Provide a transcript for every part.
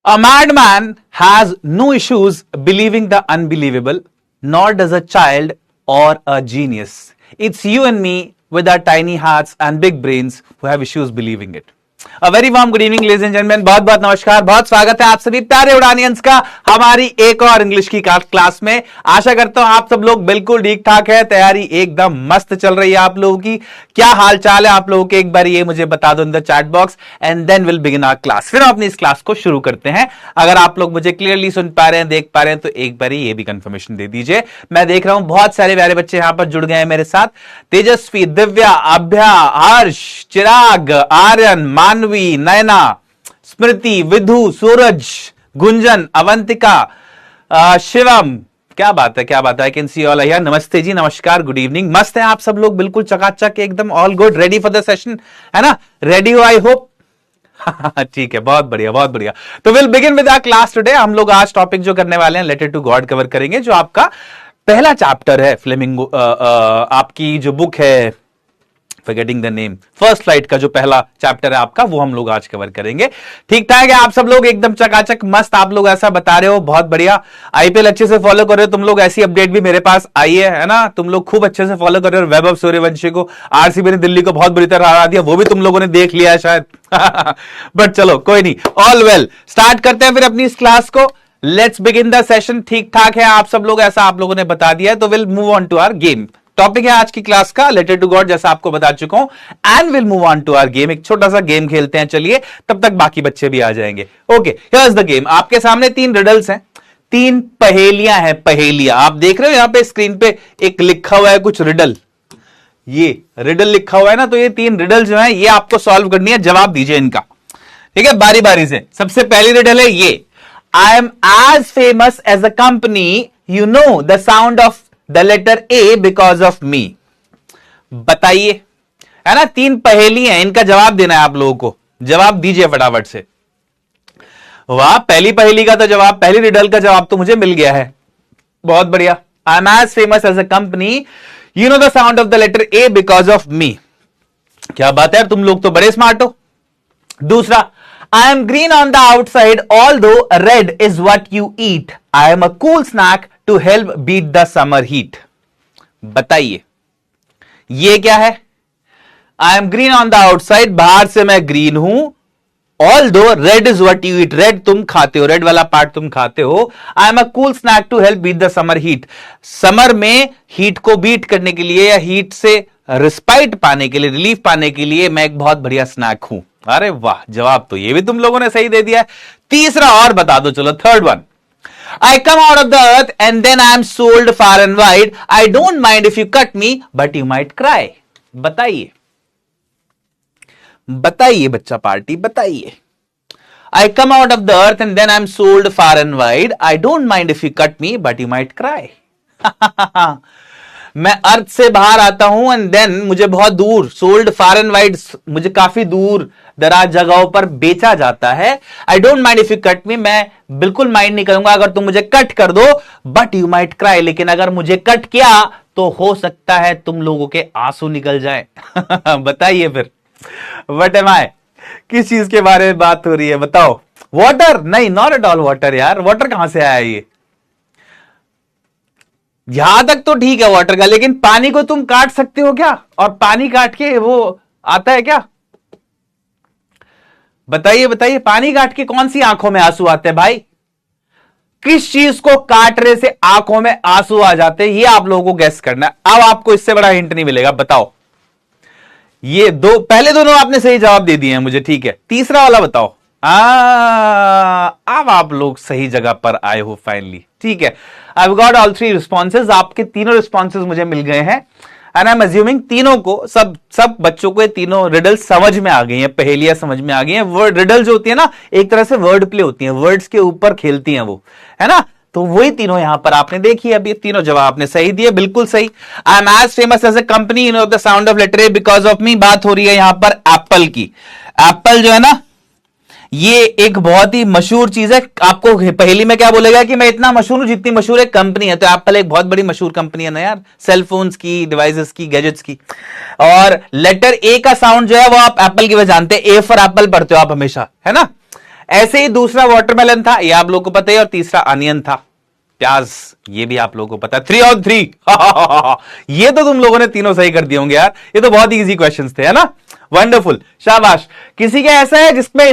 A madman has no issues believing the unbelievable, nor does a child or a genius. It's you and me with our tiny hearts and big brains who have issues believing it. A very warm good evening ladies and gentlemen, बहुत बहुत नमस्कार, बहुत स्वागत है आप सभी प्यारे उड़ानियंस का हमारी एक और इंग्लिश की क्लास में। आशा करता हूं आप सब लोग बिल्कुल ठीक ठाक है, तैयारी एकदम मस्त चल रही है आप लोगों की। क्या हाल चाल है आप लोगों के, एक बार ये मुझे बता दो in the chat box and then will begin our class. फिर हम अपनी इस क्लास को शुरू करते हैं। अगर आप लोग मुझे क्लियरली सुन पा रहे हैं, देख पा रहे हैं, तो एक बार ये भी कंफर्मेशन दे दीजिए। मैं देख रहा हूं बहुत सारे प्यारे बच्चे यहां पर जुड़ गए हैं मेरे साथ। तेजस्वी, दिव्या, अभ्या, हर्ष, चिराग, आर्यन, मानवी, नयना, स्मृति, विधु, सूरज, गुंजन, अवंतिका, शिवम, क्या बात है, क्या बात है। I can see all here. नमस्ते जी, नमस्कार, गुड इवनिंग। मस्त है आप सब लोग, बिल्कुल चकाचक एकदम, all good, ready for the session, है ना? रेडी हो आई होप। ठीक है, बहुत बढ़िया, बहुत बढ़िया। तो will begin with our class today. हम लोग आज टॉपिक जो करने वाले हैं लेटर टू गॉड कवर करेंगे, जो आपका पहला चैप्टर है फ्लेमिंगो, आपकी जो बुक है forgetting the name, first flight का जो पहला चैप्टर है आपका, वो हम लोग आज कवर करेंगे। ठीक ठाक है आप सब लोग, एकदम चकाचक मस्त, आप लोग ऐसा बता रहे हो, बहुत बढ़िया। आईपीएल अच्छे से फॉलो कर रहे हो तुम लोग, ऐसी अपडेट भी मेरे पास आई है ना? तुम लोग खूब अच्छे से फॉलो कर रहे हो। वैभव सूर्यवंशी को आरसीबी ने दिल्ली को बहुत बुरी तरह हरा दिया, वो भी तुम लोगों ने देख लिया है शायद। बट चलो कोई नहीं, ऑल वेल। स्टार्ट करते हैं फिर अपनी इस क्लास को। Let's begin the session. ठीक ठाक है आप सब लोग, ऐसा आप लोगों ने बता दिया है, तो will move on to our game. Topic है आज की क्लास का लेटर टू गॉड, जैसा आपको बता चुका हूं, and will move on to our game. एक छोटा सा गेम खेलते हैं, चलिए, तब तक बाकी बच्चे भी आ जाएंगे। Okay, here is the game. आपके सामने 3 रिडल्स हैं, 3 पहेलियां हैं। पहेलियां आप देख रहे हो यहां पे स्क्रीन पे एक लिखा हुआ है कुछ रिडल, ये रिडल लिखा हुआ है ना, तो ये 3 रिडल जो है ये आपको सॉल्व करनी है, जवाब दीजिए इनका, ठीक है, बारी बारी से। सबसे पहली रिडल है ये, I am as famous as a company, you know the sound of the letter A because of me. बताइए, है ना? 3 पहेली हैं, इनका जवाब देना है आप लोगों को। जवाब दीजिए फटाफट से। वाह, पहली पहेली का तो जवाब, पहली रिडल का जवाब तो मुझे मिल गया है, बहुत बढ़िया। I am as famous as a company, you know the sound of the letter A because of me. क्या बात है, तुम लोग तो बड़े स्मार्ट हो। दूसरा, I am green on the outside, although red is what you eat. I am a cool snack to help beat the summer heat. बताइए, ये क्या है? I am green on the outside, बाहर से मैं ग्रीन हूं, although red is what you eat. red तुम खाते हो, रेड वाला पार्ट तुम खाते हो। I am a cool snack to help beat the summer heat. Summer में हीट को बीट करने के लिए या हीट से रिस्पाइट पाने के लिए, रिलीफ पाने के लिए मैं एक बहुत बढ़िया स्नैक हूं। अरे वाह, जवाब तो ये भी तुम लोगों ने सही दे दिया है। तीसरा और बता दो, चलो, third one. I come out of the earth and then I am sold far and wide. I don't mind if you cut me, but you might cry. बताइए, बताइए बच्चा पार्टी, बताइए। I come out of the earth and then I am sold far and wide. I don't mind if you cut me, but you might cry. मैं अर्थ से बाहर आता हूं and then मुझे बहुत दूर, सोल्ड फार एंड वाइड, मुझे काफी दूर दराज जगहों पर बेचा जाता है। I don't mind if you cut me, मैं बिल्कुल माइंड नहीं करूंगा अगर तुम मुझे कट कर दो, बट यू माइट क्राई, लेकिन अगर मुझे कट किया तो हो सकता है तुम लोगों के आंसू निकल जाए। बताइए फिर, व्हाट एम आई, किस चीज के बारे में बात हो रही है, बताओ। वाटर? नहीं, नॉट एट ऑल वाटर यार, वाटर कहां से आया ये? यहां तक तो ठीक है वाटर का, लेकिन पानी को तुम काट सकते हो क्या? और पानी काट के वो आता है क्या? बताइए, बताइए, पानी काट के कौन सी आंखों में आंसू आते हैं भाई? किस चीज को काटने से आंखों में आंसू आ जाते हैं, ये आप लोगों को गैस करना है। अब आपको इससे बड़ा हिंट नहीं मिलेगा, बताओ। ये दो, पहले दोनों आपने सही जवाब दे दिए हैं मुझे, ठीक है, तीसरा वाला बताओ। अब आप लोग सही जगह पर आए हो फाइनली, ठीक है। आई गॉट ऑल 3 रिस्पॉन्सेज, आपके तीनों रिस्पॉन्सेज मुझे मिल गए हैं एंड आई एम अज्यूमिंग तीनों को, सब बच्चों को ये तीनों रिडल समझ में आ गई हैं, पहेलियां समझ में आ गई हैं। वर्ड रिडल जो होती है ना, एक तरह से वर्ड प्ले होती है, वर्ड्स के ऊपर खेलती हैं वो, है ना? तो वही तीनों यहां पर आपने देखी, अभी तीनों जवाब आपने सही दिए, बिल्कुल सही। I am as famous as a company, you know the sound of letter A because of me. बात हो रही है यहां पर एप्पल की। एप्पल जो है ना, ये एक बहुत ही मशहूर चीज है। आपको पहली में क्या बोलेगा कि मैं इतना मशहूर हूं जितनी मशहूर एक कंपनी है, तो एप्पल एक बहुत बड़ी मशहूर कंपनी है ना यार, सेलफोन्स की, डिवाइसेस की, गैजेट्स की। और लेटर ए का साउंड जो है वो आप एप्पल की वजह जानते हैं, ए फॉर एप्पल पढ़ते हो आप हमेशा, है ना? ऐसे ही दूसरा वाटरमेलन था, ये आप लोगों को पता है, और तीसरा अनियन था, प्याज, ये भी आप लोगों को पता है। 3 और 3 ये तो तुम लोगों ने तीनों सही कर दिए होंगे यार, ये तो बहुत इजी क्वेश्चंस थे, है ना। वंडरफुल, शाबाश। किसी का ऐसा है जिसमें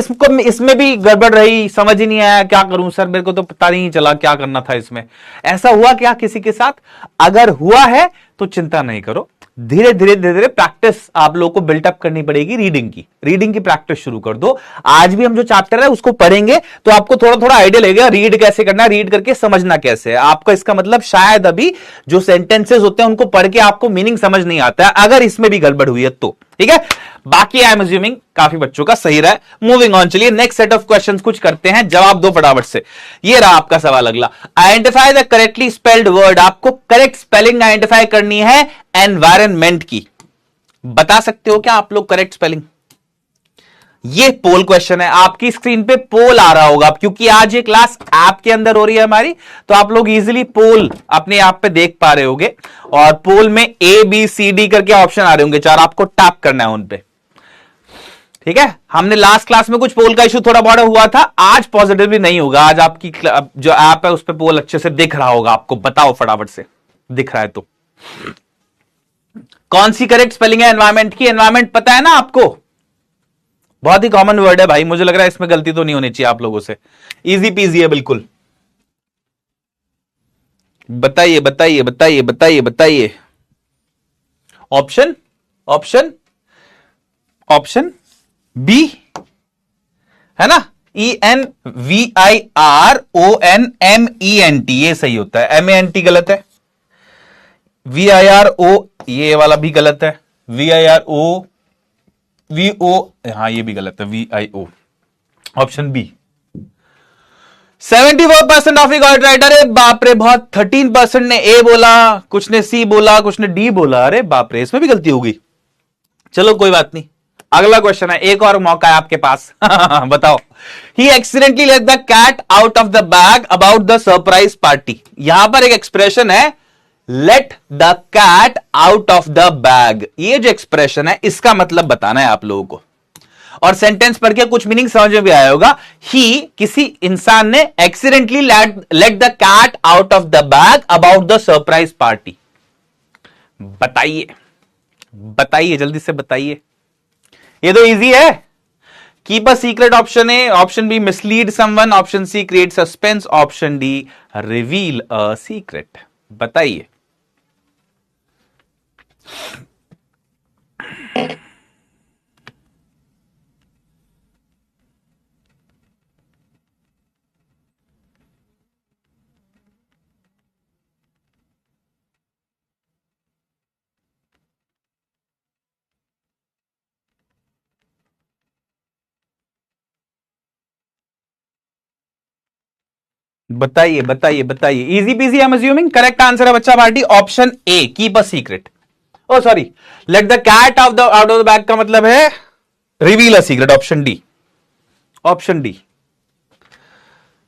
इसमें भी गड़बड़ रही, समझ ही नहीं आया, क्या करूं सर, मेरे को तो पता नहीं चला क्या करना था इसमें, ऐसा हुआ क्या किसी के साथ? अगर हुआ है तो चिंता नहीं करो, धीरे धीरे प्रैक्टिस आप लोगों को बिल्टअप करनी पड़ेगी। रीडिंग की प्रैक्टिस शुरू कर दो। आज भी हम जो चैप्टर है उसको पढ़ेंगे तो आपको थोड़ा थोड़ा आइडिया लगेगा रीड कैसे करना है, रीड करके समझना कैसे है। आपका इसका मतलब शायद अभी जो सेंटेंसेस होते हैं उनको पढ़ के आपको मीनिंग समझ नहीं आता है, अगर इसमें भी गड़बड़ हुई है तो, ठीक है। बाकी आई एम अज्यूमिंग काफी बच्चों का सही रहा है। मूविंग ऑन, चलिए नेक्स्ट सेट ऑफ क्वेश्चंस कुछ करते हैं, जवाब दो फटाफट से। ये रहा आपका सवाल अगला, identify the correctly spelled word. आपको करेक्ट स्पेलिंग आइडेंटिफाई करनी है एनवायरनमेंट की। बता सकते हो क्या आप लोग करेक्ट स्पेलिंग? ये पोल क्वेश्चन है, आपकी स्क्रीन पे पोल आ रहा होगा, क्योंकि आज ये क्लास ऐप के अंदर हो रही है हमारी, तो आप लोग इजीली पोल अपने आप पे देख पा रहे होंगे, और पोल में ए बी सी डी करके ऑप्शन आ रहे होंगे चार, आपको टैप करना है उन पे, ठीक है। हमने लास्ट क्लास में कुछ पोल का इशू थोड़ा बड़ा हुआ था, आज पॉजिटिवली नहीं होगा। आज आपकी जो ऐप है उस पे पोल अच्छे से दिख रहा होगा आपको। बताओ फटाफट से, दिख रहा है तो कौन सी करेक्ट स्पेलिंग है एनवायरमेंट की? एनवायरमेंट पता है ना आपको, बहुत ही कॉमन वर्ड है भाई, मुझे लग रहा है इसमें गलती तो नहीं होनी चाहिए आप लोगों से, इजी पीजी है बिल्कुल। बताइए बताइए बताइए बताइए बताइए। ऑप्शन ऑप्शन ऑप्शन बी है ना, ENVIRONMENT, ये सही होता है। MENT गलत है, VIRO ये वाला भी गलत है, VIRO VO हाँ ये भी गलत है, VIO। Option B 74% of got right. अरे बाप रे, बहुत 13% ने ए बोला, कुछ ने सी बोला, कुछ ने डी बोला। अरे बाप रे, इसमें भी गलती हो गई। चलो कोई बात नहीं, अगला क्वेश्चन है, एक और मौका है आपके पास। बताओ। He accidentally let the cat out of the bag about the surprise party. यहां पर एक एक्सप्रेशन है let the cat out of the bag. ये जो एक्सप्रेशन है इसका मतलब बताना है आप लोगों को, और सेंटेंस पढ़ के कुछ मीनिंग समझ में भी आया होगा। ही किसी इंसान ने accidentally let the cat out of the bag about the surprise party. बताइए बताइए जल्दी से बताइए, ये तो इजी है। Keep a secret option A, option B mislead someone, option C create suspense, option D reveal a secret. बताइए। बताइए बताइए बताइए, easy peasy I am assuming. Correct answer है बच्चा party option A, keep a secret. Oh sorry, let the cat out of the bag का मतलब है reveal a secret, option D. Option D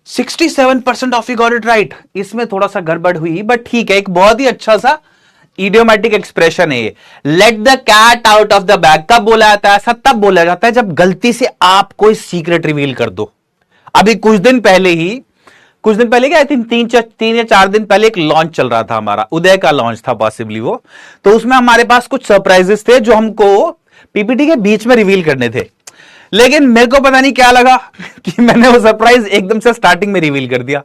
67% of you got it right. इसमें थोड़ा सा गड़बड़ हुई बट ठीक है, एक बहुत ही अच्छा सा इडियोमैटिक एक्सप्रेशन है ये। Let the cat out of the bag कब बोला जाता है? ऐसा तब बोला जाता है जब गलती से आप कोई सीक्रेट रिवील कर दो। अभी कुछ दिन पहले क्या, आई थिंक 3 या 4 दिन पहले एक लॉन्च चल रहा था हमारा, उदय का लॉन्च था पॉसिबली वो, तो उसमें हमारे पास कुछ सरप्राइजेस थे जो हमको पीपीटी के बीच में रिवील करने थे, लेकिन मेरे को पता नहीं क्या लगा कि मैंने वो सरप्राइज एकदम से स्टार्टिंग में रिवील कर दिया।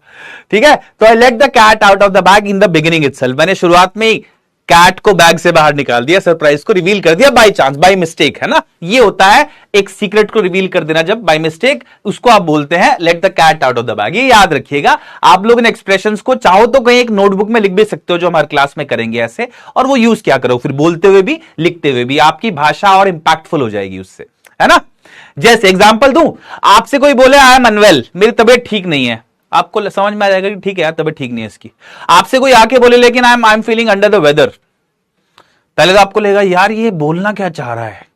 ठीक है, तो I let the cat out of the bag in the beginning itself. मैंने शुरुआत में ही कैट को बैग से बाहर निकाल दिया, सरप्राइज को रिवील कर दिया बाय चांस, बाय मिस्टेक, है ना। ये होता है एक सीक्रेट को रिवील कर देना जब बाय मिस्टेक, उसको आप बोलते हैं let the cat out of the bag. ये याद रखिएगा। आप लोग इन एक्सप्रेशंस को चाहो तो कहीं एक नोटबुक में लिख भी सकते हो, जो हमारे क्लास में करेंगे ऐसे, और वो यूज क्या करो फिर बोलते हुए भी लिखते हुए भी, आपकी भाषा और इंपैक्टफुल हो जाएगी उससे, है ना। जैसे एग्जाम्पल दूं, आपसे कोई बोले आई एम अनवेल, मेरी तबियत ठीक नहीं है, आपको समझ में आ जाएगा कि ठीक है यार तबियत ठीक नहीं है इसकी। आपसे कोई आके बोले लेकिन I am feeling under the weather, पहले तो आपको लगेगा यार ये बोलना क्या चाह रहा है,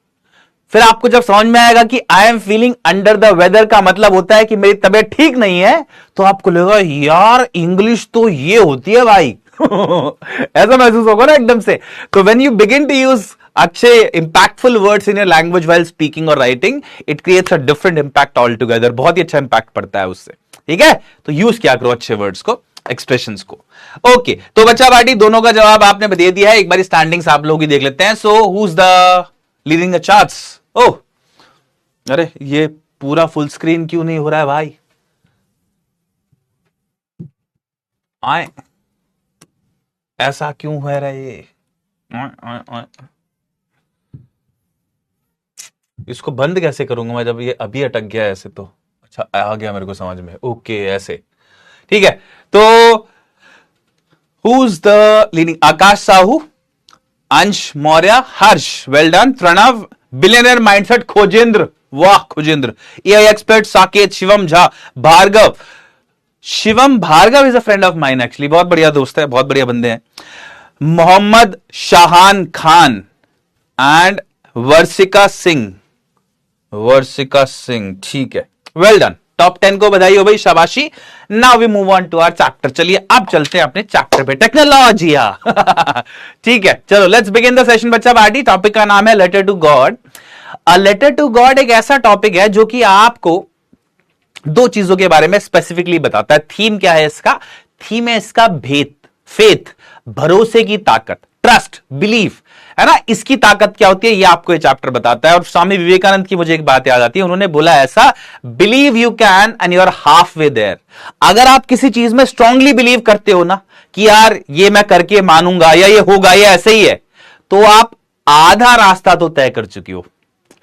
फिर आपको जब समझ में आएगा कि I am feeling under the weather का मतलब होता है कि मेरी तबियत ठीक नहीं है, तो आपको लगेगा यार इंग्लिश तो ये होती है भाई। ऐसा महसूस होगा ना एकदम से। तो when you begin to use अच्छे impactful words in your language while speaking और writing, it creates a different impact altogether, बहुत ही अच्छा इंपैक्ट पड़ता है उससे, ठीक है। तो यूज क्या करो अच्छे वर्ड्स को, एक्सप्रेशंस को। ओके, तो बच्चा पार्टी दोनों का जवाब आपने दे दिया है, एक बार स्टैंडिंग्स आप लोग ही देख लेते हैं। So who is the leading the charts? ओह, अरे ये पूरा फुल स्क्रीन क्यों नहीं हो रहा है भाई? आए, ऐसा क्यों हो रहा है ये? इसको बंद कैसे करूंगा मैं जब ये अभी अटक गया ऐसे? तो अच्छा आ गया मेरे को समझ में। ओके ऐसे, ठीक है। तो who is the leading? Aakash Sahu, Ansh Maurya, Harsh, well done. Pranav, billionaire mindset, Khojendra, वाह Khojendra. AI expert Saket, Shivam Jha, Bhargav. Shivam Bhargav is a friend of mine actually, बहुत बढ़िया दोस्त है, बहुत बढ़िया बंदे हैं। मोहम्मद शाहान खान एंड वर्षिका सिंह, वर्षिका सिंह, ठीक है, वेल डन। टॉप 10 को बधाई हो भाई, शाबाशी। Now we move on to our chapter. चलिए अब चलते हैं अपने चैप्टर पे, टेक्नोलॉजी। ठीक है, चलो लेट्स बिगिन द सेशन बच्चा पार्टी। टॉपिक का नाम है letter to God. A letter to God एक ऐसा टॉपिक है जो कि आपको दो चीजों के बारे में स्पेसिफिकली बताता है। थीम क्या है इसका? थीम है इसका भेद, फेथ, भरोसे की ताकत, ट्रस्ट, बिलीफ, है ना। इसकी ताकत क्या होती है ये आपको ये चैप्टर बताता है। और स्वामी विवेकानंद की मुझे एक बात याद आती है, उन्होंने बोला ऐसा, believe you can and you are halfway there. अगर आप किसी चीज में स्ट्रांगली बिलीव करते हो ना कि यार ये मैं करके मानूंगा या ये होगा, ये ऐसे ही है, तो आप आधा रास्ता तो तय कर चुकी हो,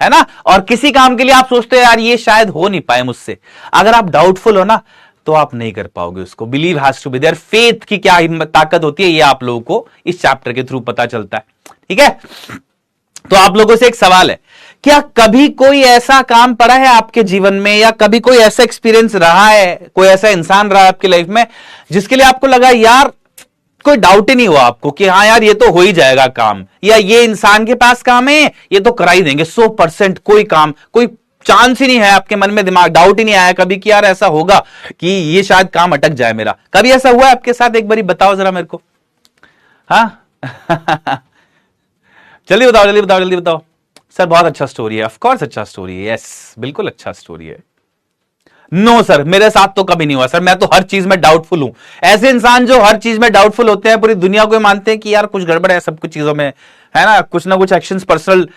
है ना। और किसी काम के लिए आप सोचते हो यार ये शायद हो नहीं पाए मुझसे, अगर आप डाउटफुल हो ना तो आप नहीं कर पाओगे उसको। Believe has to be there. Faith की क्या ताकत होती है ये आप लोगों को इस चैप्टर के थ्रू पता चलता है, ठीक है। तो आप लोगों से एक सवाल है, क्या कभी कोई ऐसा काम पड़ा है आपके जीवन में, या कभी कोई ऐसा एक्सपीरियंस रहा है, कोई ऐसा इंसान रहा आपकी लाइफ में जिसके लिए आपको लगा यार कोई डाउट ही नहीं हुआ आपको कि हाँ यार ये तो हो ही जाएगा काम, या ये इंसान के पास काम है ये तो करा ही देंगे 100%, कोई काम, कोई चांस ही नहीं है, आपके मन में दिमाग डाउट ही नहीं आया कभी कि यार ऐसा होगा कि ये शायद काम अटक जाए मेरा? कभी ऐसा हुआ है आपके साथ? एक बारी बताओ जरा मेरे को। हाँ जल्दी बताओ, जल्दी बताओ, जल्दी बताओ। सर बहुत अच्छा स्टोरी है, ऑफ कोर्स अच्छा स्टोरी है, यस बिल्कुल अच्छा स्टोरी है। नो सर, मेरे साथ तो कभी नहीं हुआ सर, मैं तो हर चीज में डाउटफुल हूं। ऐसे इंसान जो हर चीज में डाउटफुल होते हैं पूरी दुनिया को मानते हैं कि यार कुछ गड़बड़ है सब कुछ चीजों में, है ना, कुछ ना कुछ एक्शंस पर्सनल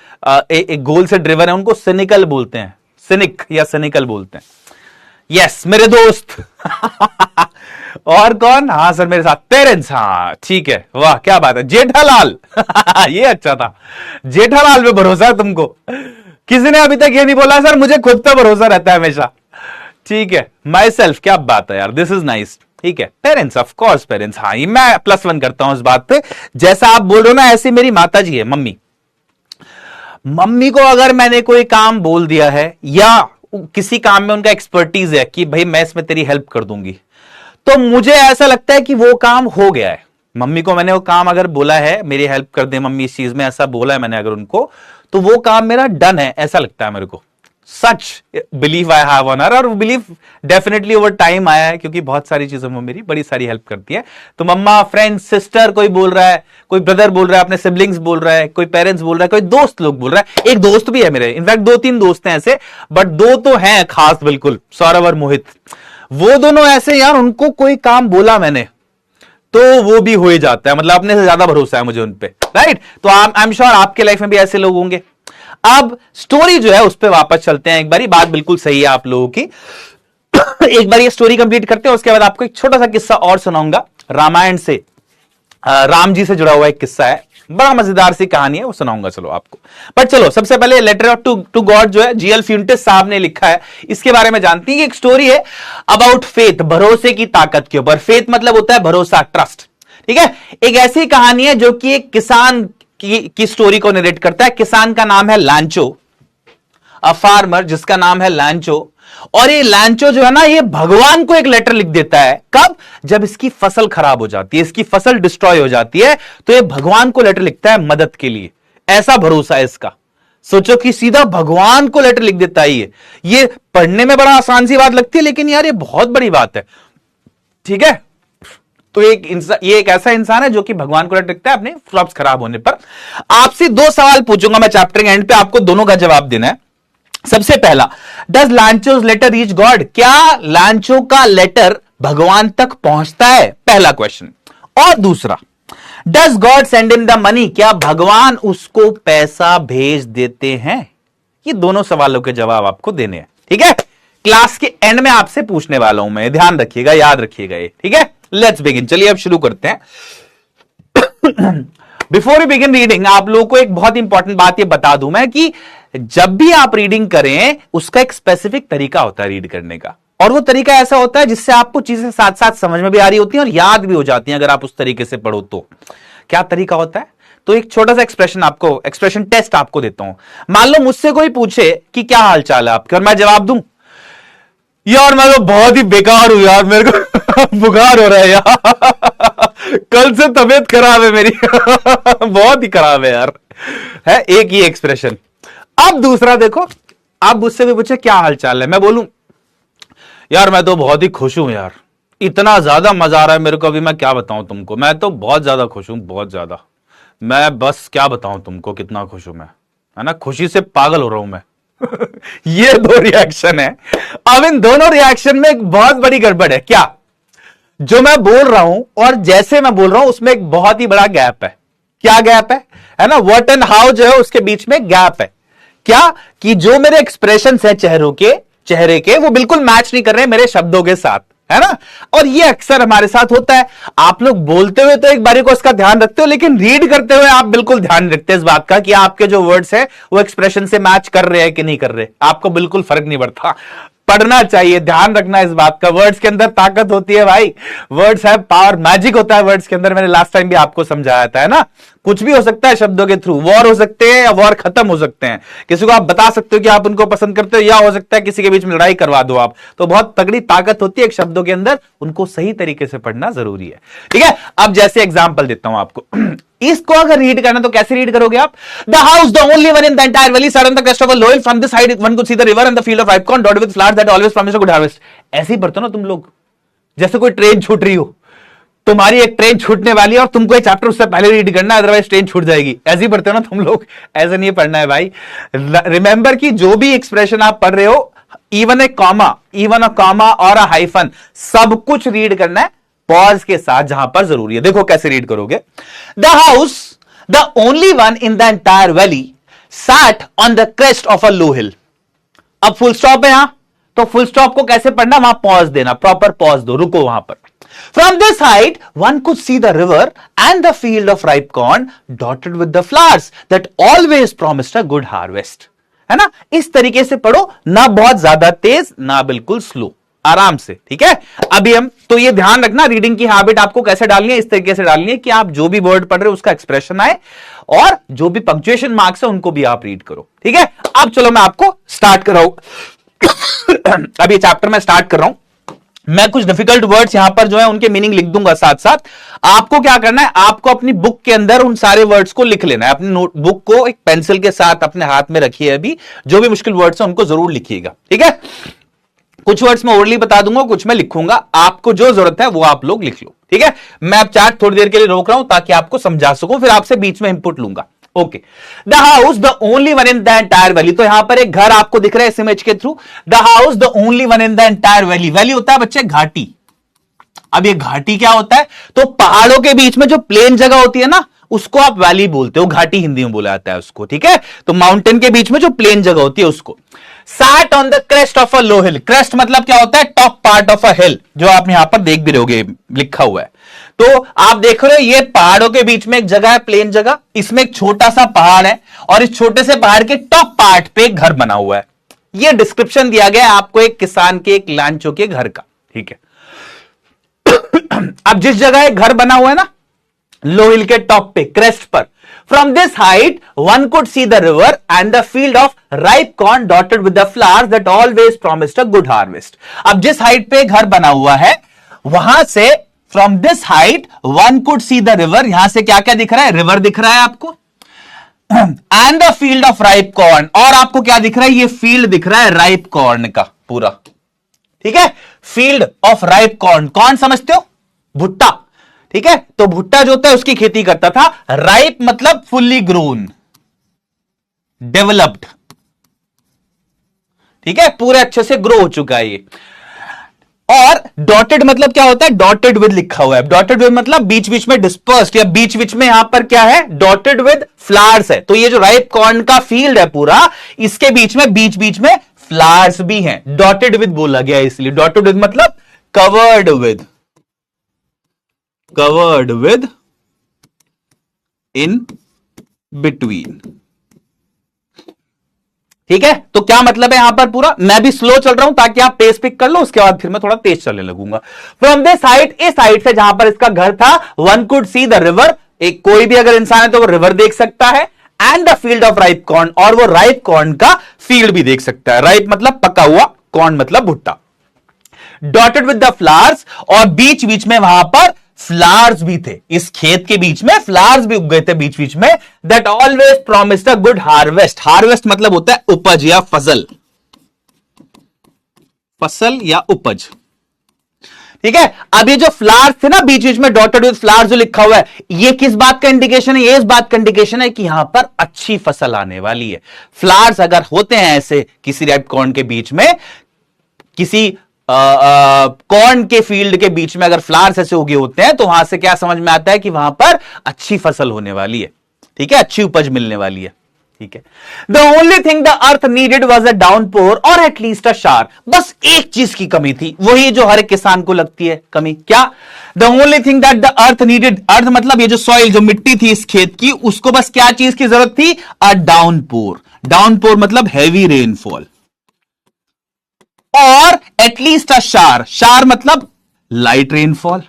एक गोल से ड्रिवन है, उनको सिनिकल बोलते हैं, सिनिक या सिनिकल बोलते हैं। यस मेरे दोस्त और कौन? हाँ सर मेरे साथ पेरेंट्स, हाँ ठीक है, वाह क्या बात है, जेठालाल ये अच्छा था, जेठालाल पे भरोसा है तुमको। किसी ने अभी तक ये नहीं बोला सर मुझे खुद पे भरोसा रहता है हमेशा, ठीक है। माई सेल्फ, क्या बात है यार, दिस इज नाइस, ठीक है। पेरेंट्स, ऑफ कोर्स पेरेंट्स, हाँ ये मैं +1 करता हूं इस बात पे। जैसा आप बोल रहे हो ना ऐसी मेरी माता जी है, मम्मी। मम्मी को अगर मैंने कोई काम बोल दिया है या किसी काम में उनका एक्सपर्टीज है कि भाई मैं इसमें तेरी हेल्प कर दूंगी, तो मुझे ऐसा लगता है कि वो काम हो गया है। मम्मी को मैंने वो काम अगर बोला है, मेरी हेल्प कर दे मम्मी इस चीज में, ऐसा बोला है मैंने अगर उनको, तो वो काम मेरा डन है, ऐसा लगता है मेरे को। Such believe I have on her, और बिलीव डेफिनेटली ओवर टाइम आया है, क्योंकि बहुत सारी चीजों में मेरी बड़ी सारी हेल्प करती है। तो मम्मा, फ्रेंड, सिस्टर कोई बोल रहा है, कोई ब्रदर बोल रहा है, अपने सिबलिंग्स बोल रहा है, कोई पेरेंट्स बोल रहा है, कोई दोस्त लोग बोल रहा है। एक दोस्त भी है मेरे, इनफैक्ट 2-3 दोस्त हैं ऐसे, बट 2 तो हैं खास बिल्कुल, सौरभ और मोहित। वो दोनों ऐसे यार, उनको कोई काम बोला मैंने तो वो भी हो ही जाता है, मतलब अपने से ज्यादा भरोसा है मुझे उन पे, राइट। तो आई एम श्योर आपके लाइफ में भी ऐसे लोग होंगे। अब स्टोरी जो है उस पर वापस चलते हैं एक बारी, बात बिल्कुल सही है आप लोगों की। एक बार ये स्टोरी कंप्लीट करते हैं, उसके बाद आपको एक छोटा सा किस्सा और सुनाऊंगा, रामायण से, राम जी से जुड़ा हुआ एक किस्सा है, बड़ा मजेदार सी कहानी है, वो सुनाऊंगा चलो आपको। पर चलो सबसे पहले लेटर टू गॉड जो है जीएल फ्यूंटिस साहब ने लिखा है, इसके बारे में जानते हैं। एक स्टोरी है अबाउट फेथ, भरोसे की ताकत के ऊपर। फेथ मतलब होता है भरोसा, ट्रस्ट, ठीक है। एक ऐसी कहानी है जो कि एक किसान की स्टोरी को नरेट करता है। किसान का नाम है लांचो, अ फार्मर जिसका नाम है लांचो। और ये लांचो जो है ना, ये भगवान को एक लेटर लिख देता है। कब? जब इसकी फसल खराब हो जाती है, इसकी फसल डिस्ट्रॉय हो जाती है, तो ये भगवान को लेटर लिखता है मदद के लिए। ऐसा भरोसा है इसका। सोचो कि सीधा भगवान को लेटर लिख देता है। ये पढ़ने में बड़ा आसान सी बात लगती है, लेकिन यार ये बहुत बड़ी बात है, ठीक है। तो ये एक ऐसा इंसान है जो कि भगवान को रखता है अपने क्रॉप्स खराब होने पर। आपसे 2 सवाल पूछूंगा मैं चैप्टर के एंड पे, आपको दोनों का जवाब देना है। सबसे पहला, डज लांचोज लेटर रीच गॉड? क्या लांचो का लेटर भगवान तक पहुंचता है? पहला क्वेश्चन। और दूसरा, does God send him the money? क्या भगवान उसको पैसा भेज देते हैं? ये दोनों सवालों के जवाब आपको देने हैं, ठीक है? क्लास के एंड में आपसे पूछने वाला हूं मैं, ध्यान रखिएगा, याद रखिएगा ये, ठीक है? Let's begin. चलिए अब शुरू करते हैं। बिफोर यू बिगिन रीडिंग, आप लोगों को एक बहुत इंपॉर्टेंट बात ये बता दूं मैं कि जब भी आप रीडिंग करें उसका एक स्पेसिफिक तरीका होता है रीड करने का, और वो तरीका ऐसा होता है जिससे आपको चीजें साथ साथ समझ में भी आ रही होती हैं और याद भी हो जाती हैं अगर आप उस तरीके से पढ़ो तो। क्या तरीका होता है? तो एक छोटा सा एक्सप्रेशन टेस्ट आपको देता हूं। मान लो मुझसे कोई पूछे कि क्या हाल चाल है आपके, और मैं जवाब दूं, यार मैं तो बहुत ही बेकार हूं यार, मेरे को बुखार हो रहा है यार, कल से तबीयत खराब है मेरी बहुत ही खराब है यार, है एक ही एक्सप्रेशन। अब दूसरा देखो, आप मुझसे भी पूछे क्या हाल चाल है, मैं बोलूं यार मैं तो बहुत ही खुश हूं यार, इतना ज्यादा मजा आ रहा है मेरे को, अभी मैं क्या बताऊं तुमको, मैं तो बहुत ज्यादा खुश हूं, बहुत ज्यादा, मैं बस क्या बताऊं तुमको कितना खुश हूं मैं, है ना, खुशी से पागल हो रहा हूं मैं ये 2 रिएक्शन है। अब इन दोनों रिएक्शन में एक बहुत बड़ी गड़बड़ है। क्या? जो मैं बोल रहा हूं और जैसे मैं बोल रहा हूं उसमें एक बहुत ही बड़ा गैप है। क्या गैप है ना, व्हाट एंड हाउ जो है उसके बीच में गैप है। क्या? कि जो मेरे एक्सप्रेशन है चेहरे के वो बिल्कुल मैच नहीं कर रहे मेरे शब्दों के साथ, है ना। और ये अक्सर हमारे साथ होता है। आप लोग बोलते हुए तो एक बारी को इसका ध्यान रखते हो, लेकिन रीड करते हुए आप बिल्कुल ध्यान रखते हैं इस बात का कि आपके जो वर्ड्स है वो एक्सप्रेशन से मैच कर रहे हैं कि नहीं कर रहे। आपको बिल्कुल फर्क नहीं पड़ता, पढ़ना चाहिए, ध्यान रखना इस बात का। वर्ड्स के अंदर ताकत होती है भाई, वर्ड्स है पावर, मैजिक होता है वर्ड्स के अंदर। मैंने लास्ट टाइम भी आपको समझाया था, है ना। कुछ भी हो सकता है शब्दों के थ्रू, वॉर हो सकते हैं या वॉर खत्म हो सकते हैं। किसी को आप बता सकते हो कि आप उनको पसंद करते हो, या हो सकता है किसी के बीच में लड़ाई करवा दो आप। तो बहुत तगड़ी ताकत होती है एक शब्दों के अंदर, उनको सही तरीके से पढ़ना जरूरी है, ठीक है। अब जैसे एग्जाम्पल देता हूं आपको इसको अगर रीड करना तो कैसे रीड करोगे आप? The house the only one in the entire valley sat on the crest of a low hill, from this side one could see the river and the field of ripe corn dotted with flowers that always promise a good harvest. ऐसे ही पढ़ते हो ना तुम लोग, जैसे कोई train छूट रही हो, तुम्हारी एक ट्रेन छूटने वाली है और तुमको एक चैप्टर उससे पहले रीड करना है, अदरवाइज ट्रेन छूट जाएगी। ऐसे ही पढ़ते हो ना तुम लोग, ऐसे नहीं पढ़ना है भाई। रिमेंबर कि जो भी एक्सप्रेशन आप पढ़ रहे हो, इवन अ कॉमा और अ हाइफन, सब कुछ रीड करना है पॉज के साथ जहां पर जरूरी है। देखो कैसे रीड करोगे। The house the only one in the entire valley sat on the crest of a low hill. अब फुल स्टॉप है यहां, तो फुल स्टॉप को कैसे पढ़ना, वहां पॉज देना, प्रॉपर पॉज दो, रुको वहां पर। From this height, one could see the river and the field of ripe corn dotted with the flowers that always promised a good harvest. है ना, इस तरीके से पढ़ो, ना बहुत ज्यादा तेज ना बिल्कुल स्लो, आराम से, ठीक है। अभी हम तो ये ध्यान रखना, रीडिंग की हैबिट आपको कैसे डालनी है, इस तरीके से डालनी है कि आप जो भी वर्ड पढ़ रहे हो उसका एक्सप्रेशन आए, और जो भी पंक्चुएशन मार्क्स है उनको भी आप रीड करो, ठीक है। अब चलो मैं आपको स्टार्ट कर रहा हूं अभी चैप्टर में स्टार्ट कर रहा हूं। मैं कुछ डिफिकल्ट वर्ड्स यहां पर जो है उनके मीनिंग लिख दूंगा साथ साथ। आपको क्या करना है, आपको अपनी बुक के अंदर उन सारे वर्ड्स को लिख लेना है। अपनी नोटबुक को एक पेंसिल के साथ अपने हाथ में रखिए, अभी जो भी मुश्किल वर्ड्स हैं उनको जरूर लिखिएगा, ठीक है। कुछ वर्ड्स मैं ओरली बता दूंगा, कुछ मैं लिखूंगा, आपको जो जरूरत है वो आप लोग लिख लो, ठीक है। मैं अब चैट थोड़ी देर के लिए रोक रहा हूं ताकि आपको समझा सकूं, फिर आपसे बीच में इंपुट लूंगा। Okay, the house the only one in the entire valley, तो यहां पर एक घर आपको दिख रहा है इस इमेज के through. The house the only one in the entire valley, valley होता है बच्चे घाटी। अब ये घाटी क्या होता है, तो पहाड़ों के बीच में जो प्लेन जगह होती है ना, उसको आप वैली बोलते हो, घाटी हिंदी में बोला जाता है उसको, ठीक है। तो माउंटेन के बीच में जो प्लेन जगह होती है उसको। Set on the crest of a low hill, crest मतलब क्या होता है, टॉप पार्ट ऑफ अ हिल, जो आप यहां पर देख भी रहोगे लिखा हुआ है। तो आप देख रहे हो ये पहाड़ों के बीच में एक जगह है, प्लेन जगह, इसमें एक छोटा सा पहाड़ है और इस छोटे से पहाड़ के टॉप पार्ट पे एक घर बना हुआ है। ये डिस्क्रिप्शन दिया गया है आपको एक किसान के, एक लांचो के घर का, ठीक है। अब जिस जगह एक घर बना हुआ है ना, लो हिल के टॉप पे, क्रेस्ट पर, from this height one could see the river and the field of ripe corn dotted with the flowers that always promised a good harvest. अब जिस हाइट पे घर बना हुआ है, वहां से from this height one could see the river, यहां से क्या क्या दिख रहा है, रिवर दिख रहा है आपको, and the field of ripe corn, और आपको क्या दिख रहा है, ये फील्ड दिख रहा है राइप कॉर्न का पूरा, ठीक है। फील्ड ऑफ राइप कॉर्न, कौन समझते हो, भुट्टा, ठीक है, तो भुट्टा जो होता है उसकी खेती करता था। राइप मतलब फुल्ली ग्रोन, डेवलप्ड, ठीक है, पूरे अच्छे से ग्रो हो चुका है ये। और डॉटेड मतलब क्या होता है, डॉटेड विद लिखा हुआ है। डॉटेड विद मतलब बीच बीच में डिस्पर्स्ड, या बीच बीच में यहां पर क्या है, डॉटेड विद फ्लावर्स है। तो ये जो राइप कॉर्न का फील्ड है पूरा, इसके बीच बीच में फ्लावर्स भी हैं। डॉटेड विद बोला गया इसलिए। डॉटेड विद मतलब कवर्ड विद इन बिटवीन, ठीक है। तो क्या मतलब है यहां पर पूरा, मैं भी स्लो चल रहा हूं ताकि आप पेस पिक कर लो, उसके बाद फिर मैं थोड़ा तेज चलने लगूंगा। फ्रॉम दिस साइड, इस साइड से जहां पर इसका घर था, one could see the river, एक कोई भी अगर इंसान है तो वो रिवर देख सकता है, and the field of ripe corn, और वो राइप कॉर्न का फील्ड भी देख सकता है। राइप मतलब पका हुआ, कॉर्न मतलब भुट्टा। डॉटेड विद द फ्लावर्स, और बीच बीच में वहां पर फ्लावर्स भी थे, इस खेत के बीच में फ्लावर्स भी उग गए थे बीच बीच में। That always promised a good harvest. Harvest मतलब होता है उपज या फसल, फसल या उपज, ठीक है। अब ये जो फ्लावर्स थे ना बीच बीच में डॉटेड विद फ्लावर्स जो लिखा हुआ है, ये किस बात का इंडिकेशन है, ये इस बात का इंडिकेशन है कि यहां पर अच्छी फसल आने वाली है। फ्लावर्स अगर होते हैं ऐसे किसी राइप कॉर्न के बीच में, किसी कॉर्न के फील्ड के बीच में अगर फ्लावर्स ऐसे उगे होते हैं, तो वहां से क्या समझ में आता है कि वहां पर अच्छी फसल होने वाली है, ठीक है, अच्छी उपज मिलने वाली है, ठीक है। The only thing the earth needed was a downpour और एटलीस्ट अ शार। बस एक चीज की कमी थी, वही जो हर एक किसान को लगती है कमी, क्या? The only thing that the earth needed, earth मतलब ये जो सॉइल, जो मिट्टी थी इस खेत की, उसको बस क्या चीज की जरूरत थी? अ डाउनपोर। डाउनपोर मतलब हैवी रेनफॉल, और एटलीस्ट अ शार, शार मतलब लाइट रेनफॉल,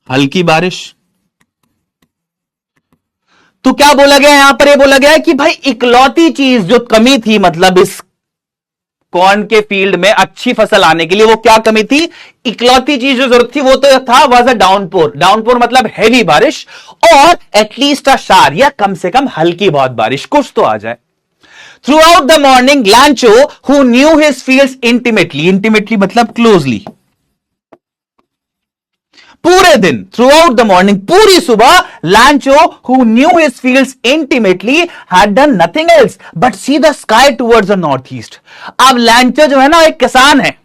हल्की बारिश। तो क्या बोला गया यहां पर? ये बोला गया है कि भाई इकलौती चीज जो कमी थी, मतलब इस कॉर्न के फील्ड में अच्छी फसल आने के लिए, वो क्या कमी थी? इकलौती चीज जो जरूरत थी वो तो था, वाज अ डाउनपोर। डाउनपोर मतलब हैवी बारिश, और एटलीस्ट अ शार, या कम से कम हल्की बहुत बारिश, कुछ तो आ जाए। Throughout the morning, Lancho, who knew his fields intimately, intimately मतलब closely, पूरे दिन, throughout the morning, पूरी सुबह, Lancho, who knew his fields intimately, had done nothing else but see the sky towards the northeast. अब Lancho जो है ना, एक किसान है,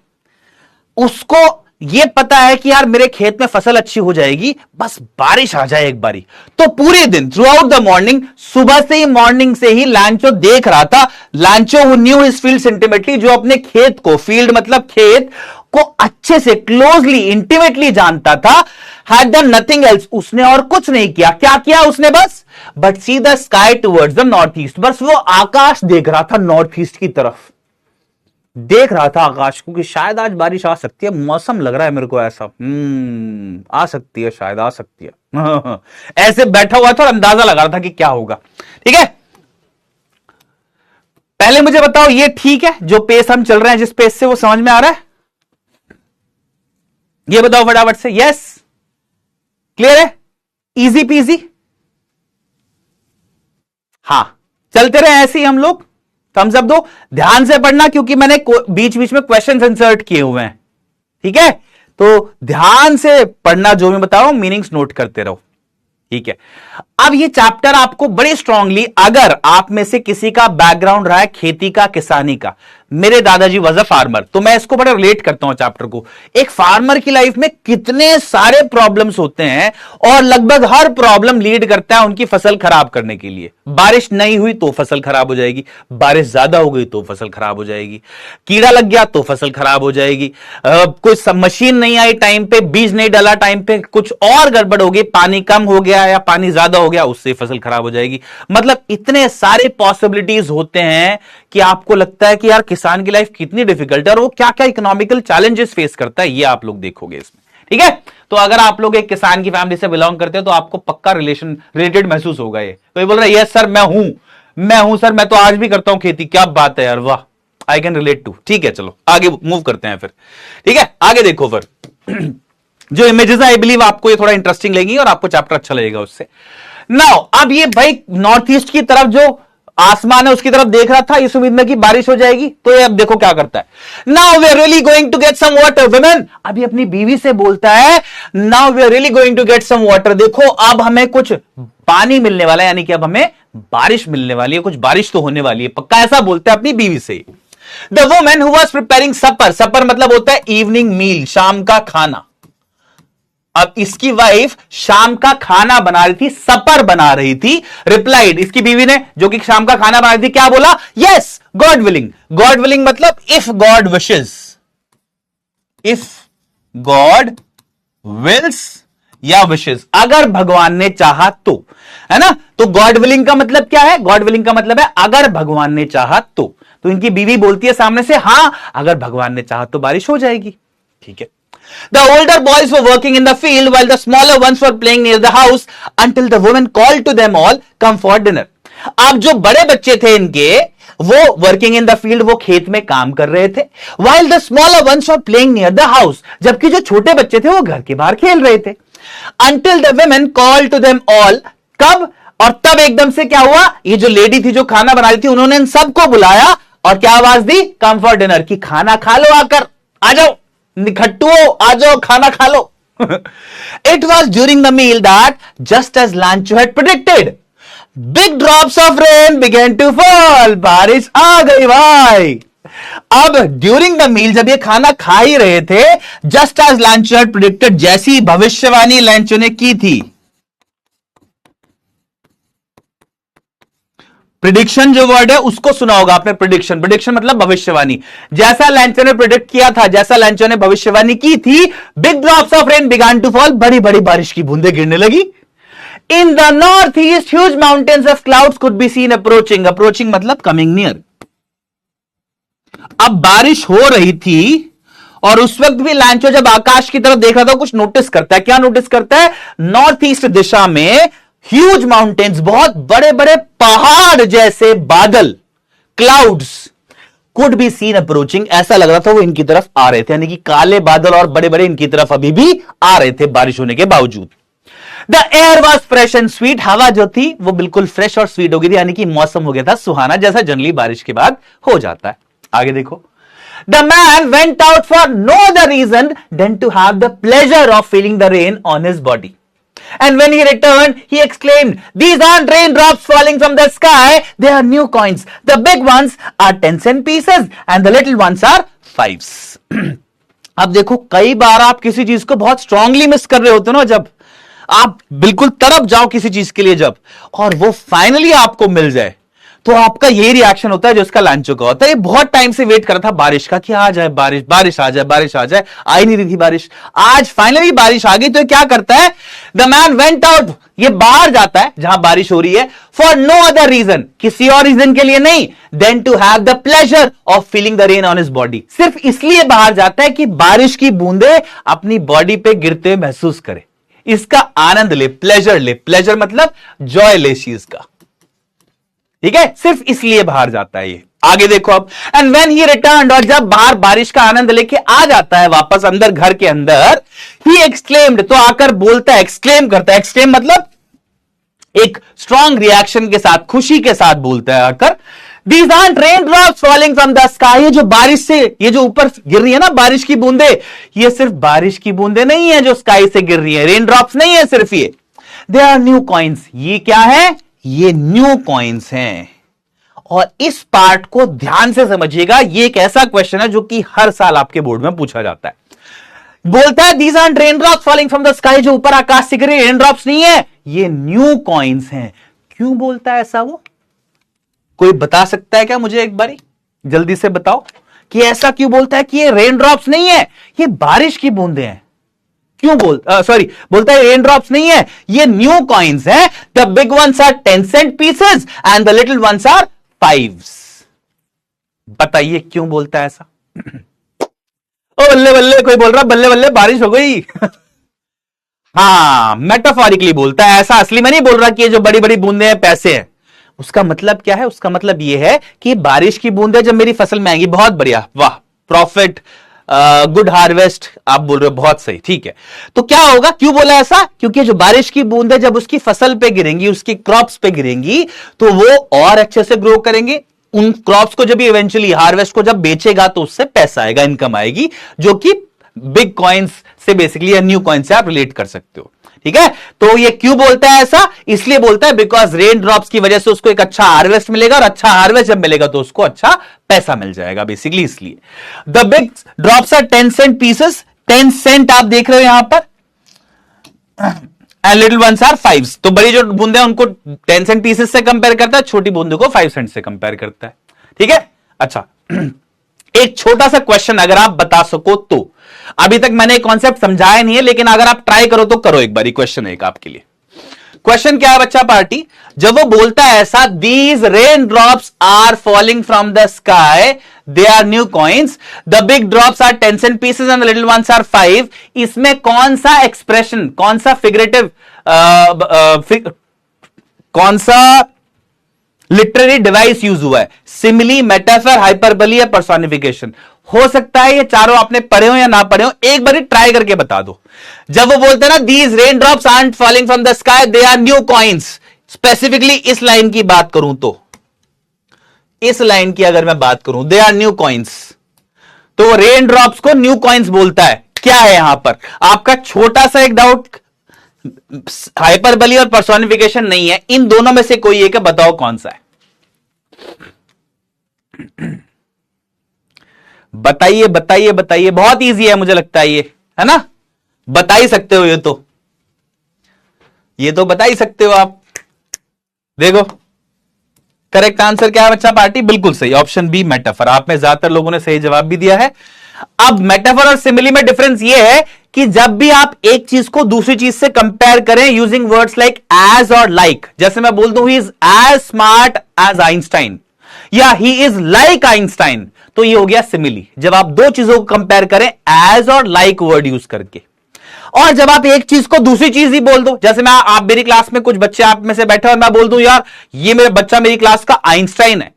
उसको ये पता है कि यार मेरे खेत में फसल अच्छी हो जाएगी, बस बारिश आ जाए एक बारी। तो पूरे दिन, थ्रू आउट द मॉर्निंग, सुबह से ही, मॉर्निंग से ही लांचो देख रहा था। लांचो who knew his fields intimately, जो अपने खेत को, फील्ड मतलब खेत को अच्छे से, क्लोजली, इंटीमेटली जानता था। हैड डन नथिंग एल्स, उसने और कुछ नहीं किया। क्या किया उसने? बस but see the sky towards the north east, बस वो आकाश देख रहा था, नॉर्थ ईस्ट की तरफ देख रहा था आकाश को, कि शायद आज बारिश आ सकती है, मौसम लग रहा है मेरे को ऐसा, आ सकती है, शायद आ सकती है। ऐसे बैठा हुआ था और अंदाजा लगा रहा था कि क्या होगा, ठीक है। पहले मुझे बताओ, ये ठीक है जो पेस हम चल रहे हैं, जिस पेस से, वो समझ में आ रहा है? ये बताओ फटाफट से। यस, क्लियर है, इजी पीजी। हाँ, चलते रहे ऐसे ही हम लोग। थम्स अप दो, ध्यान से पढ़ना, क्योंकि मैंने बीच बीच में क्वेश्चंस इंसर्ट किए हुए हैं, ठीक है। तो ध्यान से पढ़ना, जो मैं बता रहा हूं मीनिंग्स नोट करते रहो, ठीक है। अब ये चैप्टर आपको बड़ी स्ट्रांगली, अगर आप में से किसी का बैकग्राउंड रहा है खेती का, किसानी का, मेरे दादाजी वाज अ फार्मर, तो मैं इसको बड़ा रिलेट करता हूं चैप्टर को। एक फार्मर की लाइफ में कितने सारे प्रॉब्लम्स होते हैं, और लगभग हर प्रॉब्लम लीड करता है उनकी फसल खराब करने के लिए। बारिश नहीं हुई तो फसल खराब हो जाएगी, बारिश ज्यादा हो गई तो फसल खराब हो जाएगी, कीड़ा लग गया तो फसल खराब हो जाएगी, कोई मशीन नहीं आई टाइम पे, बीज नहीं डाला टाइम पे, कुछ और गड़बड़ हो गई, पानी कम हो गया या पानी ज्यादा हो गया, उससे फसल खराब हो जाएगी। मतलब इतने सारे पॉसिबिलिटीज होते हैं कि आपको लगता है कि यार किसान की लाइफ कितनी डिफिकल्ट है, और वो क्या क्या इकोनॉमिकल चैलेंजेस फेस करता है, ये आप लोग देखोगे इसमें, ठीक है। तो अगर आप लोग एक किसान की फैमिली से बिलोंग करते हो, तो आपको पक्का रिलेटेड महसूस होगा। ये कोई बोल रहा है यस सर मैं हूं सर, मैं तो आज भी करता हूं खेती, क्या बात है यार, वाह, आई कैन रिलेट टू। ठीक है, चलो आगे मूव करते हैं फिर, ठीक है। आगे देखो फिर जो इमेजेस आई बिलीव आपको ये थोड़ा इंटरेस्टिंग लगेगी और आपको चैप्टर अच्छा लगेगा उससे। नाउ अब ये भाई नॉर्थ ईस्ट की तरफ जो आसमान है उसकी तरफ देख रहा था इस उम्मीद में कि बारिश हो जाएगी, तो ये अब देखो क्या करता है, now we are really going to get some water women, अभी अपनी बीवी से बोलता है now we are really going to get some water, देखो अब हमें कुछ पानी मिलने वाला है, यानी कि अब हमें बारिश मिलने वाली है, कुछ बारिश तो होने वाली है पक्का, ऐसा बोलता है अपनी बीवी से। The women who was preparing supper, supper मतलब होता है इवनिंग मील, शाम का खाना। अब इसकी वाइफ शाम का खाना बना रही थी, सपर बना रही थी, रिप्लाइड, इसकी बीवी ने जो कि शाम का खाना बना रही थी क्या बोला, yes God willing, God willing मतलब if God wishes, if God wills या विशेस, अगर भगवान ने चाहा तो, है ना, तो गॉड विलिंग का मतलब क्या है, गॉड विलिंग का मतलब है अगर भगवान ने चाहा तो इनकी बीवी बोलती है सामने से हां अगर भगवान ने चाहा तो बारिश हो जाएगी, ठीक है। The older boys were working in the field while the smaller ones were playing near the house until the woman called to them all, come for dinner. अब जो बड़े बच्चे थे इनके वो वर्किंग इन द फील्ड, वो खेत में काम कर रहे थे, while the smaller ones were playing near the house, जबकि जो छोटे बच्चे थे वो घर के बाहर खेल रहे थे। Until the women called to them all, कब, और तब एकदम से क्या हुआ, ये जो लेडी थी जो खाना बना रही थी उन्होंने इन सबको बुलाया और क्या आवाज दी, कम फॉर डिनर, की खाना खा लो, आकर आ जाओ, निखट्टुओ आ जाओ खाना खा लो। It was during the meal that, just as Lancho had predicted, big drops of rain began to fall. बारिश आ गई भाई। अब ड्यूरिंग द मील जब ये खाना खा ही रहे थे, just as Lencho had predicted, जैसी भविष्यवाणी लैंचो ने की थी, प्रिडिक्शन जो वर्ड है उसको सुना होगा आपने, प्रिडिक्शन, प्रिडिक्शन मतलब भविष्यवाणी, जैसा लैंचो ने प्रिडिक्ट किया था, जैसा लैंचो ने भविष्यवाणी की थी, big drops of rain began to fall, बड़ी बड़ी बारिश की बूंदें गिरने लगी। In the north east huge mountains of clouds could be seen approaching, approaching मतलब कमिंग नियर। अब बारिश हो रही थी और उस वक्त भी लैंचो जब आकाश की तरफ देख रहा था कुछ नोटिस करता है, क्या नोटिस करता है, नॉर्थ ईस्ट दिशा में ह्यूज माउंटेन्स, बहुत बड़े बड़े पहाड़ जैसे बादल, clouds, could be seen approaching, ऐसा लग रहा था वो इनकी तरफ आ रहे थे, यानी कि काले बादल और बड़े बड़े इनकी तरफ अभी भी आ रहे थे बारिश होने के बावजूद। The air was fresh and sweet, हवा जो थी वो बिल्कुल फ्रेश और स्वीट हो गई थी, यानी कि मौसम हो गया था सुहाना, जैसा जनरली बारिश के बाद हो जाता है। आगे देखो, the man went out for no other reason than to have the pleasure of feeling the rain on his body, and when he returned he exclaimed, these aren't raindrops falling from the sky, they are new coins, the big ones are 10-cent pieces and the little ones are 5s। अब देखो कई बार आप किसी चीज को बहुत strongly miss कर रहे होते हो ना, जब आप बिल्कुल तड़प जाओ किसी चीज के लिए जब, और वो फाइनली आपको मिल जाए, तो आपका ये रिएक्शन होता है जो इसका लैंचो का होता है। ये बहुत टाइम से वेट कर रहा था बारिश का कि आ जाए बारिश, बारिश आ जाए, बारिश आ जाए, आ ही नहीं रही थी बारिश, आज फाइनली बारिश आ गई। तो क्या करता है, द मैन वेंट आउट, ये बाहर जाता है जहां बारिश हो रही है, फॉर नो अदर रीजन, किसी और रीजन के लिए नहीं, than to have the pleasure of feeling the rain on his body, सिर्फ इसलिए बाहर जाता है कि बारिश की बूंदे अपनी बॉडी पे गिरते महसूस करे, इसका आनंद ले, प्लेजर ले, प्लेजर मतलब जॉय ले चीज का, ठीक है, सिर्फ इसलिए बाहर जाता है ये। आगे देखो अब, एंड व्हेन ही रिटर्न्ड, और जब बाहर बारिश का आनंद लेके आ जाता है वापस अंदर घर के अंदर, ही एक्सक्लेम्ड, तो आकर बोलता है, एक्सक्लेम करता है, एक्सक्लेम मतलब एक स्ट्रॉन्ग रिएक्शन के साथ, खुशी के साथ बोलता है आकर, These aren't raindrops falling from the sky, ये जो बारिश से, ये जो ऊपर गिर रही है ना बारिश की बूंदे, ये सिर्फ बारिश की बूंदे नहीं है जो स्काई से गिर रही है, रेन ड्रॉप्स नहीं है सिर्फ ये, दे आर न्यू कॉइन्स, ये क्या है, ये न्यू कॉइन्स हैं। और इस पार्ट को ध्यान से समझिएगा, ये एक ऐसा क्वेश्चन है जो कि हर साल आपके बोर्ड में पूछा जाता है। बोलता है these are raindrops falling from the sky, जो ऊपर आकाश से गिरे रेन ड्रॉप्स नहीं है, ये न्यू कॉइन्स हैं। क्यों बोलता है ऐसा, वो कोई बता सकता है क्या मुझे, एक बारी जल्दी से बताओ कि ऐसा क्यों बोलता है कि ये रेन ड्रॉप्स नहीं है, ये बारिश की बूंदे हैं। क्यों बोलता है रेन ड्रॉप्स नहीं है, ये न्यू कॉइन्स हैं, the big ones are 10 cent pieces and the little ones are 5s। बताइए क्यों बोलता है ऐसा। ओ बल्ले बल्ले, कोई बोल रहा बल्ले बल्ले बारिश हो गई। हाँ, मेटाफोरिकली बोलता है ऐसा, असली में नहीं बोल रहा कि ये जो बड़ी बड़ी बूंदे हैं पैसे हैं। उसका मतलब क्या है, उसका मतलब यह है कि बारिश की बूंदे जब मेरी फसल में आएंगी, बहुत बढ़िया, वाह, प्रॉफिट, गुड हार्वेस्ट, आप बोल रहे हो बहुत सही, ठीक है। तो क्या होगा, क्यों बोला ऐसा? क्योंकि जो बारिश की बूंदें जब उसकी फसल पे गिरेंगी, उसकी क्रॉप्स पे गिरेंगी, तो वो और अच्छे से ग्रो करेंगे। उन क्रॉप्स को जब इवेंचुअली हार्वेस्ट को जब बेचेगा तो उससे पैसा आएगा, इनकम आएगी, जो कि बिग कॉइन्स से बेसिकली या न्यू कॉइन से आप रिलेट कर सकते हो, ठीक है। तो ये क्यों बोलता है ऐसा? इसलिए बोलता है बिकॉज रेन ड्रॉप्स की वजह से उसको एक अच्छा हार्वेस्ट मिलेगा, और अच्छा हार्वेस्ट जब मिलेगा तो उसको अच्छा पैसा मिल जाएगा, बेसिकली इसलिए। The big drops are 10 cent pieces, 10 cent आप देख रहे हो यहां पर, एंड लिटिल वंस आर 5। तो बड़ी जो बूंदे उनको 10 सेंट पीसेस से कंपेयर करता है, छोटी बूंदे को 5 सेंट से कंपेयर करता है, ठीक है। अच्छा, एक छोटा सा क्वेश्चन अगर आप बता सको तो, अभी तक मैंने कॉन्सेप्ट समझाया नहीं है, लेकिन अगर आप ट्राई करो तो करो एक बारी। क्वेश्चन एक आपके लिए, क्वेश्चन क्या है बच्चा पार्टी? जब वो बोलता है ऐसा, these raindrops are falling from the sky, they are new coins, the big drops are 10 cent pieces and the little ones are 5, इसमें कौन सा एक्सप्रेशन, कौन सा फिगरेटिव, कौन सा लिटरेरी डिवाइस यूज हुआ है? सिमिली, मेटाफर, हाइपरबली या पर्सोनिफिकेशन? हो सकता है ये चारों आपने पढ़े हो या ना पढ़े हो, एक बार ट्राई करके बता दो। जब वो बोलते हैं ना, these raindrops aren't falling from the sky, they are new coins, specifically इस लाइन की बात करूं तो, इस लाइन की अगर मैं बात करूं, दे आर न्यू कॉइन्स, तो रेन ड्रॉप्स को न्यू कॉइन्स बोलता है। क्या है यहां पर आपका छोटा सा एक डाउट? हाइपरबली और पर्सोनिफिकेशन नहीं है, इन दोनों में से कोई एक है, बताओ कौन सा है? बताइए बताइए बताइए, बहुत इजी है मुझे लगता है, ये है ना, बता ही सकते हो, ये तो बता ही सकते हो आप। देखो करेक्ट आंसर क्या है बच्चा पार्टी? बिल्कुल सही, ऑप्शन बी मेटाफर। आप में ज्यादातर लोगों ने सही जवाब भी दिया है। अब मेटाफर और सिमिली में डिफरेंस ये है कि जब भी आप एक चीज को दूसरी चीज से कंपेयर करें यूजिंग वर्ड्स लाइक एज और लाइक, जैसे मैं बोल दूं he is as smart as Einstein या ही इज लाइक आइंस्टाइन, तो ये हो गया सिमिली। जब आप दो चीजों को कंपेयर करें एज और लाइक वर्ड यूज करके, और जब आप एक चीज को दूसरी चीज ही बोल दो, जैसे मैं, आप मेरी क्लास में कुछ बच्चे आप में से बैठे और मैं बोल दूं यार ये मेरा बच्चा मेरी क्लास का आइंस्टाइन है,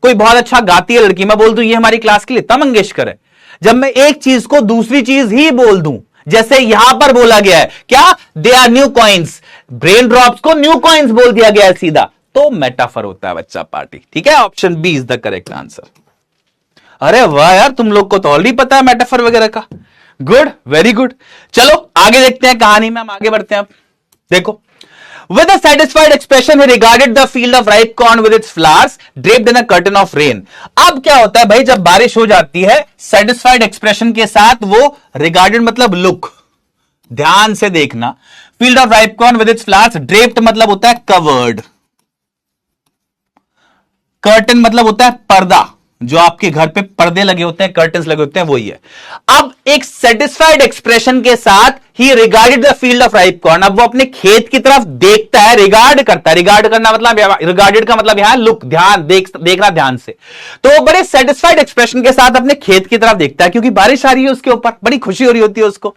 कोई बहुत अच्छा गाती है लड़की, मैं बोल दूं ये हमारी क्लास के लिए लता मंगेशकर है। जब मैं एक चीज को दूसरी चीज ही बोल दूं, जैसे यहां पर बोला गया है क्या, they are new coins, raindrops को न्यू कॉइन्स बोल दिया गया है सीधा, तो मेटाफर होता है बच्चा पार्टी, ठीक है। Option B is the correct answer. अरे वाह यार, तुम लोग को तो ऑलरेडी पता है मेटाफर वगैरह का, गुड, वेरी गुड। चलो आगे देखते हैं कहानी में, हम आगे बढ़ते हैं। अब देखो, with a satisfied expression he regarded the field of ripe corn with its flowers draped in a curtain of rain। अब क्या होता है भाई, जब बारिश हो जाती है, satisfied expression के साथ वो regarded मतलब लुक, ध्यान से देखना, field of ripe corn with its flowers, draped मतलब होता है covered, कर्टन मतलब होता है पर्दा, जो आपके घर पे पर्दे लगे होते हैं, कर्टन्स लगे होते हैं, वही है। अब एक सेटिस्फाइड एक्सप्रेशन के साथ ही regarded the field of ripe corn, अब वो अपने खेत की तरफ देखता है, रिगार्ड करता है, रिगार्ड करना मतलब, रिगार्डेड का मतलब यहां लुक, ध्यान, देखना ध्यान से, तो वो बड़े सेटिस्फाइड एक्सप्रेशन के साथ अपने खेत की तरफ देखता है, क्योंकि बारिश आ रही है उसके ऊपर, बड़ी खुशी हो रही होती है उसको,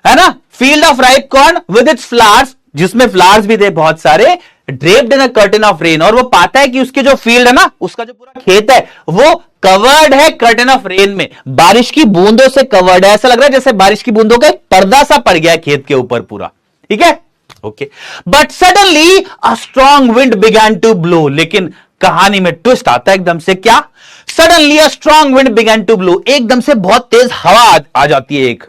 है ना। Field of ripe corn with its flowers, जिसमें फ्लावर्स भी थे बहुत सारे, draped in a curtain of rain, और वो पाता है कि उसके जो फील्ड है ना, उसका जो पूरा खेत है वो कवर्ड है कर्टन ऑफ रेन में, बारिश की बूंदों से कवर्ड है, ऐसा लग रहा है जैसे बारिश की बूंदों का एक पर्दा सा पड़ गया है खेत के ऊपर पूरा, ठीक है, okay. But suddenly a strong wind began to blow, लेकिन कहानी में ट्विस्ट आता है एकदम से, क्या? Suddenly a strong wind began to blow, एकदम से बहुत तेज हवा आ जाती है एक,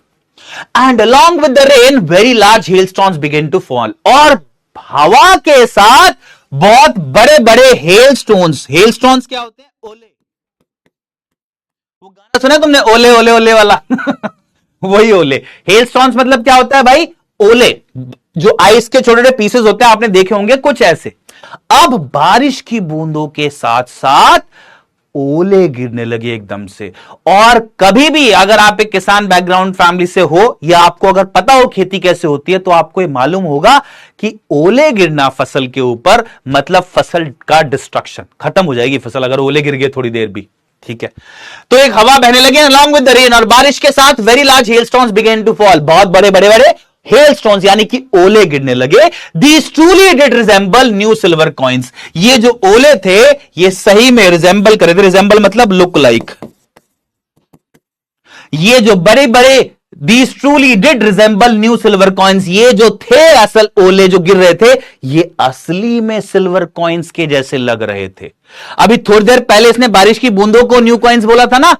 and along with the rain very large hailstones begin to fall, और हवा के साथ बहुत बड़े बड़े हेलस्टोन्स, हेलस्टोन्स क्या होते हैं? ओले, वो गाना सुना तुमने, ओले ओले ओले वाला वही ओले। हेलस्टोन्स मतलब क्या होता है भाई? ओले, जो आइस के छोटे छोटे पीसेस होते हैं, आपने देखे होंगे कुछ ऐसे। अब बारिश की बूंदों के साथ साथ ओले गिरने लगे एकदम से, और कभी भी अगर आप एक किसान बैकग्राउंड फैमिली से हो, या आपको अगर पता हो खेती कैसे होती है, तो आपको ये मालूम होगा कि ओले गिरना फसल के ऊपर मतलब फसल का डिस्ट्रक्शन, खत्म हो जाएगी फसल अगर ओले गिर गए थोड़ी देर भी, ठीक है। तो एक हवा बहने लगी अलॉन्ग विद द रेन, और बारिश के साथ very large hailstones began to fall, बहुत बड़े बड़े बड़े हेलस्टोन्स यानी कि ओले गिरने लगे। These truly did resemble new silver coins, ये जो ओले थे ये सही में रिजेंबल करे थे, रिजेंबल मतलब लुक लाइक, ये जो बड़े बड़े These truly did resemble new silver coins. ये जो थे असल ओले जो गिर रहे थे, ये असली में सिल्वर कॉइन्स के जैसे लग रहे थे। अभी थोड़ी देर पहले इसने बारिश की बूंदों को न्यू कॉइन्स बोला था ना,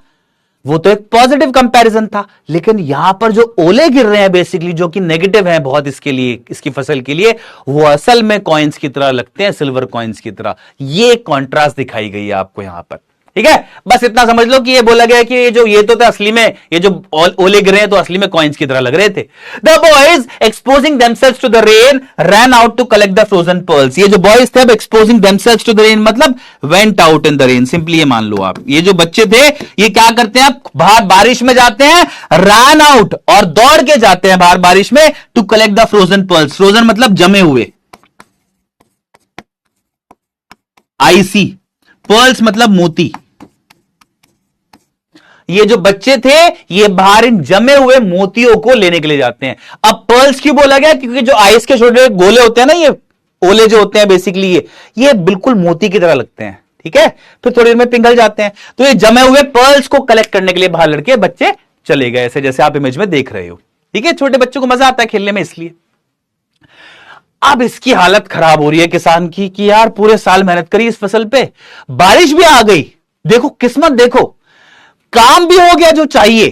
वो तो एक पॉजिटिव कंपैरिजन था, लेकिन यहां पर जो ओले गिर रहे हैं बेसिकली, जो कि नेगेटिव हैं बहुत इसके लिए, इसकी फसल के लिए, वो असल में कॉइन्स की तरह लगते हैं, सिल्वर कॉइन्स की तरह। ये कॉन्ट्रास्ट दिखाई गई है आपको यहां पर, ठीक है। बस इतना समझ लो कि ये बोला गया कि ये तो असली में ये जो ओले गिरे हैं तो असली में कॉइन्स की तरह लग रहे थे। The boys exposing themselves to the rain ran out to collect the frozen pearls. ये जो बॉयज थे, exposing themselves to the rain मतलब went out in the rain. Simply ये मान लो आप, ये जो बच्चे थे ये क्या करते हैं, बाहर बारिश में जाते हैं, रैन आउट और दौड़ के जाते हैं बाहर बारिश में, to collect the frozen pearls. Frozen मतलब जमे हुए, आईसी, पर्ल्स मतलब मोती। ये जो बच्चे थे ये बाहर इन जमे हुए मोतियों को लेने के लिए जाते हैं। अब पर्ल्स क्यों बोला गया, क्योंकि जो आइस के छोटे गोले होते हैं ना, ये ओले जो होते हैं बेसिकली ये बिल्कुल मोती की तरह लगते हैं, ठीक है। फिर थोड़ी देर में पिघल जाते हैं, तो ये जमे हुए पर्ल्स को कलेक्ट करने के लिए बाहर लड़के बच्चे चले गए, ऐसे जैसे आप इमेज में देख रहे हो, ठीक है। छोटे बच्चों को मजा आता है खेलने में, इसलिए। अब इसकी हालत खराब हो रही है किसान की कि यार पूरे साल मेहनत करी इस फसल पे, बारिश भी आ गई, देखो किस्मत देखो, काम भी हो गया जो चाहिए,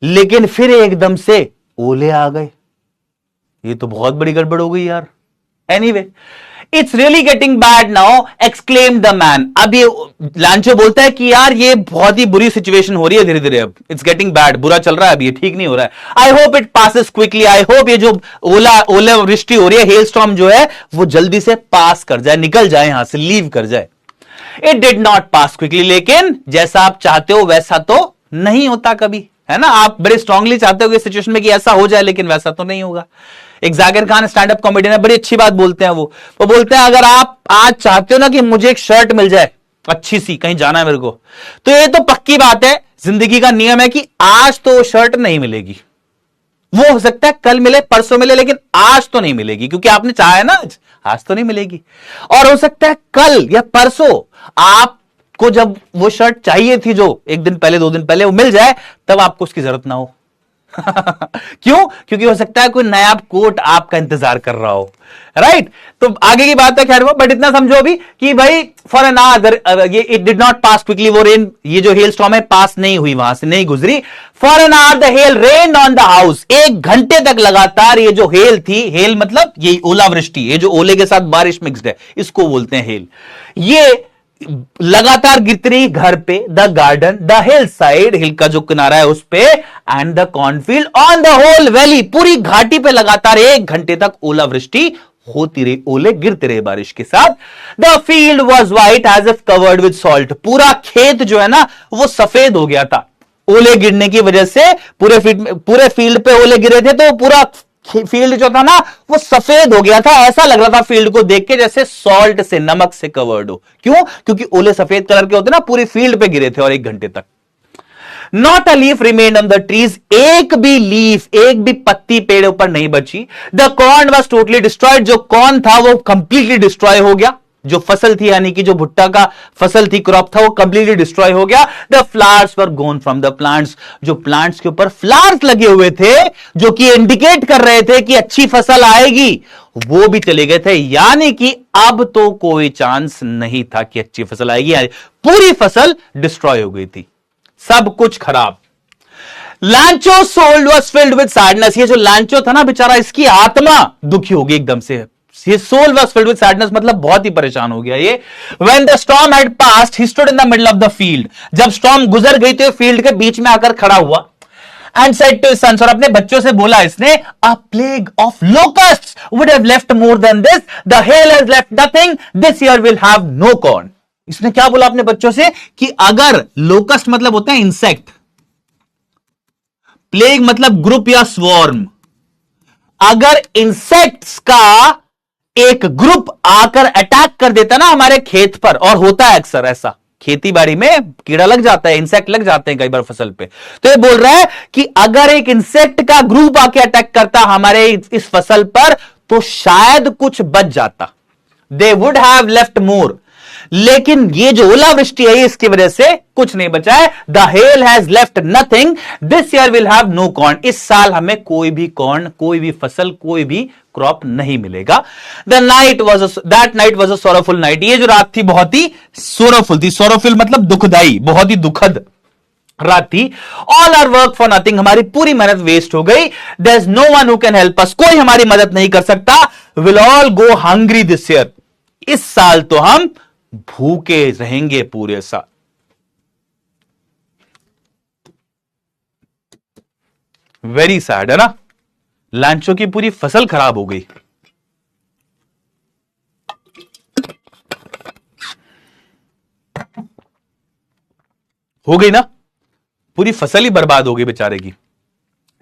लेकिन फिर एकदम से ओले आ गए। ये तो बहुत बड़ी गड़बड़ हो गई यार। Anyway, it's really getting bad now, exclaimed the man. अब ये लांचो बोलता है कि यार ये बहुत ही बुरी सिचुएशन हो रही है धीरे धीरे, अब इट्स गेटिंग बैड, बुरा चल रहा है, अब ये ठीक नहीं हो रहा है। I hope it passes quickly. I hope ये जो ओला वृष्टि हो रही है, हेल स्टॉर्म जो है, वो जल्दी से पास कर जाए, निकल जाए यहां से, लीव कर जाए। It did not pass quickly, लेकिन जैसा आप चाहते हो वैसा तो नहीं होता कभी, है ना। आप बड़े स्ट्रांगली चाहते हो कि सिचुएशन में कि ऐसा हो जाए, लेकिन वैसा तो नहीं होगा। एक Zakir Khan stand up comedian है, बड़ी अच्छी बात बोलते हैं वो बोलते हैं अगर आप आज चाहते हो ना कि मुझे एक शर्ट मिल जाए अच्छी सी, कहीं जाना है मेरे को, तो ये तो पक्की बात है, जिंदगी का नियम है कि आज तो शर्ट नहीं मिलेगी। वो हो सकता है कल मिले, परसों मिले, लेकिन आज तो नहीं मिलेगी, क्योंकि आपने चाहा है ना, आज तो नहीं मिलेगी। और हो सकता है कल या परसों आपको जब वो शर्ट चाहिए थी, जो एक दिन पहले 2 दिन पहले, वो मिल जाए, तब आपको उसकी जरूरत ना हो। क्यों? क्योंकि हो सकता है कोई नया कोट आपका इंतजार कर रहा हो, राइट। तो आगे की बात है, खैर वो, बट इतना समझो अभी कि भाई फॉर एन आवर ये it did not pass quickly, वो रेन, ये जो हेल स्टॉर्म है, पास नहीं हुई, वहां से नहीं गुजरी। For an hour the hell rained on the house. 1 घंटे तक लगातार ये जो हेल थी, हेल मतलब ये ओलावृष्टि, ये जो ओले के साथ बारिश मिक्स्ड है, इसको बोलते हैं हेल। ये लगातार गिरती रही घर पे, the garden, the hillside, hill का जो किनारा है उस पे, and the cornfield, on the whole valley, पूरी घाटी पे लगातार 1 घंटे तक ओलावृष्टि होती रही, ओले गिरते रहे बारिश के साथ। The field was white as if covered with salt. पूरा खेत जो है ना वो सफेद हो गया था ओले गिरने की वजह से। पूरे फील्ड पे ओले गिरे थे, तो पूरा फील्ड जो था ना वो सफेद हो गया था। ऐसा लग रहा था फील्ड को देख के जैसे सॉल्ट से, नमक से कवर्ड हो। क्यों? क्योंकि ओले सफेद कलर के होते ना, पूरी फील्ड पे गिरे थे और 1 घंटे तक। Not a leaf remained on the trees. एक भी लीफ, एक भी पत्ती पेड़ ऊपर नहीं बची। The corn was totally destroyed. जो कॉर्न था वो कंप्लीटली डिस्ट्रॉय हो गया। जो फसल थी, यानी कि जो भुट्टा का फसल थी, क्रॉप था, वो कंप्लीटली डिस्ट्रॉय हो गया। The flowers were gone from the plants. जो प्लांट्स के ऊपर फ्लावर्स लगे हुए थे, जो कि इंडिकेट कर रहे थे कि अच्छी फसल आएगी, वो भी चले गए थे। यानी कि अब तो कोई चांस नहीं था कि अच्छी फसल आएगी। पूरी फसल डिस्ट्रॉय हो गई थी, सब कुछ खराब। Lencho soul was filled with sadness. ये जो लांचो था ना बेचारा, इसकी आत्मा दुखी होगी एकदम से। His soul was filled with sadness, मतलब बहुत ही परेशान हो गया ये। When the storm had passed, he stood in the middle of the field. जब storm गुजर गई तो फील्ड के बीच में आकर खड़ा हुआ। And said to his sons, और अपने बच्चों से बोला इसने, A plague of locusts would have left more than this. The hail has left nothing. This year will have no corn. इसने क्या बोला अपने बच्चों से कि अगर लोकस्ट मतलब होता है इंसेक्ट, प्लेग मतलब ग्रुप या स्वॉर्म, अगर इंसेक्ट्स का एक ग्रुप आकर अटैक कर देता ना हमारे खेत पर, और होता है अक्सर ऐसा, खेती बाड़ी में कीड़ा लग जाता है, इंसेक्ट लग जाते हैं कई बार फसल पे, तो ये बोल रहा है कि अगर एक इंसेक्ट का ग्रुप आके अटैक करता हमारे इस फसल पर, तो शायद कुछ बच जाता। They would have left more, लेकिन ये जो ओलावृष्टि है इसकी वजह से कुछ नहीं बचा है. The hail has left nothing. This year will have no corn. इस साल हमें कोई भी कॉर्न, कोई भी फसल, कोई भी क्रॉप नहीं मिलेगा. That night was a sorrowful night. ये जो रात थी बहुत ही सोरोफुल थी. सोरोफुल मतलब दुखदाई, बहुत ही दुखद रात थी. All our work for nothing. हमारी पूरी मेहनत वेस्ट हो गई. There is no one who can help us. कोई हमारी मदद नहीं कर सकता. Will all go hungry this year. इस साल तो हम भूखे रहेंगे पूरे साल. वेरी सैड है ना. लांचो की पूरी फसल खराब हो गई. हो गई ना, पूरी फसल ही बर्बाद हो गई बेचारे की.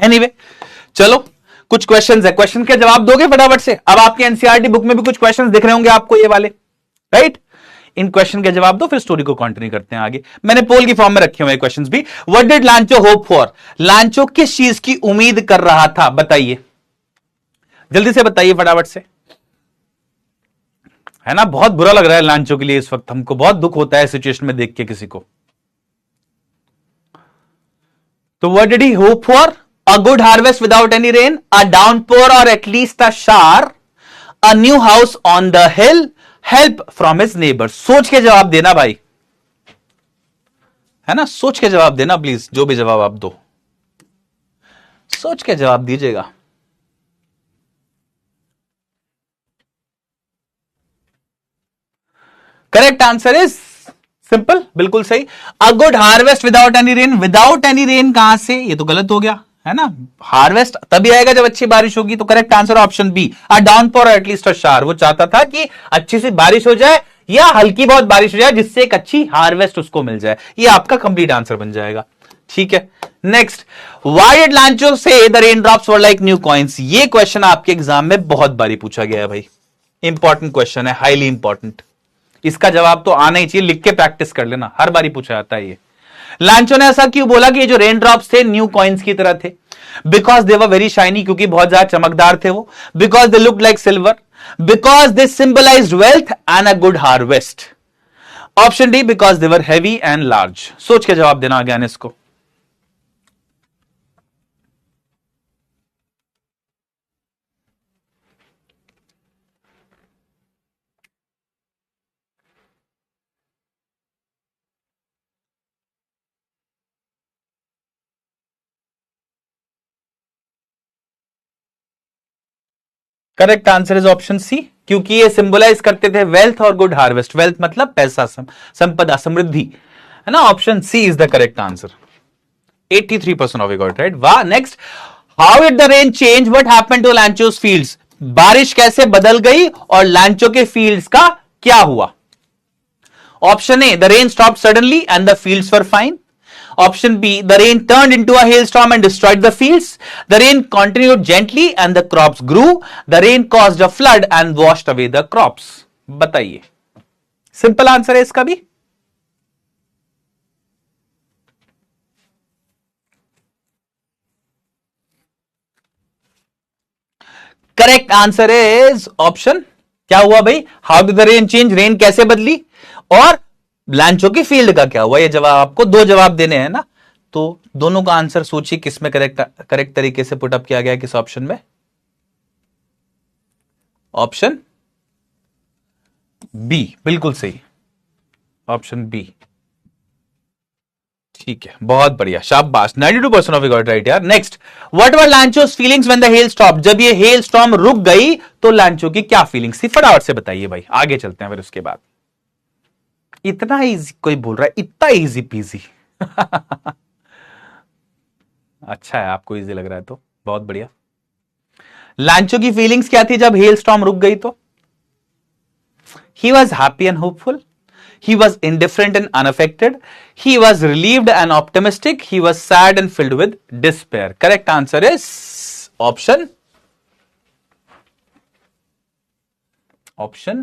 एनीवे, चलो कुछ क्वेश्चंस है. क्वेश्चन के जवाब दोगे फटाफट से. अब आपके एनसीईआरटी बुक में भी कुछ क्वेश्चंस दिख रहे होंगे आपको ये वाले, राइट. इन क्वेश्चन के जवाब दो, फिर स्टोरी को कंटिन्यू करते हैं आगे. मैंने पोल की फॉर्म में रखे हुए क्वेश्चंस भी. What did लांचो hope for. लांचो किस चीज की उम्मीद कर रहा था, बताइए, जल्दी से बताइए फटाफट से. है ना, बहुत बुरा लग रहा है लांचो के लिए इस वक्त. हमको बहुत दुख होता है सिचुएशन में देख के किसी को. तो what did he hope for. A good harvest without any rain, a downpour or at least a shower, a new house on the hill, help from his neighbors. सोच के जवाब देना भाई, है ना, सोच के जवाब देना प्लीज. जो भी जवाब आप दो, सोच के जवाब दीजिएगा. करेक्ट आंसर इज सिंपल, बिल्कुल सही. अ good harvest without any rain. Without any rain कहां से, ये तो गलत हो गया, है ना. हार्वेस्ट तभी आएगा जब अच्छी बारिश होगी. तो करेक्ट आंसर ऑप्शन बी, अ डाउनपोर और एटलीस्ट अ शावर. वो चाहता था कि अच्छी सी बारिश हो जाए या हल्की बहुत बारिश हो जाए, जिससे एक अच्छी हार्वेस्ट उसको मिल जाए. ये आपका कंप्लीट आंसर बन जाएगा. ठीक है, नेक्स्ट. व्हाई डिड लांचो से the rain drops were like new coins. ये क्वेश्चन आपके एग्जाम में बहुत बारी पूछा गया है भाई. इंपॉर्टेंट क्वेश्चन है, हाईली इंपॉर्टेंट. इसका जवाब तो आना ही चाहिए, लिख के प्रैक्टिस कर लेना, हर बारी पूछा जाता है ये. लांचो ने ऐसा क्यों बोला कि ये जो रेन ड्रॉप्स थे न्यू कॉइंस की तरह थे. Because they were very shiny, क्योंकि बहुत ज्यादा चमकदार थे वो. Because they look like silver. Because they symbolise wealth and a good harvest. Option D, because they were heavy and large. सोच के जवाब देना ज्ञान इसको. Correct answer is option C, क्योंकि ये सिंबलाइज करते थे वेल्थ और गुड हार्वेस्ट. वेल्थ मतलब पैसा, संपदा, समृद्धि, है ना. Option C is the correct answer. 83% of you got right. वाह. Next. How did the rain change, what happened to Lencho's fields. बारिश कैसे बदल गई और लांचो के फील्ड्स का क्या हुआ. Option A, the rain stop suddenly and the fields were fine. Option B, the rain turned into a hailstorm and destroyed the fields. The rain continued gently and the crops grew. The rain caused a flood and washed away the crops. बताइए, simple answer है इसका भी. Correct answer is option, क्या हुआ भाई, how did the rain change. Rain कैसे बदली, और लांचो की फील्ड का क्या हुआ. ये जवाब आपको दो जवाब देने हैं ना, तो दोनों का आंसर सोचिए किसमें करेक्ट तरीके से पुट अप किया गया, किस ऑप्शन में. ऑप्शन बी, बिल्कुल सही. Option B. ठीक है, बहुत बढ़िया, शाबाश. 92% ऑफ यू गॉट राइट यार. Next. What were Lencho's feelings when the hail stop. जब ये हेल स्टॉर्म रुक गई तो लांचो की क्या फीलिंग्स थी, फटाफट से बताइए भाई. आगे चलते हैं फिर उसके बाद. इतना इजी कोई बोल रहा है, इतना इजी पीजी. अच्छा है, आपको इजी लग रहा है तो बहुत बढ़िया. लांचो की फीलिंग्स क्या थी जब हेल स्टॉर्म रुक गई तो. He was happy and hopeful. He was indifferent and unaffected. He was relieved and optimistic. He was sad and filled with despair. Correct answer is option. Option.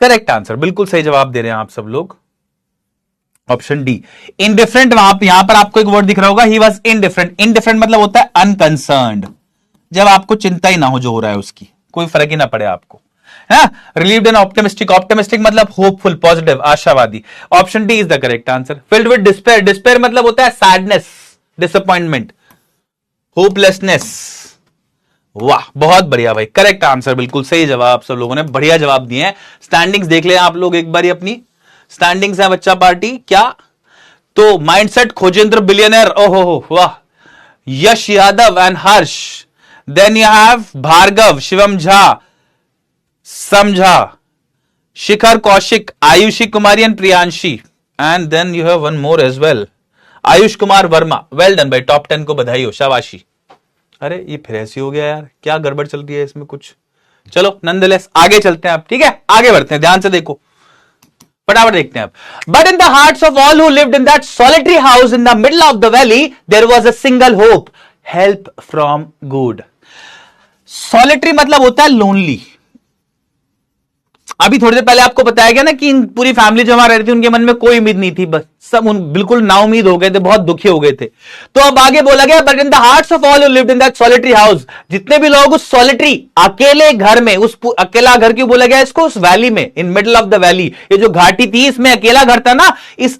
Correct answer, बिल्कुल सही जवाब दे रहे हैं आप सब लोग. Option D indifferent. यहां पर आपको एक वर्ड दिख रहा होगा, ही वॉज इनडिफरेंट। इनडिफरेंट मतलब होता है अनकंसर्न्ड, जब आपको चिंता ही ना हो जो हो रहा है उसकी, कोई फर्क ही ना पड़े आपको, है। रिलीव्ड एंड ऑप्टिमिस्टिक, ऑप्टिमिस्टिक मतलब होपफुल, पॉजिटिव, आशावादी। Option D is the correct answer. Filled with despair, despair मतलब होता है सैडनेस, डिसअपॉइंटमेंट, होपलेसनेस। वाह, बहुत बढ़िया भाई, करेक्ट आंसर, बिल्कुल सही जवाब। सब लोगों ने बढ़िया जवाब दिए हैं। स्टैंडिंग्स देख लें आप लोग एक बार अपनी स्टैंडिंग्स है बच्चा पार्टी क्या। तो माइंडसेट खोजेंद्र बिलियनर, ओहो वाह, Yash Yadav and Harsh. Then you have Bhargav, Shivam Jha, समझा, Shikhar Kaushik, Ayushi Kumari and Priyanshi. And then you have one more as well, Ayush Kumar Verma. Well done भाई, टॉप 10 को बधाई हो, शाबाशी। अरे ये फिर ऐसी हो गया यार, क्या गड़बड़ चल रही है इसमें कुछ। चलो नंदलेस आगे चलते हैं आप, ठीक है, आगे बढ़ते हैं, ध्यान से देखो, फटाफट देखते हैं आप। But in the hearts of all who lived in that solitary house in the middle of the valley there was a single hope, help from God. Solitary मतलब होता है लोनली। अभी थोड़ी देर पहले आपको बताया गया ना कि पूरी फैमिली जो वहां रहती थी उनके मन में कोई उम्मीद नहीं थी, बस सब बिल्कुल नाउम्मीद हो गए थे, बहुत दुखी हो गए थे। तो अब आगे बोला गया, but in the hearts of all who lived in that solitary house, जितने भी लोग उस सॉलिटरी अकेले घर में, उस अकेला घर क्यों बोला गया इसको, उस वैली में, in middle of the valley, ये जो घाटी थी इसमें अकेला घर था ना, इस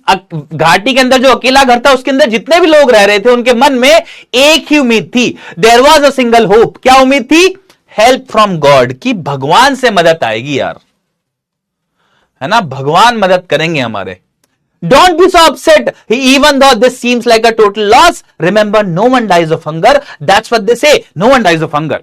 घाटी के अंदर जो अकेला घर था उसके अंदर जितने भी लोग रह रहे थे उनके मन में एक ही उम्मीद थी, there was a single hope. क्या उम्मीद थी? हेल्प फ्रॉम गॉड, की भगवान से मदद आएगी यार, है ना, भगवान मदद करेंगे हमारे। Don't be so upset even though this seems like a total loss, remember no one dies of hunger, that's what they say, no one dies of hunger.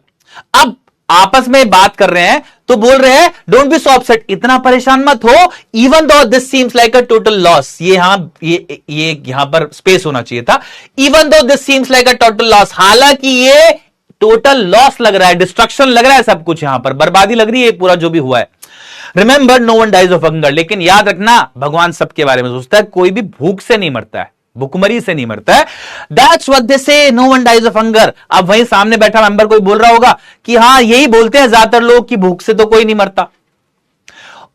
अब आपस में बात कर रहे हैं तो बोल रहे हैं डोंट बी सो अपसेट, इतना परेशान मत हो, even though this seems like a total loss, ये यहां पर स्पेस होना चाहिए था, even though this seems like a total loss, हालांकि ये टोटल लॉस लग रहा है, डिस्ट्रक्शन लग रहा है, सब कुछ यहां पर बर्बादी लग रही है पूरा जो भी हुआ है। Remember no one dies of hunger, लेकिन याद रखना भगवान सबके बारे में सोचता है, कोई भी भूख से नहीं मरता है, भूखमरी से नहीं मरता है। That's what they say, no one dies of hunger. अब वहीं सामने बैठा मेंबर कोई बोल रहा होगा कि हां यही बोलते हैं ज्यादातर लोग कि भूख से तो कोई नहीं मरता।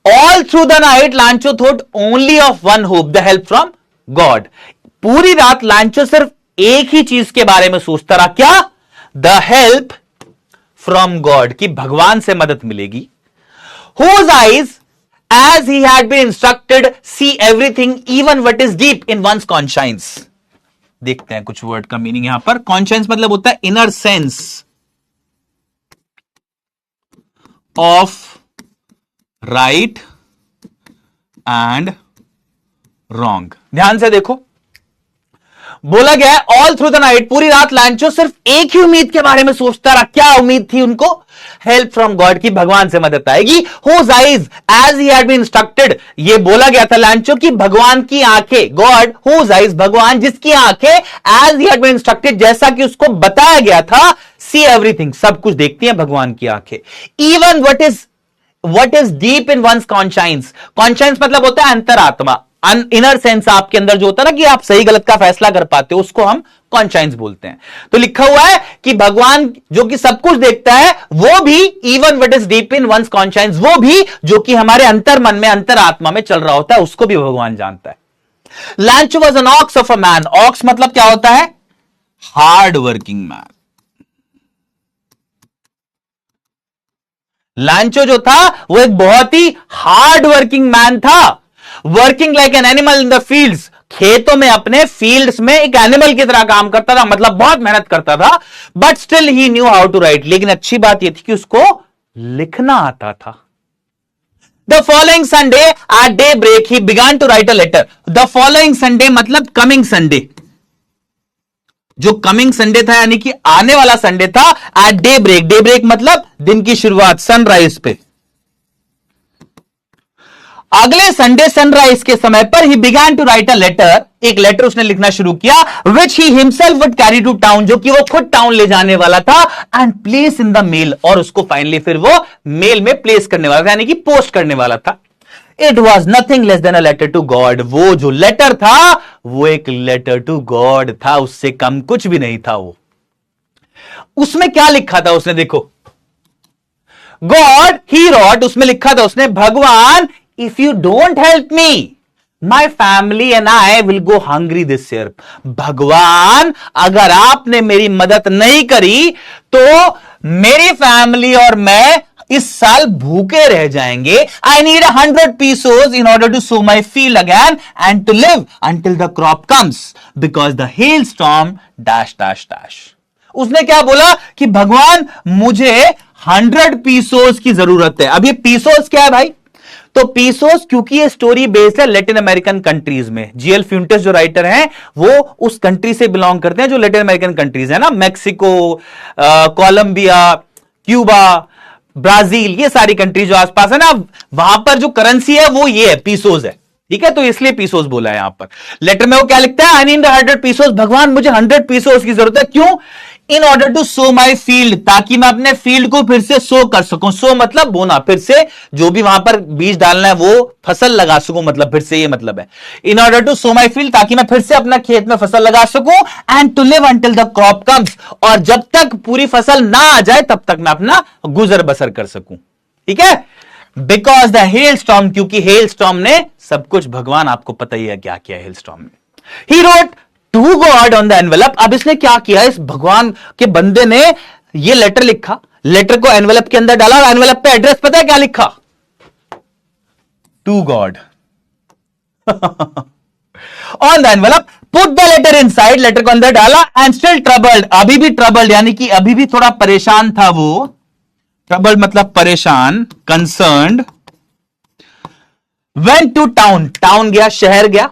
All through the night लांचो thought only of one hope, the help from God. पूरी रात लांचो सिर्फ एक ही चीज के बारे में सोचता रहा, क्या? द हेल्प फ्रॉम गॉड, की भगवान से मदद मिलेगी। Whose eyes, as he had been instructed, see everything, even what is deep in one's conscience. देखते हैं कुछ वर्ड का मीनिंग यहां पर। conscience मतलब होता है inner sense of right and wrong. ध्यान से देखो, बोला गया है ऑल थ्रू द नाइट, पूरी रात लांचो सिर्फ एक ही उम्मीद के बारे में सोचता रहा। क्या उम्मीद थी उनको? हेल्प फ्रॉम गॉड, की भगवान से मदद आएगी। Whose eyes as he had been instructed, ये बोला गया था लांचो की भगवान की आंखें, गॉड हुज आइज, भगवान जिसकी आंखें, as he had been instructed, जैसा कि उसको बताया गया था, सी एवरीथिंग, सब कुछ देखती है भगवान की आंखें। Even what is deep in one's conscience, conscience मतलब होता है अंतरात्मा, इनर सेंस आपके अंदर जो होता है ना कि आप सही गलत का फैसला कर पाते हो, उसको हम कॉन्शियंस बोलते हैं। तो लिखा हुआ है कि भगवान जो कि सब कुछ देखता है, वो भी, even what is deep in one's conscience, वो भी जो कि हमारे अंतर मन में, अंतर आत्मा में चल रहा होता है, उसको भी भगवान जानता है। Lencho was an ox of a man, ox मतलब क्या होता है? Hard working man. लांचो जो था वो एक बहुत ही हार्ड वर्किंग मैन था। Working like an animal in the fields, खेतों में, अपने फील्ड्स में एक एनिमल की तरह काम करता था, मतलब बहुत मेहनत करता था। But still he knew how to write, लेकिन अच्छी बात यह थी कि उसको लिखना आता था। The following Sunday at daybreak he began to write a letter. The following Sunday मतलब कमिंग संडे, जो कमिंग संडे था यानी कि आने वाला संडे था। At daybreak, daybreak मतलब दिन की शुरुआत, सनराइज पे, अगले संडे सनराइज के समय पर ही began to write a letter, एक लेटर उसने लिखना शुरू किया, which he himself would carry to town, जो कि वो खुद टाउन ले जाने वाला था, and place in the mail, और उसको फाइनली फिर वो मेल में प्लेस करने वाला था, यानी कि पोस्ट करने वाला था। It was nothing less than a letter to God, वो जो लेटर था वो एक लेटर टू गॉड था, उससे कम कुछ भी नहीं था। वो उसमें क्या लिखा था उसने, देखो, गॉड ही रॉट, उसमें लिखा था उसने, भगवान, if you don't help me, my family and I will go hungry this year. भगवान अगर आपने मेरी मदद नहीं करी तो मेरी फैमिली और मैं इस साल भूखे रह जाएंगे। I need 100 pesos in order to sow my field again and to live until the crop comes because the hailstorm dash dash dash. उसने क्या बोला कि भगवान मुझे 100 pesos की जरूरत है। अब ये पीसोस क्या है भाई? तो पीसोस, क्योंकि ये स्टोरी बेस्ड है लैटिन अमेरिकन कंट्रीज में। जीएल फ्यूंटेस जो राइटर हैं वो उस कंट्री से बिलोंग करते हैं जो लैटिन अमेरिकन कंट्रीज है ना, मैक्सिको, कोलंबिया, क्यूबा, ब्राजील, ये सारी कंट्री जो आसपास है ना, वहां पर जो करेंसी है वो ये है, पीसोस है। ठीक है, तो इसलिए पीसोस बोला है यहां पर। लेटर में वो क्या लिखता है? आई नीड 100 pesos। भगवान मुझे 100 pesos की जरूरत है। क्यों? In order to sow my field, ताकि मैं अपने फील्ड को फिर से सो कर सकूं। सो मतलब बोना, फिर से जो भी वहां पर बीज डालना है वो फसल लगा सकूं, मतलब फिर से ये मतलब है। In order to sow my field, ताकि मैं फिर से अपना खेत में फसल लगा सकूं। And to live until the crop comes, और जब तक पूरी फसल ना आ जाए तब तक मैं अपना गुजर बसर कर सकूं। ठीक है, बिकॉज द हेल स्टॉर्म, क्योंकि हेल स्टॉर्म ने सब कुछ, भगवान आपको पता ही है क्या किया हेल स्टॉर्म ने। He wrote to God on the envelope. अब इसने क्या किया? इस भगवान के बंदे ने ये लेटर लिखा, लेटर को एनवेलप के अंदर डाला, और एनवेलप पे एड्रेस पता है क्या लिखा? To God on the envelope, put the letter inside, letter को अंदर डाला, एंड स्टिल ट्रबल्ड, अभी भी ट्रबल्ड यानी कि अभी भी थोड़ा परेशान था वो। ट्रबल्ड मतलब परेशान, concerned. Went to town, town गया, शहर गया।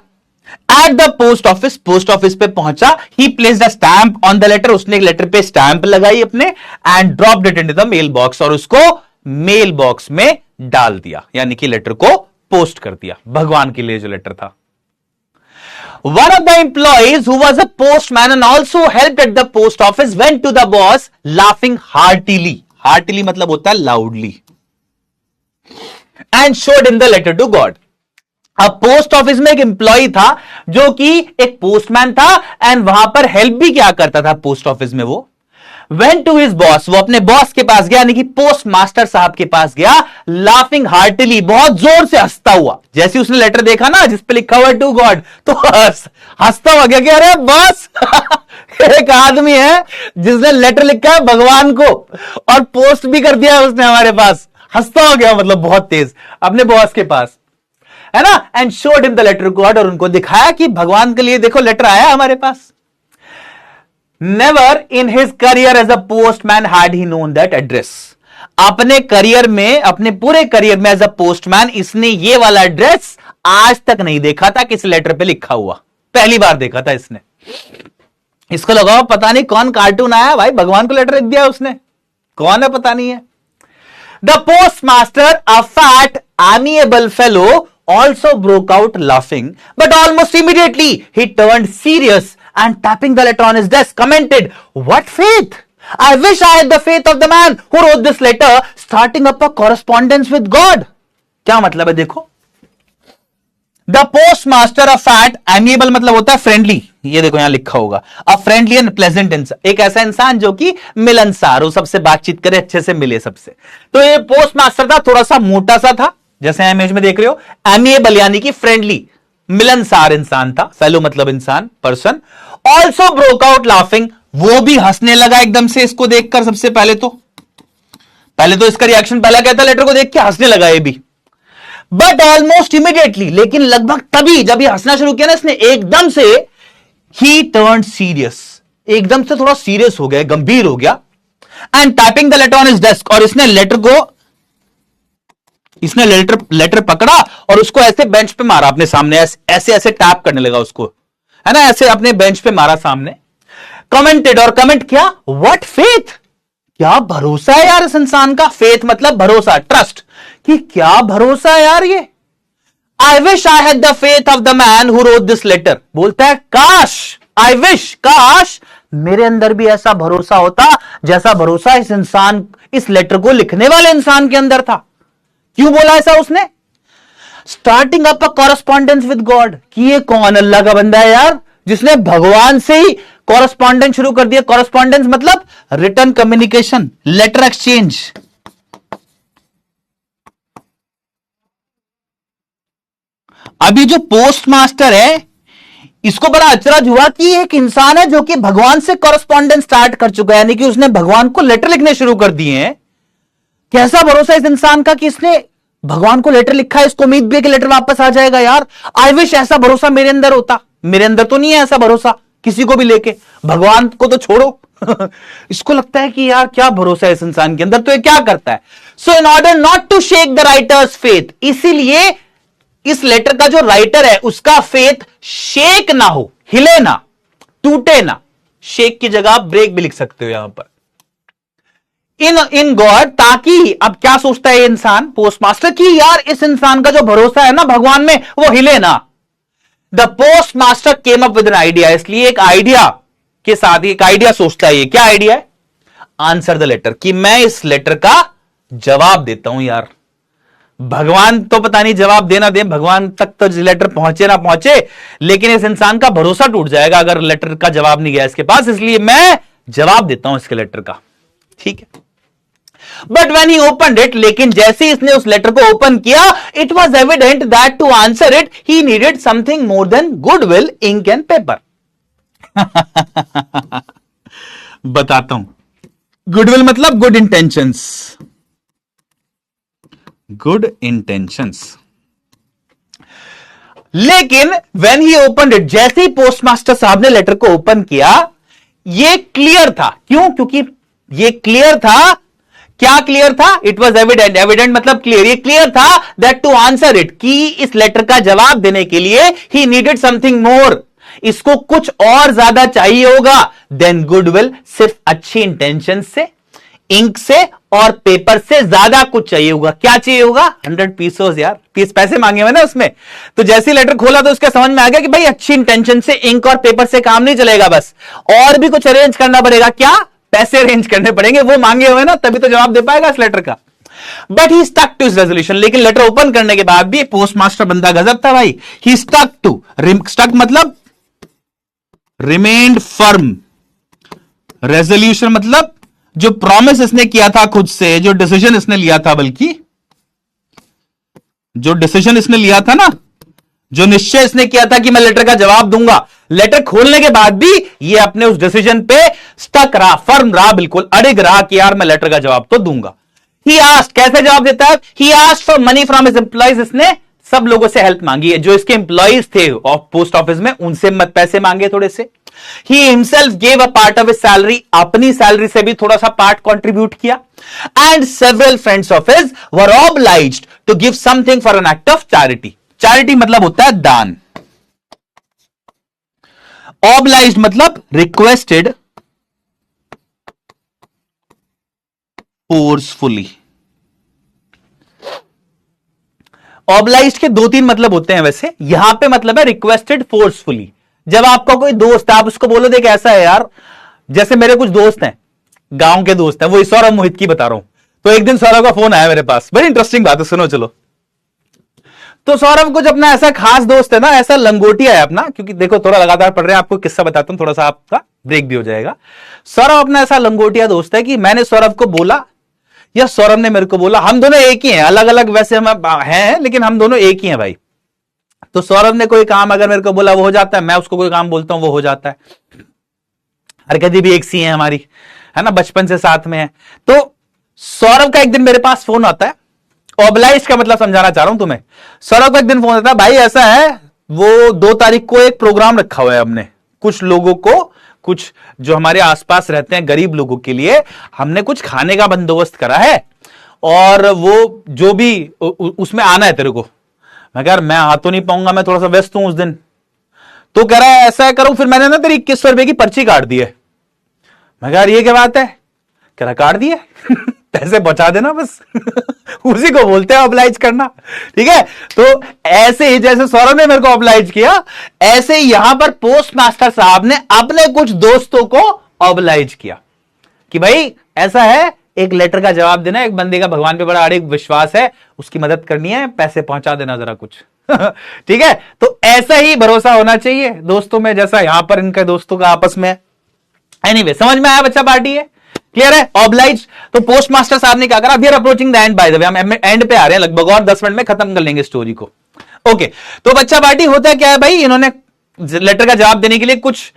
At the post office, post office पे पहुंचा। He placed a stamp on the letter, उसने एक लेटर पे स्टैंप लगाई अपने, and dropped it into the mail box, और उसको मेल बॉक्स में डाल दिया, यानी कि लेटर को पोस्ट कर दिया। भगवान के लिए जो लेटर था। One of the employees who was a postman and also helped at the post office went to the boss laughing heartily. Heartily मतलब होता है loudly. And showed him the letter to God. अब post office में एक employ था जो कि एक पोस्टमैन था, एंड वहां पर हेल्प भी क्या करता था पोस्ट ऑफिस में। वो वेंट टू हिज बॉस, वो अपने बॉस के पास गया, यानी कि पोस्ट मास्टर साहब के पास गया। लाफिंग हार्टली, बहुत जोर से हंसता हुआ। जैसे उसने लेटर देखा ना जिसपे लिखा हुआ टू गॉड, तो हंसता हुआ गया कि अरे बॉस एक आदमी है जिसने लेटर लिखा है भगवान को और पोस्ट भी कर दिया उसने हमारे पास। हंसता हो गया, मतलब बहुत तेज, अपने बॉस के पास, है ना। And showed him the letter God, और उनको दिखाया कि भगवान के लिए देखो लेटर आया हमारे पास। Never in his career as a postman had he known that address. अपने करियर में, अपने पूरे करियर में एज अ पोस्टमैन इसने ये वाला एड्रेस आज तक नहीं देखा था, किस लेटर पे लिखा हुआ, पहली बार देखा था इसने। इसको लगा पता नहीं कौन कार्टून आया भाई, भगवान को लेटर लिख दिया उसने, कौन है पता नहीं है। The post master, a fat amiable fellow, also broke out laughing, but almost immediately he turned serious and tapping the letter on his desk commented, "What faith? I wish I had the faith of the man who wrote this letter, starting up a correspondence with God." क्या मतलब है देखो। The post master, a fat, amiable मतलब होता है friendly, ये देखो यहां लिखा होगा, अ फ्रेंडली एंड प्लेजेंट इंसान, एक ऐसा इंसान जो कि मिलनसार हो, सबसे बातचीत करे, अच्छे से मिले सबसे। तो ये पोस्ट मास्टर था, थोड़ा सा मोटा सा था, जैसे इमेज में देख रहे हो। एमिएबल यानी कि फ्रेंडली, मिलनसार इंसान था, फेलो मतलब इंसान, person. Also broke out laughing, वो भी हंसने लगा एकदम से इसको देखकर। सबसे पहले तो इसका रिएक्शन पहला क्या था, लेटर को देख के हंसने लगा ये भी। बट ऑलमोस्ट इमीडिएटली, लेकिन लगभग तभी जब ये हंसना शुरू किया ना इसने, एकदम से ही टर्न्ड सीरियस, एकदम से थोड़ा सीरियस हो गया, गंभीर हो गया। And typing the later on his desk, और इसने लेटर पकड़ा और उसको ऐसे बेंच पे मारा अपने सामने, ऐसे टैप करने लगा उसको, है ना, ऐसे अपने बेंच पे मारा सामने। कमेंटेड, और कमेंट किया, व्हाट फेथ, क्या भरोसा है यार इस इंसान का। फेथ मतलब भरोसा, ट्रस्ट, कि क्या भरोसा है यार ये। I wish I had the faith of the man who wrote this letter, बोलता है काश, आई विश, काश मेरे अंदर भी ऐसा भरोसा होता जैसा भरोसा इस इंसान, इस लेटर को लिखने वाले इंसान के अंदर था। क्यों बोला ऐसा उसने? Starting up a correspondence with God, कि ये कौन अल्लाह का बंदा है यार जिसने भगवान से ही कॉरेस्पॉन्डेंस शुरू कर दिया। कॉरेस्पॉन्डेंस मतलब रिटर्न कम्युनिकेशन, लेटर एक्सचेंज। अब ये जो पोस्ट मास्टर है, इसको बड़ा अचरज हुआ कि एक इंसान है जो कि भगवान से कॉरेस्पॉन्डेंस स्टार्ट कर चुका है, यानी कि उसने भगवान को लेटर लिखने शुरू कर दिए हैं। कैसा भरोसा इस इंसान का कि इसने भगवान को लेटर लिखा है, इसको उम्मीद भी है कि लेटर वापस आ जाएगा। यार आई विश ऐसा भरोसा मेरे अंदर होता। मेरे अंदर तो नहीं है ऐसा भरोसा किसी को भी लेके, भगवान को तो छोड़ो। इसको लगता है कि यार क्या भरोसा है इस इंसान के अंदर, तो ये क्या करता है? So in order not to shake the writer's faith, इसीलिए इस लेटर का जो राइटर है उसका फेथ शेक ना हो, हिले ना, टूटे ना। शेक की जगह आप ब्रेक भी लिख सकते हो यहां पर, इन गॉड, ताकि अब क्या सोचता है इंसान पोस्टमास्टर की, यार इस इंसान का जो भरोसा है ना भगवान में वो हिले ना। The postmaster came up with an idea, इसलिए एक आइडिया के साथ एक आइडिया सोचता है। ये क्या आइडिया है? आंसर द लेटर, कि मैं इस लेटर का जवाब देता हूं। यार भगवान तो पता नहीं जवाब देना दे, भगवान तक तो लेटर पहुंचे ना पहुंचे, लेकिन इस इंसान का भरोसा टूट जाएगा अगर लेटर का जवाब नहीं गया इसके पास, इसलिए मैं जवाब देता हूं इसके लेटर का। ठीक है, but when he open it, लेकिन जैसे ही इसने उस लेटर को ओपन किया, it was evident that to answer it he needed something more than goodwill, ink and paper. बताता हूं, गुडविल मतलब गुड इंटेंशंस, गुड इंटेंशंस। लेकिन वेन ही ओपन इट, जैसे ही पोस्टमास्टर साहब ने लेटर को ओपन किया, ये क्लियर था। क्यों? क्योंकि ये क्लियर था। क्या क्लियर था? इट वॉज एविडेंट, एविडेंट मतलब क्लियर, ये क्लियर था दैट टू आंसर इट, कि इस लेटर का जवाब देने के लिए ही नीडेड समथिंग मोर, इसको कुछ और ज्यादा चाहिए होगा देन गुडविल, सिर्फ अच्छी इंटेंशन से, इंक से और पेपर से ज्यादा कुछ चाहिए होगा। क्या चाहिए होगा? 100 पीसेस। यार पैसे मांगे हुए ना उसमें, तो जैसे लेटर खोला तो उसके समझ में आ गया कि भाई अच्छी इंटेंशन से, इंक और पेपर से काम नहीं चलेगा, बस और भी कुछ अरेंज करना पड़ेगा। क्या? पैसे अरेंज करने पड़ेंगे, वो मांगे हुए ना, तभी तो जवाब दे पाएगा इस लेटर का। But he stuck to his resolution, लेकिन लेटर ओपन करने के बाद भी पोस्टमास्टर बंदा गजब था भाई। ही स्टक टू, स्टक मतलब रिमेन्ड फर्म, रेजोल्यूशन मतलब जो प्रॉमिस इसने किया था खुद से, जो डिसीजन इसने लिया था, बल्कि जो डिसीजन इसने लिया था ना, जो निश्चय इसने किया था कि मैं लेटर का जवाब दूंगा, लेटर खोलने के बाद भी ये अपने उस डिसीजन पे स्टक रहा, फर्म रहा, बिल्कुल अड़िग रहा कि यार मैं लेटर का जवाब तो दूंगा। ही आस्क्ड, कैसे जवाब देता है? He asked for money from his employees, इसने सब लोगों से हेल्प मांगी है, जो इसके एम्प्लॉइज थे पोस्ट ऑफिस में, उनसे मत पैसे मांगे थोड़े से। He himself gave a part of his salary, अपनी सैलरी से भी थोड़ा सा पार्ट कंट्रीब्यूट किया। And several friends of his were obliged to give something for an act of charity. Charity मतलब होता है दान। Obliged मतलब requested forcefully। Obliged के 2-3 मतलब होते हैं वैसे, यहां पे मतलब है requested forcefully। जब आपका कोई दोस्त है, आप उसको बोलो देख ऐसा है यार, जैसे मेरे कुछ दोस्त हैं, गांव के दोस्त हैं, वो सौरभ मोहित की बता रहा हूं। तो एक दिन सौरभ का फोन आया मेरे पास, बड़ी इंटरेस्टिंग बात है, सुनो चलो। तो सौरभ कुछ अपना ऐसा खास दोस्त है ना, ऐसा लंगोटिया है अपना, क्योंकि देखो थोड़ा लगातार पढ़ रहे हैं, आपको किस्सा बताता हूं, थोड़ा सा आपका ब्रेक भी हो जाएगा। सौरभ अपना ऐसा लंगोटिया दोस्त है कि मैंने सौरभ को बोला या सौरभ ने मेरे को बोला, हम दोनों एक ही हैं, अलग अलग वैसे हम हैं, लेकिन हम दोनों एक ही हैं भाई। तो सौरभ ने कोई काम अगर मेरे को बोला वो हो जाता है, मैं उसको कोई काम बोलता हूं वो हो जाता है। हरकतें भी एक सी हैं हमारी, है ना, बचपन से साथ में है। तो सौरभ का एक दिन मेरे पास फोन आता है, ऑब्लाइज का मतलब समझाना चाह रहा हूं तुम्हें। सौरभ का एक दिन फोन आता है, भाई ऐसा है, वो 2 तारीख को एक प्रोग्राम रखा हुआ है हमने, कुछ लोगों को, कुछ जो हमारे आसपास रहते हैं गरीब लोगों के लिए हमने कुछ खाने का बंदोबस्त करा है, और वो जो भी उसमें आना है तेरे को। मैं कह रहा मैं आ तो नहीं पाऊंगा, मैं थोड़ा सा व्यस्त हूं उस दिन। तो कह रहा है ऐसा करूं, फिर मैंने ना तेरी 2100 रुपए की पर्ची काट दी है। मैं कह रहा ये क्या बात है? कह रहा काट दी है। पैसे पहुंचा देना बस। उसी को बोलते हैं ऑब्लाइज करना, ठीक है। तो ऐसे ही जैसे सौरभ ने मेरे को ऑब्लाइज किया, ऐसे ही यहां पर पोस्ट मास्टर साहब ने अपने कुछ दोस्तों को ऑब्लाइज किया कि भाई ऐसा है, एक लेटर का जवाब देना, एक बंदे का भगवान पे बड़ा अड़िग विश्वास है, उसकी मदद करनी है, पैसे पहुंचा देना जरा कुछ। ठीक है, तो ऐसा ही भरोसा होना चाहिए दोस्तों में, जैसा यहां पर इनके दोस्तों का आपस में। एनीवे, समझ में आया बच्चा? पार्टी है, क्लियर है? ऑब्लाइज। तो पोस्ट मास्टर साहब ने क्या करा, we are approaching the end, by the way हम एंड पे आ रहे हैं लगभग, और 10 मिनट में खत्म कर लेंगे स्टोरी को। ओके तो बच्चा पार्टी होता क्या है भाई, इन्होंने लेटर का जवाब देने के लिए कुछ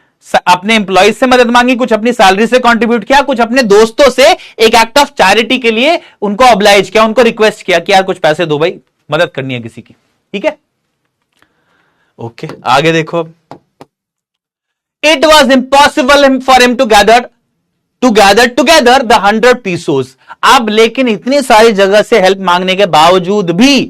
अपने एम्प्लॉइज से मदद मांगी, कुछ अपनी सैलरी से कंट्रीब्यूट किया, कुछ अपने दोस्तों से एक एक्ट ऑफ चैरिटी के लिए उनको ऑब्लाइज किया, उनको रिक्वेस्ट किया कि यार कुछ पैसे दो भाई, मदद करनी है किसी की। ठीक है, ओके आगे देखो। It was impossible for him to gather together the 100 pesos. अब लेकिन इतनी सारी जगह से हेल्प मांगने के बावजूद भी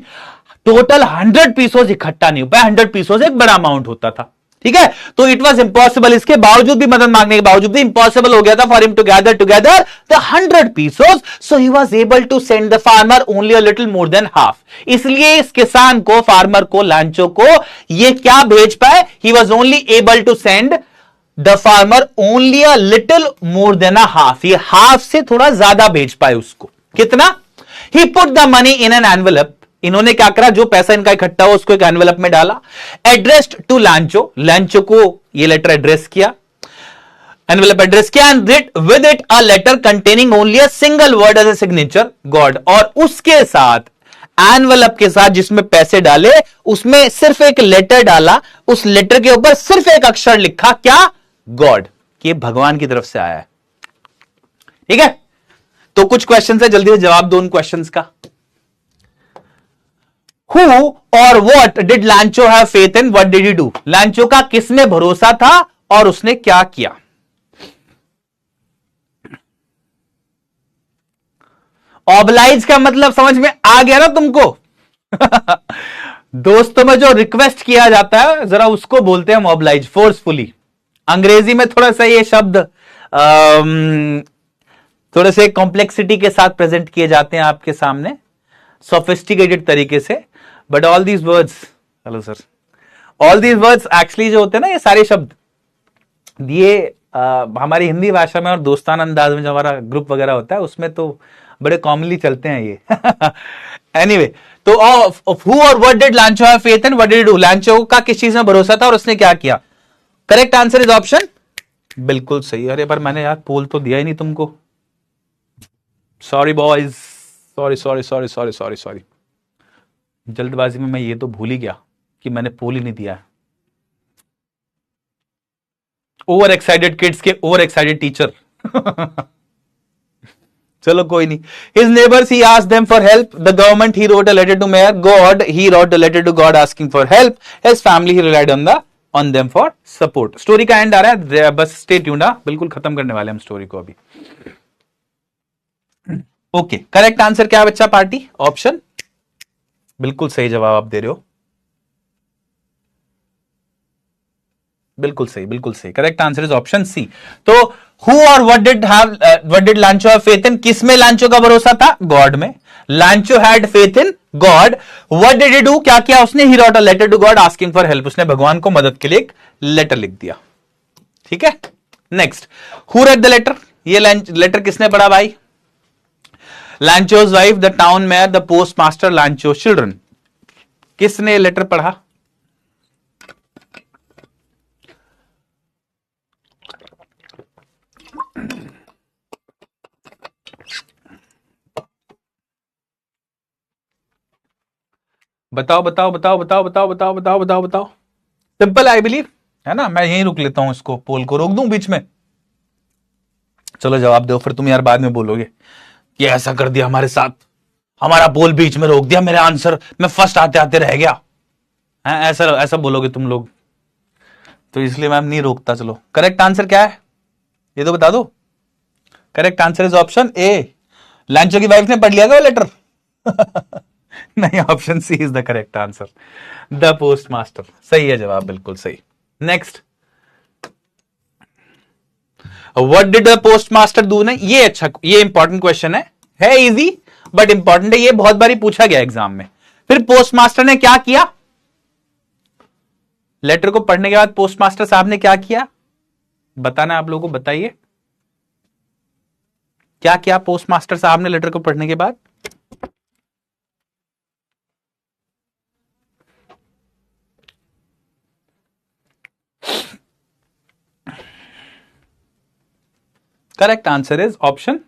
टोटल 100 पीसोस इकट्ठा नहीं हो पाया। 100 पीसोस एक बड़ा अमाउंट होता था। ठीक है, तो इट वॉज इंपॉसिबल, इसके बावजूद भी, मदद मांगने के बावजूद भी इंपॉसिबल हो गया था for him to gather together the 100 pesos, so he was able to send the farmer only a little more than half. इसलिए इस किसान को, फार्मर को, लांचो को ये क्या भेज पाए, he was only able to send the farmer only a little more than a half. ये हाफ से थोड़ा ज्यादा भेज पाए उसको। कितना? He put the money in an envelope. इन्होंने क्या करा, जो पैसा इनका इकट्ठा हुआ उसको एक एनवेलप में डाला। एड्रेस्ड टू लांचो, लांचो को ये लेटर एड्रेस किया, एनवेलप एड्रेस किया, and wrote with it a letter containing only a single word as a signature God. और उसके साथ, एनवेलप के साथ जिसमें पैसे डाले, उसमें सिर्फ एक लेटर डाला, उस लेटर के ऊपर सिर्फ एक अक्षर लिखा, क्या? गॉड, कि भगवान की तरफ से आया है। ठीक है, तो कुछ क्वेश्चन है, जल्दी से जवाब दो उन क्वेश्चंस का। Who or what did Lancho have faith in? What did he do? Lancho का किसमें भरोसा था और उसने क्या किया? ऑब्लाइज का मतलब समझ में आ गया ना तुमको? दोस्तों में जो रिक्वेस्ट किया जाता है, जरा उसको बोलते हैं हम ऑब्लाइज, फोर्सफुली। अंग्रेजी में थोड़ा सा ये शब्द थोड़े से कॉम्प्लेक्सिटी के साथ प्रेजेंट किए जाते हैं आपके सामने, सोफिस्टिकेटेड तरीके से, but all these words, hello sir, all these words actually जो होते हैं ना, ये सारे शब्द ये हमारी हिंदी भाषा में और दोस्ताना अंदाज में जो हमारा ग्रुप वगैरह होता है उसमें तो बड़े कॉमनली चलते हैं ये। एनीवे, तो हु और what did Lencho have faith in, what did do? लांचो का किस चीज में भरोसा था और उसने क्या किया? करेक्ट आंसर इज ऑप्शन, बिल्कुल सही। अरे पर मैंने यार पोल तो दिया ही नहीं तुमको, sorry boys, sorry sorry sorry sorry sorry sorry, जल्दबाजी में मैं ये तो भूल ही गया कि मैंने पोल ही नहीं दिया। ओवर एक्साइटेड किड्स के ओवर एक्साइटेड टीचर। चलो कोई नहीं। His neighbors, he asked them for help. The government, he wrote a letter to mayor. God, he wrote a letter to God asking for help. His family, he relied on them for support. Story का and आ रहा है, बस stay tuned, बिल्कुल खत्म करने वाले हम story को अभी। ओके, करेक्ट आंसर क्या है बच्चा पार्टी? ऑप्शन, बिल्कुल सही जवाब आप दे रहे हो, बिल्कुल सही, बिल्कुल सही। Correct answer is option C. तो हु और what did Lencho have faith in? किसमें लांचो का भरोसा था? गॉड में। Lencho had faith in God. What did he do? क्या किया उसने? He wrote a letter to God asking for help. उसने भगवान को मदद के लिए एक लेटर लिख दिया। ठीक है, next, who read the letter? ये लेटर किसने पढ़ा भाई? Lencho's wife, the town mayor, the post master, Lencho children. किसने लेटर पढ़ा? बताओ बताओ बताओ बताओ बताओ बताओ बताओ बताओ बताओ। सिंपल आई बिलीव है ना, मैं यहीं रुक लेता हूं, इसको पोल को रोक दूं बीच में। चलो जवाब दो, फिर तुम यार बाद में बोलोगे कि ऐसा कर दिया हमारे साथ, हमारा पोल बीच में रोक दिया, मेरे आंसर में फर्स्ट आते आते रह गया है, ऐसा ऐसा बोलोगे तुम लोग, तो इसलिए मैं नहीं रोकता। चलो करेक्ट आंसर क्या है ये तो बता दो। Correct answer is option A. Lencho की वाइफ ने पढ़ लिया था वो लेटर? नहीं, option C is the correct answer, the post master. सही है जवाब, बिल्कुल सही। Next, what did the post master do? ने ये अच्छा, ये इंपॉर्टेंट क्वेश्चन है इजी बट इंपॉर्टेंट है, ये बहुत बारी पूछा गया एग्जाम में। फिर पोस्ट मास्टर ने क्या किया? लेटर को पढ़ने के बाद पोस्ट मास्टर साहब ने क्या किया? बताना आप लोगों को, बताइए क्या किया पोस्ट मास्टर साहब ने लेटर को पढ़ने के बाद? Correct answer is option,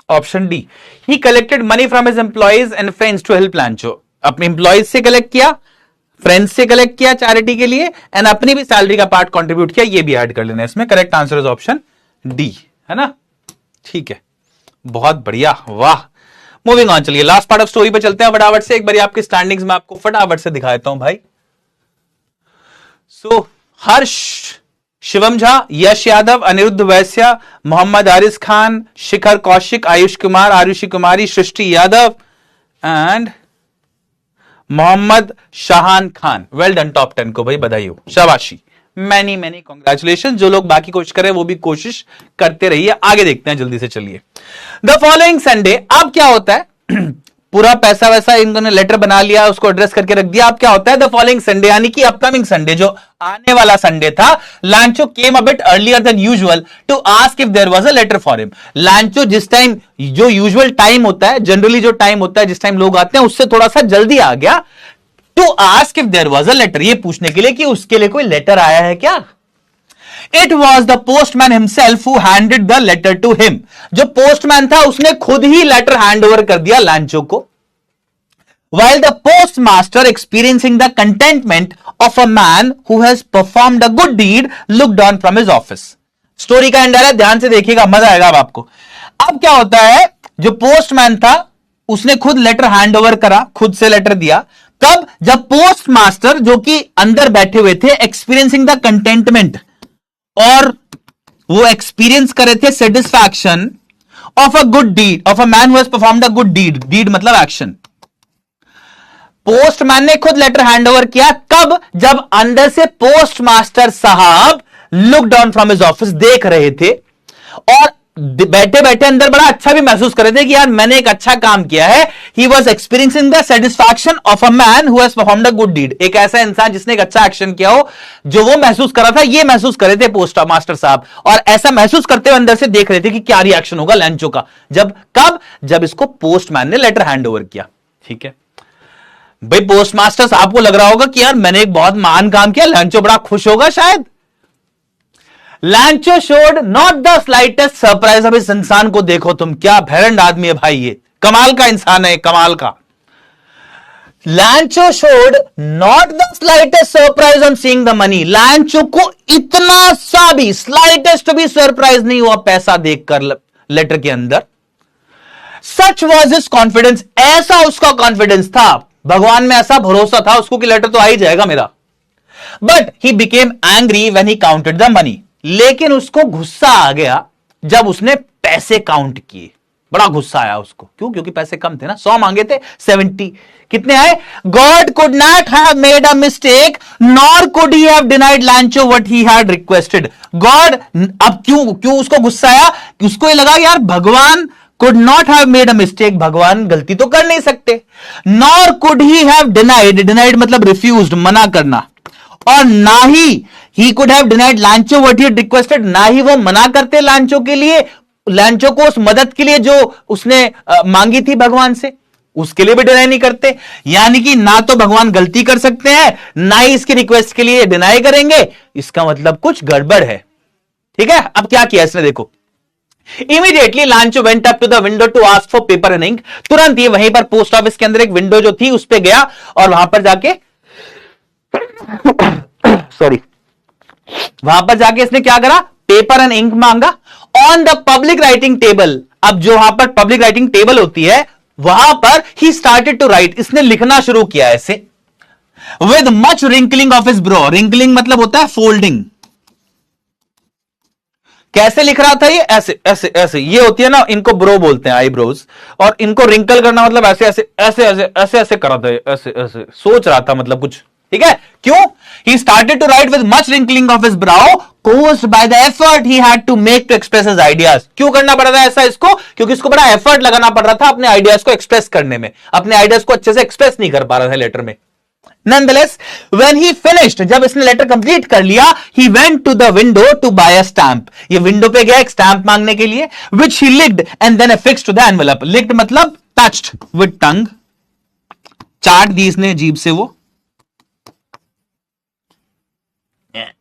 option D, he collected money from his employees and friends to help Lencho. अपने एम्प्लॉइज से कलेक्ट किया, फ्रेंड्स से कलेक्ट किया चैरिटी के लिए, एंड अपनी भी सैलरी का पार्ट कंट्रीब्यूट किया, ये भी ऐड कर लेना इसमें। Correct answer is option D, है ना? ठीक है, बहुत बढ़िया, वाह। मूविंग ऑन, चलिए लास्ट पार्ट ऑफ स्टोरी पे चलते हैं फटाफट से। एक बार आपकी स्टैंडिंग्स में आपको फटाफट से दिखा देता हूं भाई। सो हर्ष, शिवम झा, यश Yadav, Aniruddh Vaishya, Mohammad Aris Khan, Shikhar Kaushik, Ayush Kumar, Arushi Kumari, Srishti Yadav and Mohammad Shahan Khan. Well done, top 10 को भाई बधाई हो, शाबाशी, मैनी मैनी कॉन्ग्रेचुलेशन। जो लोग बाकी कोशिश करें वो भी कोशिश करते रहिए। आगे देखते हैं जल्दी से, चलिए। द फॉलोइंग संडे, अब क्या होता है पूरा पैसा वैसा इन्होंने लेटर बना लिया, उसको एड्रेस करके रख दिया। अब क्या होता है द फॉलोइंग संडे, यानी कि अपकमिंग संडे, जो आने वाला संडे था, Lencho came a bit earlier than usual to ask if there was a letter for him. Lencho जिस टाइम, जो यूजुअल टाइम होता है, जनरली जो टाइम होता है जिस टाइम लोग आते हैं, उससे थोड़ा सा जल्दी आ गया to ask if there was a letter, ये पूछने के लिए कि उसके लिए कोई लेटर आया है क्या। It was the postman himself who handed the letter to him. जो पोस्टमैन था उसने खुद ही लेटर हैंड ओवर कर दिया लांचो को। While the postmaster, experiencing the contentment of a man who has performed a good deed, looked on from his office. Story का and है, ध्यान से देखिएगा, मजा आएगा अब आपको। अब क्या होता है, जो पोस्टमैन था उसने खुद लेटर हैंड ओवर करा, खुद से लेटर दिया। कब? जब पोस्ट मास्टर, जो कि अंदर बैठे हुए थे, एक्सपीरियंसिंग द कंटेंटमेंट, और वो एक्सपीरियंस कर रहे थे satisfaction of a good deed, of a man who has performed a good deed. Deed मतलब एक्शन। पोस्टमैन ने खुद लेटर हैंड ओवर किया। कब? जब अंदर से पोस्ट मास्टर साहब look down from his office, देख रहे थे और बैठे बैठे अंदर बड़ा अच्छा भी महसूस कर रहे थे कि यार मैंने एक अच्छा काम किया है। He was experiencing the satisfaction of a man who has performed a good deed. एक ऐसा इंसान जिसने एक अच्छा एक्शन किया हो, जो वो महसूस कर रहा था, ये महसूस कर रहे थे पोस्ट मास्टर साहब, और ऐसा महसूस करते हुए अंदर से देख रहे थे कि क्या रिएक्शन होगा लैंचो का। जब? कब? जब इसको पोस्टमैन ने लेटर हैंड ओवर किया। ठीक है भाई, पोस्ट मास्टर साहब को लग रहा होगा कि यार मैंने एक बहुत महान काम किया, लैंचो बड़ा खुश होगा शायद। लैंचो showed not the slightest surprise. अब इस इंसान को देखो तुम, क्या भैरंड आदमी है भाई, ये कमाल का इंसान है, कमाल का। लैंचो showed not the slightest surprise on seeing the money. लैंचो को इतना सा भी, स्लाइटेस्ट भी सरप्राइज नहीं हुआ पैसा देखकर लेटर के अंदर। सच वॉज हिज कॉन्फिडेंस, ऐसा उसका कॉन्फिडेंस था, भगवान में ऐसा भरोसा था उसको कि लेटर तो आ ही जाएगा मेरा। But he became angry when he counted the money. लेकिन उसको गुस्सा आ गया जब उसने पैसे काउंट किए। बड़ा गुस्सा आया उसको। क्यों? क्योंकि पैसे कम थे ना, 100 मांगे थे, 70 कितने आए? God could not have made a mistake nor could he have denied लैंचो what he had requested. God, अब क्यों उसको गुस्सा आया? उसको ये लगा यार भगवान could not have made a mistake, भगवान गलती तो कर नहीं सकते। nor could he have denied, denied मतलब refused, मना करना, और ना ही he could have denied लांचो what he had requested, ना ही वो मना करते लांचो के लिए, लांचो को उस मदद के लिए जो उसने मांगी थी भगवान से, उसके लिए भी डिनाई नहीं करते। यानी कि ना तो भगवान गलती कर सकते हैं, ना ही इसकी रिक्वेस्ट के लिए डिनाई करेंगे। इसका मतलब कुछ गड़बड़ है। ठीक है, अब क्या किया इसने, देखो। Immediately Lancho went up to the window to ask for paper and ink. तुरंत ही वहीं पर पोस्ट ऑफिस के अंदर एक विंडो जो थी उस पे गया और वहां पर जाके वहां पर जाके इसने क्या करा? पेपर एंड इंक मांगा। On the public writing table, अब जो वहां पर पब्लिक राइटिंग टेबल होती है वहां पर ही स्टार्टेड टू राइट, इसने लिखना शुरू किया ऐसे। With much wrinkling of his bro, wrinkling मतलब होता है फोल्डिंग। कैसे लिख रहा था ये? ऐसे ऐसे ऐसे, ये होती है ना, इनको ब्रो बोलते हैं, आईब्रोज, और इनको रिंकल करना मतलब ऐसे ऐसे ऐसे ऐसे ऐसे ऐसे कर रहा था, ऐसे ऐसे सोच रहा था मतलब कुछ। ठीक है, क्यों? He started to write with much wrinkling of his brow caused by the effort he had to make to express his ideas. क्यों करना पड़ रहा था ऐसा इसको? क्योंकि इसको बड़ा एफर्ट लगाना पड़ रहा था अपने आइडियाज को एक्सप्रेस करने में, अपने आइडियाज को अच्छे से एक्सप्रेस नहीं कर पा रहा था लेटर में। Nonetheless, when he finished, जब इसने लेटर कंप्लीट कर लिया, he went to the window to buy a stamp. ये विंडो पे गया एक स्टैंप मांगने के लिए, which he licked and then affixed to the envelope. Licked मतलब touched with tongue, चाट दी इसने जीभ से वो।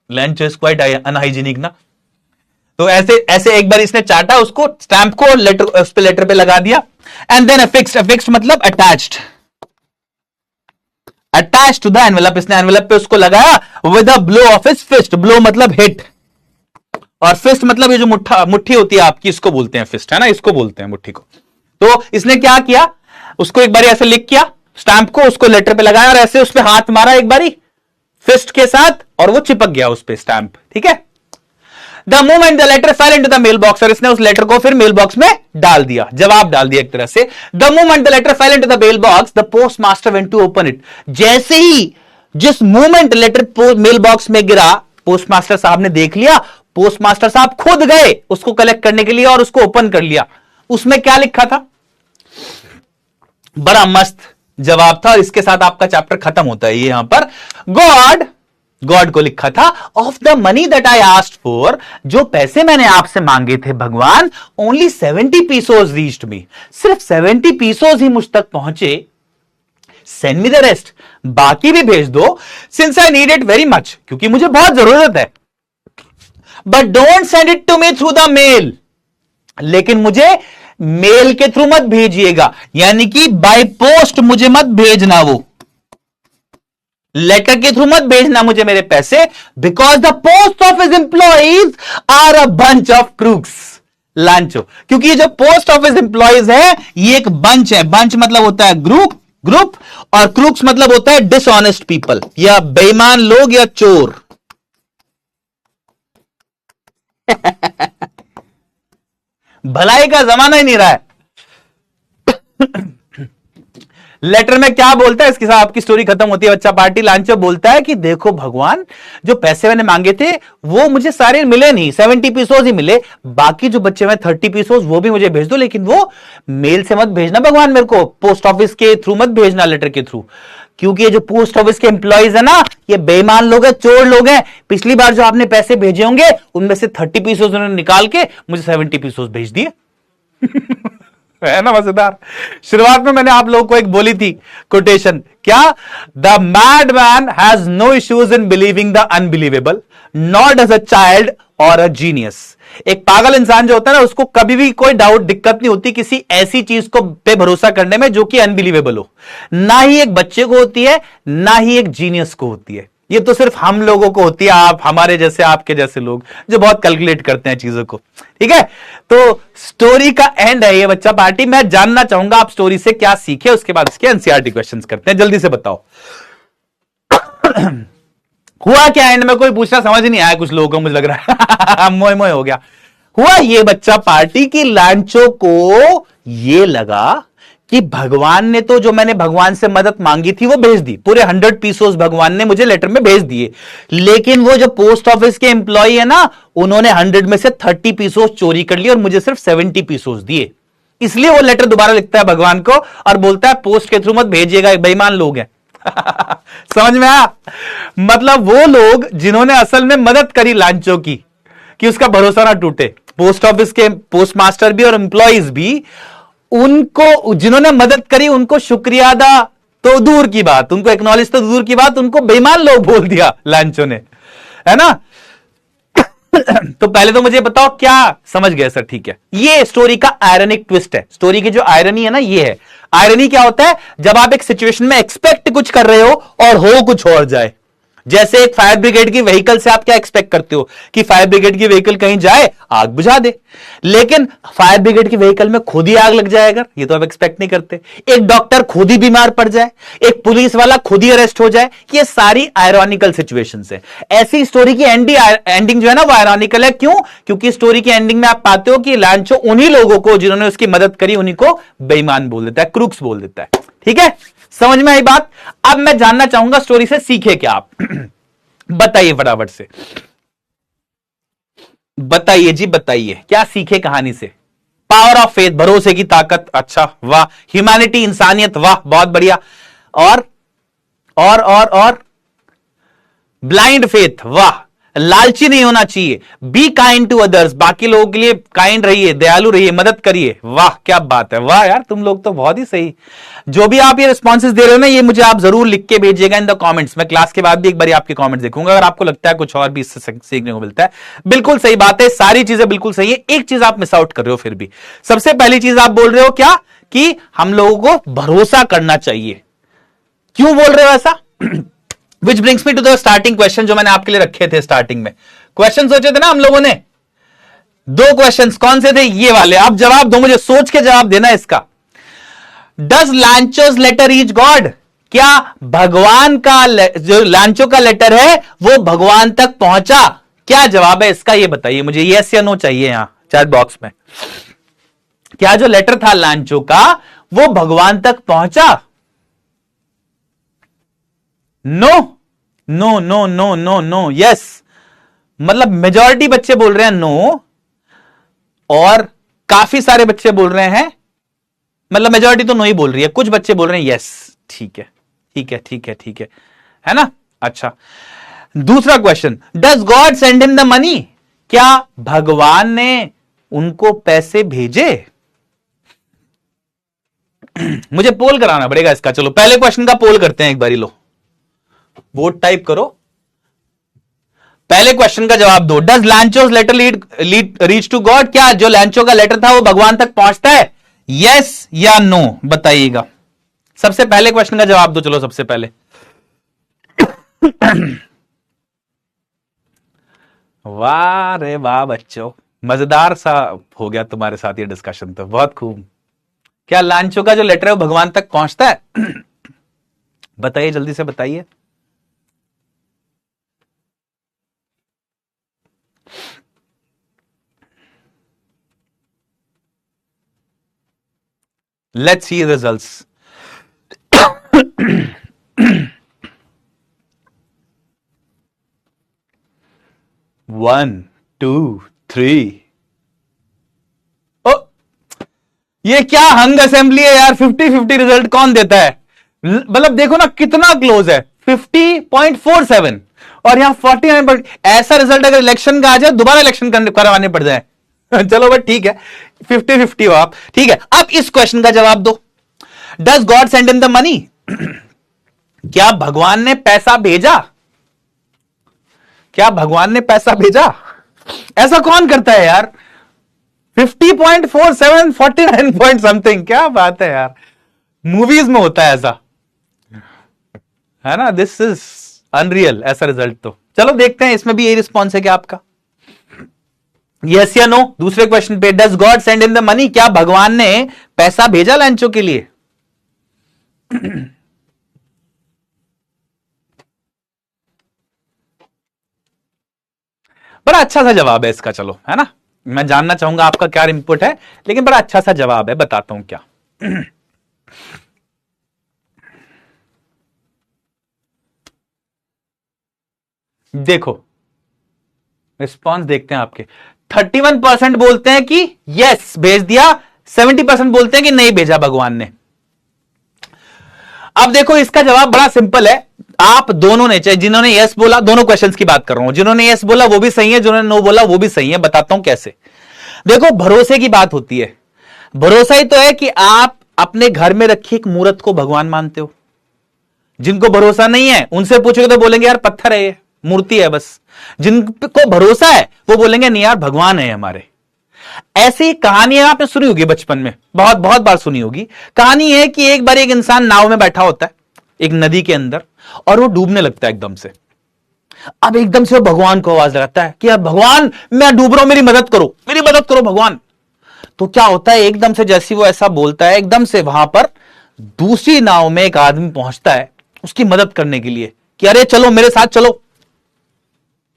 Lunch is quite unhygienic ना। तो ऐसे ऐसे एक बार इसने चाटा उसको, स्टैंप को, लेटर उस पे लेटर पे लगा दिया। एंड देन अफिक्स्ड, अफिक्स्ड मतलब attached, attach to the envelope, इसने एनवेलप पे उसको लगाया with a blow of his fist, blow मतलब हिट, और फिस्ट मतलब ये जो मुट्ठी होती है आपकी, इसको बोलते हैं फिस्ट, है ना, इसको बोलते हैं मुट्ठी को। तो इसने क्या किया, उसको एक बारी ऐसे लिख किया स्टैंप को, उसको लेटर पे लगाया और ऐसे उस पे हाथ मारा एक बारी फिस्ट के साथ, और वो चिपक गया उस पे स्टैंप, ठीक है। The moment the letter fell into the mail box, और इसने उस लेटर को फिर मेल बॉक्स में डाल दिया, जवाब डाल दिया एक तरह से। The moment the letter fell into the mail box the post master went to open it, जैसे ही जिस मोमेंट लेटर मेल बॉक्स में गिरा, पोस्ट मास्टर साहब ने देख लिया, पोस्ट मास्टर साहब खुद गए उसको कलेक्ट करने के लिए और उसको ओपन कर लिया। उसमें क्या लिखा था, बड़ा मस्त जवाब था, और इसके साथ आपका चैप्टर खत्म होता है। ये यहां पर गॉड को लिखा था, of the money that I asked for, जो पैसे मैंने आपसे मांगे थे भगवान, ओनली 70 पीसोज रीच्ड मी, सिर्फ 70 पीसोज ही मुझ तक पहुंचे। सेंड मी द रेस्ट, बाकी भी भेज दो, since I need it very much, क्योंकि मुझे बहुत जरूरत है। But don't send it to me through the mail, लेकिन मुझे मेल के थ्रू मत भेजिएगा, यानी कि बाय पोस्ट मुझे मत भेजना, वो लेटर के थ्रू मत भेजना मुझे मेरे पैसे, because the post office employees are a bunch of crooks, Lencho, क्योंकि ये जो पोस्ट ऑफिस एम्प्लॉइज है ये एक बंच है, बंच मतलब होता है ग्रुप, और क्रूक्स मतलब होता है डिसऑनेस्ट पीपल, या बेईमान लोग या चोर। भलाई का जमाना ही नहीं रहा है। लेटर में क्या बोलता है, इसके साथ आपकी स्टोरी खत्म होती है। बच्चा पार्टी लांचो बोलता है कि देखो भगवान, जो पैसे मैंने मांगे थे वो मुझे सारे मिले नहीं, 70 पीसोज ही मिले, बाकी जो बच्चे में 30 पीसोज वो भी मुझे भेज दो, लेकिन वो मेल से मत भेजना भगवान, मेरे को पोस्ट ऑफिस के थ्रू मत भेजना, लेटर के थ्रू, क्योंकि ये जो पोस्ट ऑफिस के एम्प्लॉइज है ना, ये बेईमान लोग हैं, चोर लोग हैं। पिछली बार जो आपने पैसे भेजे होंगे उनमें से 30 पीसोज उन्होंने निकाल के मुझे 70 पीसोज भेज दिए। है ना मजेदार। शुरुआत में मैंने आप लोगों को एक बोली थी कोटेशन, क्या, the mad man has no issues in believing the unbelievable, not as a child or a genius. एक पागल इंसान जो होता है ना, उसको कभी भी कोई डाउट, दिक्कत नहीं होती किसी ऐसी चीज को पे भरोसा करने में जो कि अनबिलीवेबल हो, ना ही एक बच्चे को होती है, ना ही एक जीनियस को होती है। ये तो सिर्फ हम लोगों को होती है, आप हमारे जैसे, आपके जैसे लोग जो बहुत कैलकुलेट करते हैं चीजों को, ठीक है। तो स्टोरी का एंड है ये बच्चा पार्टी। मैं जानना चाहूंगा आप स्टोरी से क्या सीखे, उसके बाद इसके एनसीईआरटी क्वेश्चंस करते हैं, जल्दी से बताओ। हुआ क्या एंड में, कोई पूछना समझ नहीं आया कुछ लोगों को, मुझे लग रहा है मोए मोए हो गया। हुआ ये बच्चा पार्टी की लांचो को ये लगा कि भगवान ने तो जो मैंने भगवान से मदद मांगी थी वो भेज दी, पूरे 100 पीसोस भगवान ने मुझे लेटर में भेज दिए, लेकिन वो जो पोस्ट ऑफिस के एम्प्लॉई है ना, उन्होंने 100 में से 30 पीसोस चोरी कर लिए और मुझे सिर्फ 70 पीसोस दिए। इसलिए वो लेटर दोबारा लिखता है भगवान को और बोलता है पोस्ट के थ्रू मत भेजिएगा, बेईमान लोग हैं। समझ में आया? मतलब वो लोग जिन्होंने असल में मदद करी लांचो की कि उसका भरोसा ना टूटे, पोस्ट ऑफिस के पोस्ट मास्टर भी और एम्प्लॉइज भी, उनको जिन्होंने मदद करी उनको शुक्रिया अदा तो दूर की बात, उनको एक्नॉलेज तो दूर की बात, उनको बेईमान लोग बोल दिया लांचो ने, है ना। तो पहले तो मुझे बताओ क्या समझ गए सर? ठीक है, ये स्टोरी का आयरनिक ट्विस्ट है। स्टोरी की जो आयरनी है ना, ये है आयरनी। क्या होता है जब आप एक सिचुएशन में एक्सपेक्ट कुछ कर रहे हो और हो कुछ और जाए। जैसे एक फायर ब्रिगेड की व्हीकल से आप क्या एक्सपेक्ट करते हो कि फायर ब्रिगेड की व्हीकल कहीं जाए आग बुझा दे, लेकिन फायर ब्रिगेड की व्हीकल में खुद ही आग लग जाएगा, ये तो आप एक्सपेक्ट नहीं करते। एक डॉक्टर खुद ही बीमार पड़ जाए, एक पुलिस वाला खुद ही अरेस्ट हो जाए, ये सारी आयरॉनिकल सिचुएशंस है। ऐसी स्टोरी की एंडिंग जो है ना वो आयरॉनिकल है। क्यों? क्योंकि स्टोरी की एंडिंग में आप पाते हो कि लांचो उन्हीं लोगों को जिन्होंने उसकी मदद करी उन्हीं को बेईमान बोल देता है, क्रूक्स बोल देता है। ठीक है, समझ में आई बात? अब मैं जानना चाहूंगा स्टोरी से सीखे क्या आप? बताइए फटाफट से, बताइए जी, बताइए क्या सीखे कहानी से? पावर ऑफ फेथ, भरोसे की ताकत, अच्छा वाह। ह्यूमैनिटी, इंसानियत, वाह बहुत बढ़िया। और ब्लाइंड फेथ, वाह। लालची नहीं होना चाहिए, बी काइंड टू अदर्स, बाकी लोगों के लिए काइंड रहिए, दयालु रहिए, मदद करिए। वाह क्या बात है, वाह यार तुम लोग तो बहुत ही सही। जो भी आप ये रिस्पॉन्सेज दे रहे हो ना, ये मुझे आप जरूर लिख के भेजिएगा इन द कमेंट्स। मैं क्लास के बाद भी एक बार आपके कमेंट्स देखूंगा, अगर आपको लगता है कुछ और भी इससे सीखने को मिलता है। बिल्कुल सही बात है, सारी चीजें बिल्कुल सही है, एक चीज आप मिस आउट कर रहे हो फिर भी। सबसे पहली चीज आप बोल रहे हो क्या, कि हम लोगों को भरोसा करना चाहिए। क्यों बोल रहे हो ऐसा? Which brings me to the starting question जो मैंने आपके लिए रखे थे स्टार्टिंग में। क्वेश्चन सोचे थे ना हम लोगों ने, दो क्वेश्चंस कौन से थे? ये वाले। आप जवाब दो, मुझे सोच के जवाब देना इसका। Does Lencho's letter reach God? क्या भगवान का जो लांचो का लेटर है वो भगवान तक पहुंचा? क्या जवाब है इसका, ये बताइए मुझे। यस या नो चाहिए यहां चैट बॉक्स में। क्या जो लेटर था लांचो का वो भगवान तक पहुंचा? No no no no no no, yes. मतलब मेजॉरिटी बच्चे बोल रहे हैं नो, और काफी सारे बच्चे बोल रहे हैं, मतलब मेजॉरिटी तो नो ही बोल रही है, कुछ बच्चे बोल रहे हैं यस। ठीक है ठीक है ठीक है ठीक है ना? अच्छा, दूसरा question, does God send him the money? क्या भगवान ने उनको पैसे भेजे? मुझे पोल कराना पड़ेगा इसका। चलो पहले क्वेश्चन का पोल करते हैं एक बारी। लो वोट टाइप करो, पहले क्वेश्चन का जवाब दो। Does Lencho's letter reach to God? क्या जो लैंचो का लेटर था वो भगवान तक पहुंचता है? यस या नो बताइएगा। सबसे पहले क्वेश्चन का जवाब दो। चलो सबसे पहले वाह रे वाह बच्चों, मजेदार सा हो गया तुम्हारे साथ ये डिस्कशन, तो बहुत खूब। क्या लांचो का जो लेटर है वो भगवान तक पहुंचता है? बताइए जल्दी से बताइए। Let's see results. 1 2 3। ओ, ये क्या हंग असेंबली है यार? 50-50 रिजल्ट कौन देता है? मतलब देखो ना कितना क्लोज है, 50.47 और यहां 49। ऐसा रिजल्ट अगर इलेक्शन का आ जाए, दोबारा इलेक्शन करवाने पड़ जाए। चलो बट ठीक है, 50-50 हो आप। ठीक है, अब इस क्वेश्चन का जवाब दो। Does God send him the money? क्या भगवान ने पैसा भेजा? क्या भगवान ने पैसा भेजा? ऐसा कौन करता है यार? 50.47, 49 पॉइंट समथिंग, क्या बात है यार। मूवीज में होता है ऐसा, है ना? दिस इज अनरियल ऐसा रिजल्ट। तो चलो देखते हैं इसमें भी यही रिस्पॉन्स है क्या आपका, यस या नो। दूसरे क्वेश्चन पे, does God send in the money? क्या भगवान ने पैसा भेजा लंचो के लिए? बड़ा अच्छा सा जवाब है इसका। चलो, है ना? मैं जानना चाहूंगा आपका क्या इनपुट है, लेकिन बड़ा अच्छा सा जवाब है, बताता हूं क्या। देखो रिस्पॉन्स देखते हैं आपके। 31% बोलते हैं कि यस भेज दिया, 70% बोलते हैं कि नहीं भेजा भगवान ने। अब देखो इसका जवाब बड़ा सिंपल है। आप दोनों ने, चाहे जिन्होंने यस बोला, दोनों क्वेश्चंस की बात कर रहा हूं, जिन्होंने यस बोला वो भी सही है, जिन्होंने नो बोला वो भी सही है। बताता हूं कैसे। देखो भरोसे की बात होती है। भरोसा ही तो है कि आप अपने घर में रखी एक मूर्त को भगवान मानते हो। जिनको भरोसा नहीं है उनसे पूछोगे तो बोलेंगे यार पत्थर है, ये मूर्ति है बस। जिनको भरोसा है वो बोलेंगे नहीं यार भगवान है हमारे। ऐसी कहानियां आपने सुनी होगी बचपन में, बहुत बहुत बार सुनी होगी। कहानी है कि एक बार एक इंसान नाव में बैठा होता है एक नदी के अंदर, और वो डूबने लगता है एकदम से। अब एकदम से वो भगवान को आवाज लगाता है कि यार भगवान मैं डूब रहा हूं, मेरी मदद करो, मेरी मदद करो भगवान। तो क्या होता है, एकदम से जैसी वो ऐसा बोलता है, एकदम से वहां पर दूसरी नाव में एक आदमी पहुंचता है उसकी मदद करने के लिए कि अरे चलो मेरे साथ चलो,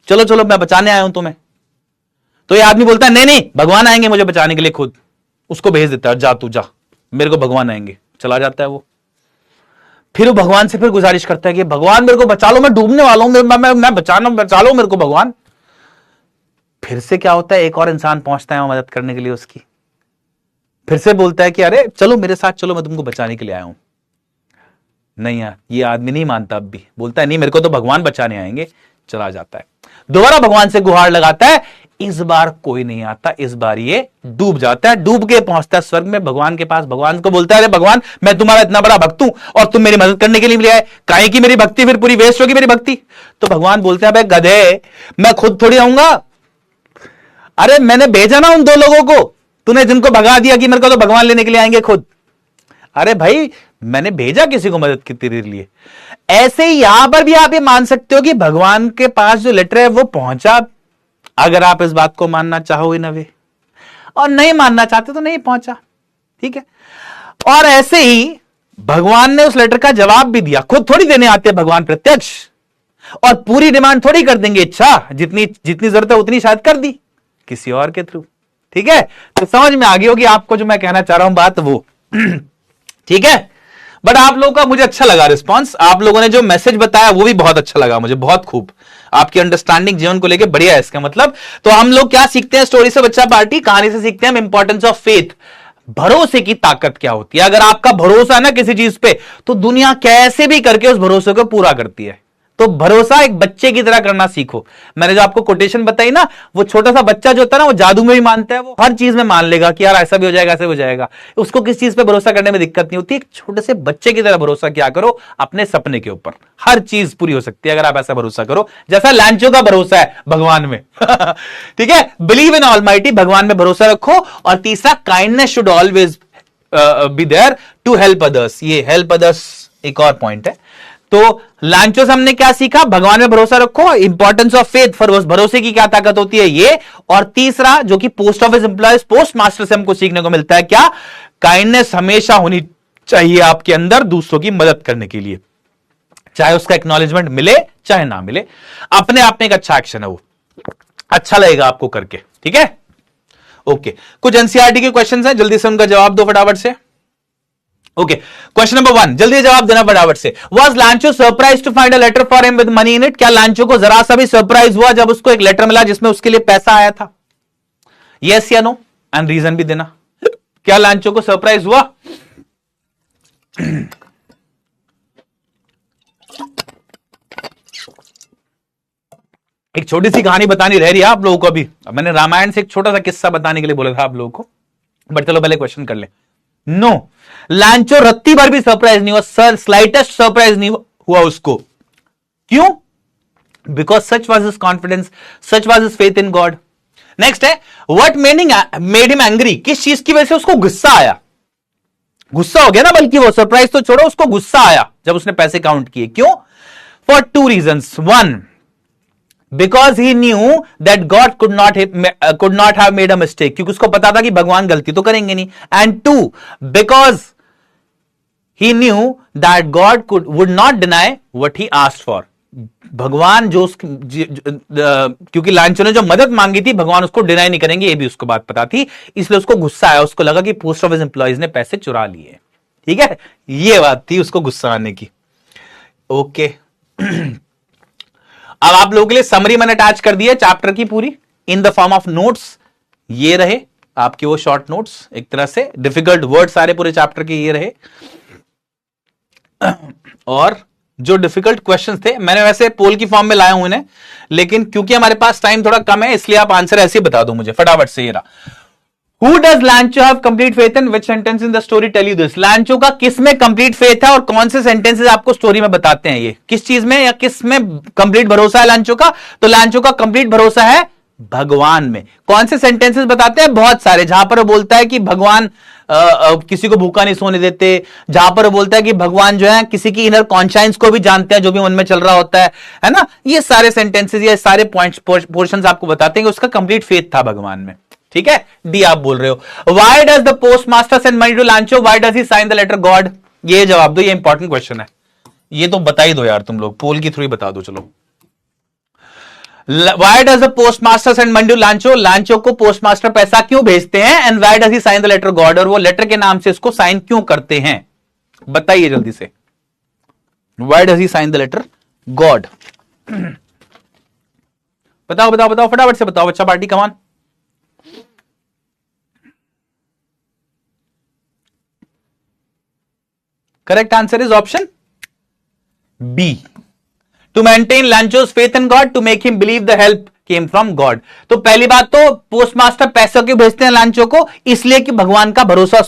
चलो चलो मैं बचाने आया हूं तुम्हें। तो ये आदमी बोलता है नहीं नहीं भगवान आएंगे मुझे बचाने के लिए, खुद उसको भेज देता है, जा तू जा, मेरे को भगवान आएंगे। चला जाता है वो। फिर वो भगवान से फिर गुजारिश करता है कि भगवान मेरे को बचा लो, मैं डूबने वाला हूं, मैं बचा लो मेरे को भगवान। फिर से क्या होता है, एक और इंसान पहुंचता है मदद करने के लिए उसकी। फिर से बोलता है कि अरे चलो मेरे साथ चलो, मैं तुमको बचाने के लिए आया हूं। नहीं यार ये आदमी नहीं मानता, अब भी बोलता है नहीं मेरे को तो भगवान बचाने आएंगे। चला जाता है। दोबारा भगवान से गुहार लगाता है, इस बार कोई नहीं आता, इस बार ये डूब जाता है, डूब के पहुंचता है स्वर्ग में भगवान के पास। भगवान को बोलता है, अरे भगवान, मैं तुम्हारा इतना बड़ा भक्त हूं और तुम मेरी मदद करने के लिए मिले आए, काहे की मेरी भक्ति फिर पूरी वेस्ट होगी मेरी भक्ति। तो भगवान बोलते हैं, भाई गधे, मैं खुद थोड़ी आऊंगा, अरे मैंने भेजा ना उन दो लोगों को, तूने जिनको भगा दिया कि मेरे को तो भगवान लेने के लिए आएंगे खुद। अरे भाई, मैंने भेजा किसी को मदद के तेरे लिए। ऐसे ही यहां पर भी आप ये मान सकते हो कि भगवान के पास जो लेटर है वो पहुंचा, अगर आप इस बात को मानना चाहो इन वे, और नहीं मानना चाहते तो नहीं पहुंचा, ठीक है। और ऐसे ही भगवान ने उस लेटर का जवाब भी दिया, खुद थोड़ी देने आते हैं भगवान प्रत्यक्ष, और पूरी डिमांड थोड़ी कर देंगे, इच्छा जितनी जितनी जरूरत है उतनी शायद कर दी किसी और के थ्रू, ठीक है। तो समझ में आ गई होगी आपको जो मैं कहना चाह रहा हूं बात वो, ठीक है। बट आप लोगों का मुझे अच्छा लगा रिस्पांस, आप लोगों ने जो मैसेज बताया वो भी बहुत अच्छा लगा मुझे, बहुत खूब, आपकी अंडरस्टैंडिंग जीवन को लेके बढ़िया है इसका मतलब। तो हम लोग क्या सीखते हैं स्टोरी से बच्चा पार्टी, कहानी से सीखते हैं इंपॉर्टेंस ऑफ फेथ, भरोसे की ताकत क्या होती है। अगर आपका भरोसा है ना किसी चीज पे, तो दुनिया कैसे भी करके उस भरोसे को पूरा करती है। तो भरोसा एक बच्चे की तरह करना सीखो। मैंने जो आपको कोटेशन बताई ना, वो छोटा सा बच्चा जो होता है ना, वो जादू में भी मानता है, वो हर चीज में मान लेगा कि यार ऐसा भी हो जाएगा, ऐसा भी हो जाएगा, उसको किस चीज पे भरोसा करने में दिक्कत नहीं होती। एक छोटे से बच्चे की तरह भरोसा क्या करो अपने सपने के ऊपर, हर चीज पूरी हो सकती है अगर आप ऐसा भरोसा करो, जैसा लैंचो का भरोसा है भगवान में। ठीक है, बिलीव इन ऑलमाइटी, भगवान में भरोसा रखो। और तीसरा, kindness should always be there to help others, ये हेल्प अदर्स एक और पॉइंट है। तो लांचो से हमने क्या सीखा, भगवान में भरोसा रखो, इंपॉर्टेंस ऑफ फेथ, फॉर भरोसे की क्या ताकत होती है ये। और तीसरा जो कि post office employees post master से हमको सीखने को मिलता है, क्या, काइंडनेस हमेशा होनी चाहिए आपके अंदर दूसरों की मदद करने के लिए, चाहे उसका एक्नॉलेजमेंट मिले चाहे ना मिले, अपने आप में एक अच्छा एक्शन है वो, अच्छा लगेगा आपको करके, ठीक है। ओके, कुछ एनसीईआरटी के क्वेश्चंस हैं, जल्दी से उनका जवाब दो फटाफट से। ओके, क्वेश्चन नंबर 1, जल्दी जवाब देना फटाफट से। Was Lencho surprise to find a letter for him with money in it? क्या लांचो को जरा सा भी सरप्राइज हुआ जब उसको एक लेटर मिला जिसमें उसके लिए पैसा आया था? यस या नो, एंड रीजन भी देना। क्या लांचो को सरप्राइज हुआ? एक छोटी सी कहानी बतानी रह रही है आप लोगों को अभी। मैंने रामायण से एक छोटा सा किस्सा बताने के लिए बोला था आप लोगों को, बट चलो पहले क्वेश्चन कर ले। नो, लांचो रत्ती भर भी सरप्राइज नहीं हुआ, सर स्लाइटेस्ट सरप्राइज नहीं हुआ उसको। क्यों? Because such was his confidence, such was his faith in God. Next है, व्हाट मेड हिम एंग्री? किस चीज की वजह से उसको गुस्सा आया? गुस्सा हो गया ना, बल्कि वो सरप्राइज तो छोड़ो, उसको गुस्सा आया जब उसने पैसे काउंट किए। क्यों? For 2 reasons. 1, because he knew that God could not have made a mistake, क्योंकि उसको पता था कि भगवान गलती तो करेंगे नहीं। And 2, because he knew that God would not deny what he asked for. भगवान क्योंकि लांचो ने जो मदद मांगी थी, भगवान उसको डिनाई नहीं करेंगे, ये भी उसको बात पता थी, इसलिए उसको गुस्सा आया। उसको लगा कि पोस्ट ऑफिस एम्प्लॉयज ने पैसे चुरा लिए, ठीक है, ये बात थी उसको गुस्सा आने की। ओके, अब आप लोगों के लिए समरी मैंने अटैच कर दी है चैप्टर की पूरी in the form of notes. ये रहे आपके वो शॉर्ट नोट्स, एक तरह से डिफिकल्ट वर्ड सारे पूरे चैप्टर के ये रहे, और जो डिफिकल्ट क्वेश्चंस थे मैंने वैसे पोल की फॉर्म में लाया हूं इन्हें, लेकिन क्योंकि हमारे पास टाइम थोड़ा कम है इसलिए आप आंसर ऐसे ही बता दो मुझे फटाफट से। ये रहा, Who does Lancho have complete faith in? Which sentence in the story tell you this? Lancho का किस में कंप्लीट फेथ है और कौन से सेंटेंसेस आपको स्टोरी में बताते हैं? ये किस चीज में या किस में कंप्लीट भरोसा है लांचो का? तो लांचो का कंप्लीट भरोसा है भगवान में। कौन से सेंटेंसेस बताते हैं? बहुत सारे, जहां पर वो बोलता है कि भगवान किसी को भूखा नहीं सोने देते, जहां पर वो बोलता है कि भगवान जो है किसी की इनर कॉन्शियस को भी जानते हैं, जो भी मन में चल रहा होता है ना। ये सारे सेंटेंसेस, ये सारे पॉइंट्स पोर्शंस आपको बताते हैं कि उसका कंप्लीट फेथ था भगवान में, ठीक है। डी आप बोल रहे हो, why does the post master send money to Lencho, why does he sign the letter God? ये जवाब दो, ये इंपॉर्टेंट क्वेश्चन है, ये तो बता ही दो यार तुम लोग, पोल की थ्रू ही बता दो। चलो, why does the post master send money to Lencho, Lencho को पोस्ट मास्टर पैसा क्यों भेजते हैं? And why does he sign the letter God, और वो लेटर के नाम से इसको साइन क्यों करते हैं? बताइए जल्दी से, why does he sign the letter God? बताओ बताओ बताओ, फटाफट से बताओ बच्चा party, come on. Correct answer is option B, to maintain Lencho's faith in God, to make him believe the help came from God. तो पहली बात तो पोस्टमास्टर पैसे क्यों भेजते हैं लैंचो को? इसलिए कि भगवान का भरोसा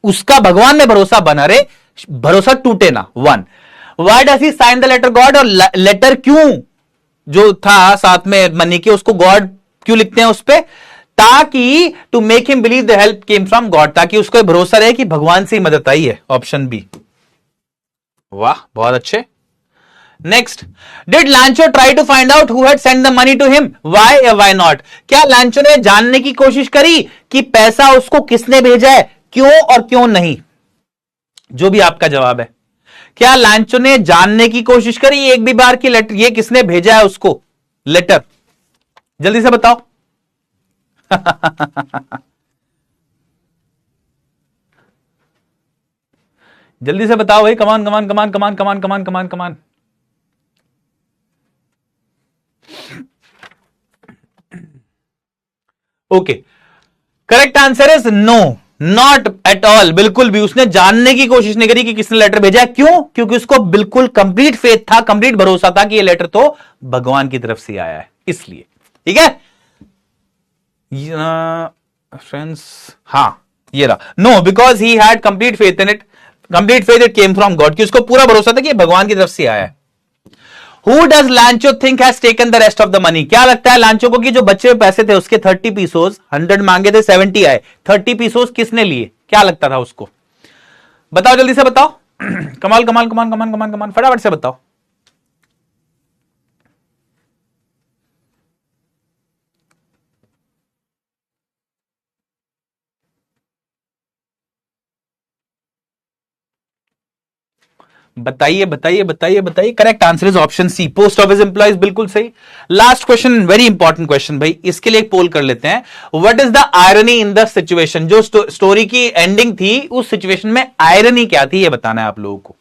उसका भगवान में भरोसा बना रहे, भरोसा टूटे ना। One, why does he sign the letter God? और लेटर क्यों जो था साथ में मनी के, उसको गॉड क्यों लिखते हैं उस पे? ताकि to make him believe the help came from God, ताकि उसको भरोसा रहे कि भगवान से ही मदद आई है। Option B. वाह, बहुत अच्छे। Next, did Lencho try to find out who had send the money to him? Why या व्हाई नॉट? क्या लैंचो ने जानने की कोशिश करी कि पैसा उसको किसने भेजा है, क्यों और क्यों नहीं? जो भी आपका जवाब है, क्या लैंचो ने जानने की कोशिश करी एक भी बार कि लेटर ये किसने भेजा है उसको लेटर? जल्दी से बताओ। जल्दी से बताओ भाई, come on come on come on come on come on come on come on come on. Okay, correct answer is no, not at all. बिल्कुल भी उसने जानने की कोशिश नहीं करी कि किसने लेटर भेजा है। क्यों? क्योंकि उसको बिल्कुल कंप्लीट फेथ था, कंप्लीट भरोसा था कि ये लेटर तो भगवान की तरफ से आया है, इसलिए। ठीक है फ्रेंड्स, हाँ ये रहा। No, because he had complete faith in it, complete faith it came from God, कि उसको पूरा भरोसा था कि भगवान की तरफ से आया है। Who does Lancho think has taken the rest of the money? क्या लगता है लांचो को कि जो बचे हुए पैसे थे उसके 30 पीसोस, 100 मांगे थे 70 आए, 30 पीसोस किसने लिए? क्या लगता था उसको? बताओ, जल्दी से बताओ। कमाल कमाल कमान कमान कमान कमान, फटाफट से बताओ। बताइए बताइए बताइए बताइए। Correct answer is option C, post office employees. बिल्कुल सही। Last question, very important question भाई, इसके लिए एक पोल कर लेते हैं। What is the irony in the situation? जो स्टोरी की एंडिंग थी उस सिचुएशन में आयरनी क्या थी, ये बताना है आप लोगों को।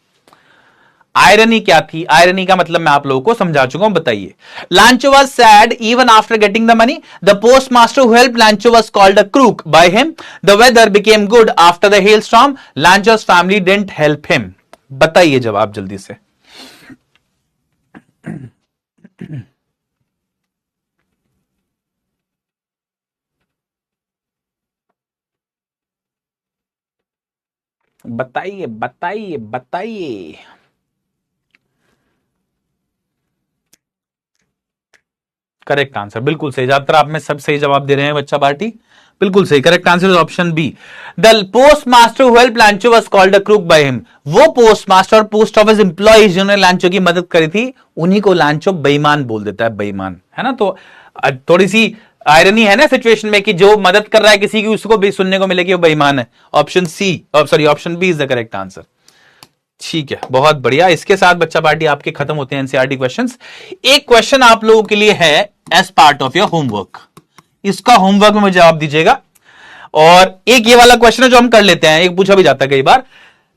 आयरनी क्या थी? आयरनी का मतलब मैं आप लोगों को समझा चुका हूं, बताइए। Lencho was sad even after getting the money, the post master who help लांचो was called a crook by him, the weather became good after the hailstorm, Lencho's family didn't help him. बताइए जवाब जल्दी से। बताइए बताइए बताइए। Correct answer, बिल्कुल सही। ज्यादातर आप में सब सही जवाब दे रहे हैं बच्चा पार्टी, बिल्कुल सही। Correct answer is option B, the post master who help लांचो was called a crook by him. वो पोस्ट मास्टर और पोस्ट ऑफिस एम्प्लॉइज जिन्होंने लांचो की मदद करी थी, उन्हीं को लांचो बेईमान बोल देता है, बेईमान, है ना। तो थोड़ी सी आयरनी है ना सिचुएशन में कि जो मदद कर रहा है किसी की, उसको भी सुनने को मिले कि वो बेईमान है। Option C, sorry option B is the correct answer. ठीक है, बहुत बढ़िया। इसके साथ बच्चा पार्टी आपके खत्म होते हैं एनसीईआरटी क्वेश्चंस। एक क्वेश्चन आप लोगों के लिए है as part of your homework, इसका होमवर्क में मुझे जवाब दीजिएगा। और एक ये वाला क्वेश्चन है जो हम कर लेते हैं, एक पूछा भी जाता है कई बार।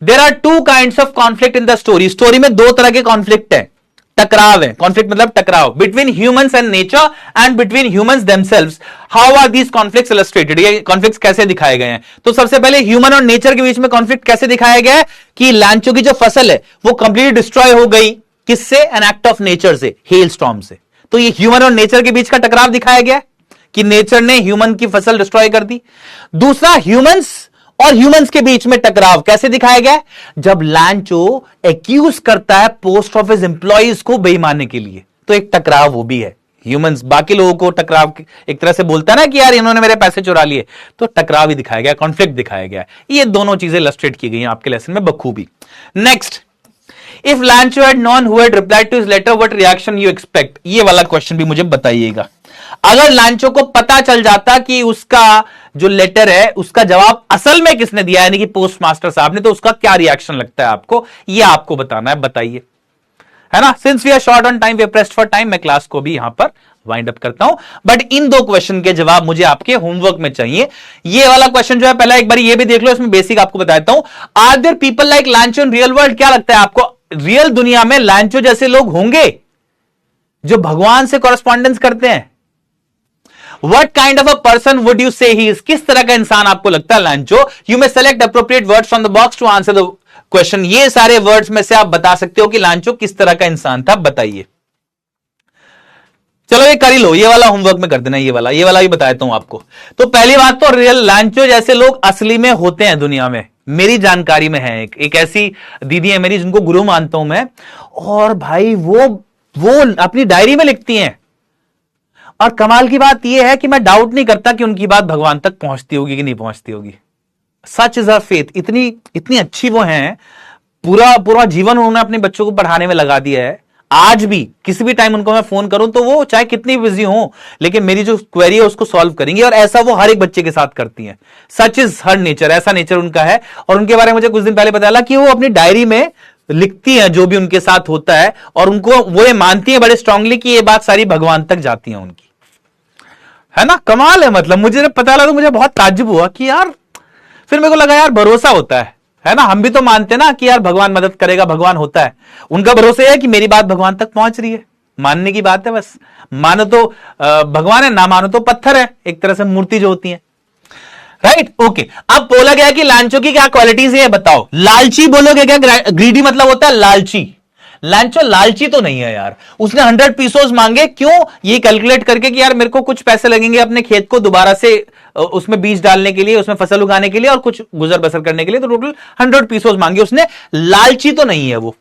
There are two kinds of conflict in the story. Story में दो तरह के कॉन्फ्लिक्ट है, टकराव है। कॉन्फ्लिक्ट मतलब टकराव, between humans and nature and between humans themselves. How are these conflicts illustrated? ये कॉन्फ्लिक्ट्स कैसे दिखाए गए हैं? तो सबसे पहले ह्यूमन और नेचर के बीच में कॉन्फ्लिक्ट कैसे दिखाया गया है कि लांचो की जो फसल है वो कंप्लीट डिस्ट्रॉय हो गई, किससे? एन एक्ट ऑफ नेचर से, हेल स्टॉर्म से। तो ये ह्यूमन और नेचर के बीच का टकराव दिखाया गया है कि नेचर ने ह्यूमन की फसल डिस्ट्रॉय कर दी। दूसरा, ह्यूमंस और ह्यूमंस के बीच में टकराव कैसे दिखाया गया? जब लांचो एक्यूज करता है पोस्ट ऑफिस एम्प्लॉइज को बेईमानी के लिए, तो एक टकराव वो भी है। ह्यूमंस बाकी लोगों को टकराव एक तरह से बोलता है ना कि यार इन्होंने मेरे पैसे चुरा लिए, तो टकराव ही दिखाया गया, कॉन्फ्लिक्ट दिखाया गया। ये दोनों चीजें इलस्ट्रेट की गई हैं आपके लेसन में बखूबी। Next, if Lencho had known who had replied to his letter, what reaction you expect? ये वाला क्वेश्चन भी मुझे बताइएगा। अगर लांचो को पता चल जाता कि उसका जो लेटर है उसका जवाब असल में किसने दिया, यानी कि पोस्ट मास्टर साहब ने, तो उसका क्या रिएक्शन लगता है आपको, ये आपको बताना है, बताइए, है ना। Since we are short on time, we are pressed for time, मैं क्लास को भी यहां पर वाइंड अप करता हूं। बट इन दो क्वेश्चन के जवाब मुझे आपके होमवर्क में चाहिए। ये वाला क्वेश्चन जो है पहला एक बार ये भी देख लो, इसमें बेसिक आपको बता देता हूं। Are there people like Lencho in real world? क्या लगता है आपको, रियल दुनिया में लांचो जैसे लोग होंगे जो भगवान से कॉरेस्पॉन्डेंस करते हैं? What kind of a person would you say he is? किस तरह का इंसान आपको लगता है लांचो? You may select appropriate words from the box to answer the question. ये सारे वर्ड्स में से आप बता सकते हो कि लांचो किस तरह का इंसान था, बताइए। चलो ये कर ही लो, ये वाला होमवर्क में कर देना, ये वाला भी बता देता हूं आपको। तो पहली बात तो रियल लांचो जैसे लोग असली में होते हैं दुनिया में, मेरी जानकारी में है। एक ऐसी दीदी है मेरी जिनको गुरु मानता हूं मैं, और भाई वो अपनी डायरी में लिखती हैं, और कमाल की बात यह है कि मैं डाउट नहीं करता कि उनकी बात भगवान तक पहुंचती होगी कि नहीं पहुंचती होगी। सच इज अ फेथ, इतनी अच्छी वो हैं, पूरा जीवन उन्होंने अपने बच्चों को पढ़ाने में लगा दिया है। आज भी किसी भी टाइम उनको मैं फोन करूं तो वो चाहे कितनी बिजी हो, लेकिन मेरी जो क्वेरी है उसको सॉल्व करेंगे, और ऐसा वो हर एक बच्चे के साथ करती हैं। सच इज हर नेचर, ऐसा नेचर उनका है। और उनके बारे में मुझे कुछ दिन पहले पता चला कि वो अपनी डायरी में लिखती हैं जो भी उनके साथ होता है, और उनको वो ये मानती हैं बड़े स्ट्रांगली कि ये बात सारी भगवान तक जाती है उनकी, है ना। कमाल है, मतलब मुझे जब पता लगा तो मुझे बहुत ताज्जुब हुआ कि यार, फिर मेरे को लगा यार भरोसा होता है ना। हम भी तो मानते ना कि यार भगवान मदद करेगा, भगवान होता है। उनका भरोसा है कि मेरी बात भगवान तक पहुंच रही है, मानने की बात है बस। मानो तो भगवान है, ना मानो तो पत्थर है, एक तरह से मूर्ति जो होती है, राइट। ओके, अब बोला गया कि लांचो की क्या क्वालिटीज है बताओ। लालची बोलोगे क्या? ग्रीडी मतलब होता है लालची। लांचो लालची तो नहीं है यार, उसने 100 पीसोस मांगे, क्यों? ये कैलकुलेट करके कि यार मेरे को कुछ पैसे लगेंगे अपने खेत को दोबारा से उसमें बीज डालने के लिए, उसमें फसल उगाने के लिए और कुछ गुजर बसर करने के लिए, तो टोटल 100 पीसोस मांगे उसने। लालची तो नहीं है वो।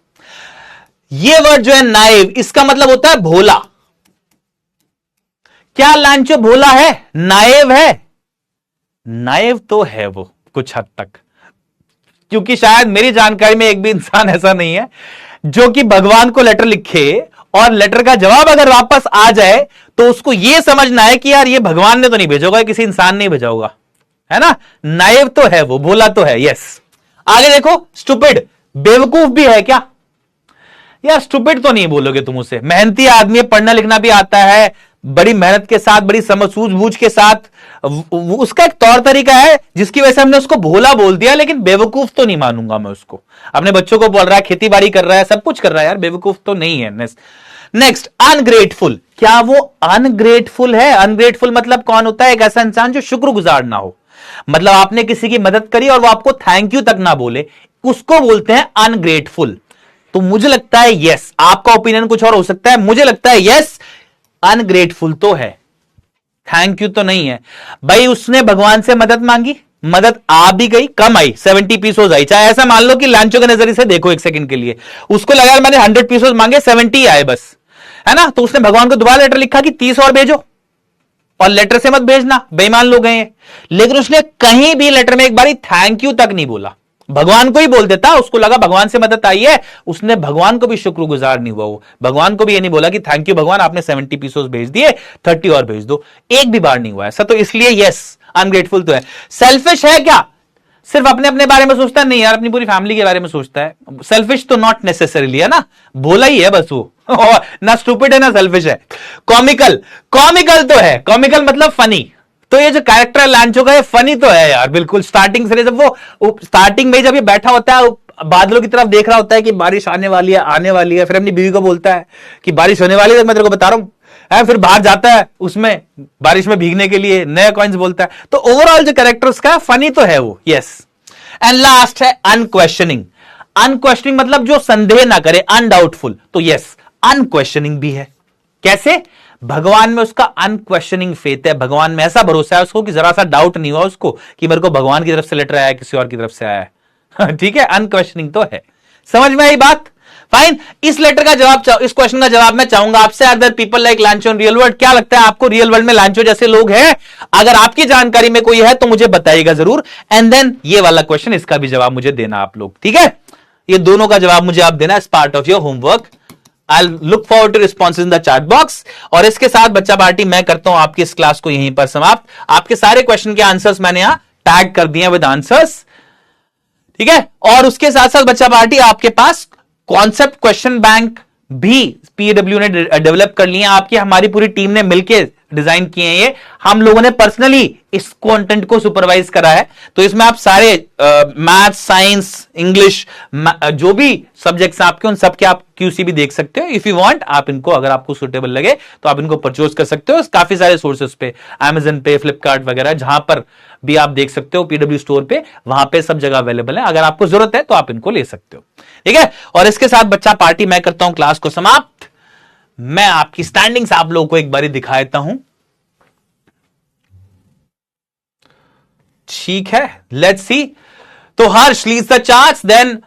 ये वर्ड जो है नाइव, इसका मतलब होता है भोला। क्या लांचो भोला है? नाइव है? नाइव तो है वो कुछ हद तक, क्योंकि शायद मेरी जानकारी में एक भी इंसान ऐसा नहीं है जो कि भगवान को लेटर लिखे और लेटर का जवाब अगर वापस आ जाए तो उसको यह समझना है कि यार ये भगवान ने तो नहीं भेजा होगा, किसी इंसान ने भेजा होगा, है ना। नाइव तो है वो, भोला तो है, यस। आगे देखो, स्टूपिड, बेवकूफ भी है क्या? यार स्टूपिड तो नहीं बोलोगे तुम उसे, मेहनती आदमी है, पढ़ना लिखना भी आता है, बड़ी मेहनत के साथ, बड़ी समझ सूझबूझ के साथ, उसका एक तौर तरीका है जिसकी वजह से हमने उसको भोला बोल दिया, लेकिन बेवकूफ तो नहीं मानूंगा मैं उसको। अपने बच्चों को बोल रहा है, खेती बाड़ी कर रहा है, सब कुछ कर रहा है, यार बेवकूफ तो नहीं है। Next, ungrateful. क्या वो अनग्रेटफुल है? अनग्रेटफुल मतलब कौन होता है? एक ऐसा इंसान जो शुक्रगुजार ना हो, मतलब आपने किसी की मदद करी और वो आपको थैंक यू तक ना बोले, उसको बोलते हैं अनग्रेटफुल। तो मुझे लगता है यस, आपका ओपिनियन कुछ और हो सकता है, मुझे लगता है यस, अनग्रेटफुल तो है, थैंक यू तो नहीं है। भाई उसने भगवान से मदद मांगी, मदद आ भी गई, कम आई, 70 पीसोस आई। चाहे ऐसा मान लो कि लांचो के नजरिए से देखो एक सेकंड के लिए, उसको लगा मैंने 100 पीसोस मांगे, 70 आए बस, है ना। तो उसने भगवान को दोबारा लेटर लिखा कि 30 और भेजो, और लेटर से मत भेजना, बेईमान लोग हैं। लेकिन उसने कहीं भी लेटर में एक बारी थैंक यू तक नहीं बोला, भगवान को ही बोल देता। उसको लगा भगवान से मदद आई है, उसने भगवान को भी शुक्रगुजार नहीं हुआ, वो भगवान को भी ये नहीं बोला कि थैंक यू भगवान, आपने 70 पीसोस भेज दिए, 30 और भेज दो, एक भी बार नहीं हुआ ऐसा। तो इसलिए यस, अनग्रेटफुल तो है। सेल्फिश है क्या? सिर्फ अपने अपने बारे में सोचता है? नहीं यार, अपनी पूरी फैमिली के बारे में सोचता है। सेल्फिश तो नॉट नेसेसरीली, है ना, भोला ही है बस वो ना स्टूपिड है ना सेल्फिश है। कॉमिकल, कॉमिकल तो है, कॉमिकल मतलब फनी। तो ये जो कैरेक्टर है लांचो का, ये फनी तो है यार, बिल्कुल। स्टार्टिंग से जब वो स्टार्टिंग में जब ये बैठा होता है, बादलों की तरफ देख रहा होता है कि बारिश आने वाली है, आने वाली है, फिर अपनी बीवी को बोलता है कि बारिश होने वाली है, मैं तेरे को बता रहा हूं, फिर बाहर जाता है उसमें बारिश में भीगने के लिए, नया कॉइन्स बोलता है। तो ओवरऑल जो कैरेक्टर उसका फनी तो है वो, यस। एंड लास्ट है अनक्वेश्चनिंग। अनक्वेश्चनिंग मतलब जो संदेह ना करे, अनडाउटफुल। तो यस, अनक्वेश्चनिंग भी है। कैसे? भगवान में उसका अनक्वेश्चनिंग फेथ है, भगवान में ऐसा भरोसा है उसको कि जरा सा डाउट नहीं हुआ उसको कि मेरे को भगवान की तरफ से लेटर आया है, किसी और की तरफ से आया है। ठीक है, अनक्वेश्चनिंग तो है। समझ में आई बात? फाइन। इस लेटर का जवाब, इस क्वेश्चन का जवाब मैं चाहूंगा आपसे, are there people like Lencho in real world? क्या लगता है आपको, रियल वर्ल्ड में लांचो जैसे लोग हैं? अगर आपकी जानकारी में कोई है तो मुझे बताइएगा जरूर। एंड देन ये वाला क्वेश्चन, इसका भी जवाब मुझे देना आप लोग, ठीक है। ये दोनों का जवाब मुझे आप देना as part of your homework. I'll look forward to responses in the chat box। और इसके साथ बच्चा पार्टी मैं करता हूं आपकी इस क्लास को यहीं पर समाप्त। आपके सारे क्वेश्चन के आंसर्स मैंने यहां टैग कर दिए विद आंसर्स, ठीक है। और उसके साथ साथ बच्चा पार्टी आपके पास कॉन्सेप्ट क्वेश्चन बैंक भी पीडब्ल्यू ने डेवलप कर लिए, आपकी हमारी पूरी टीम ने मिलकर डिजाइन किए हैं। ये हम लोगों ने पर्सनली इस कंटेंट को सुपरवाइज करा है। तो इसमें आप सारे मैथ, साइंस, इंग्लिश, जो भी सब्जेक्ट्स आपके, उन सब के आप क्यूसी भी देख सकते हो। इफ यू वांट, आप इनको, अगर आपको सुटेबल लगे तो आप इनको परचेज कर सकते हो काफी सारे सोर्सेस पे, Amazon पे, फ्लिपकार्ट वगैरह, जहां पर भी आप देख सकते हो, पीडब्ल्यू स्टोर पे, वहां पे सब जगह अवेलेबल है। अगर आपको जरूरत है तो आप इनको ले सकते हो, ठीक है। और इसके साथ बच्चा पार्टी मैं करता हूं क्लास को समाप्त। मैं आपकी स्टैंडिंग्स आप लोगों को एक बारी दिखा देता हूं। ठीक है, लेट्स सी। तो Harsh leads the charts, then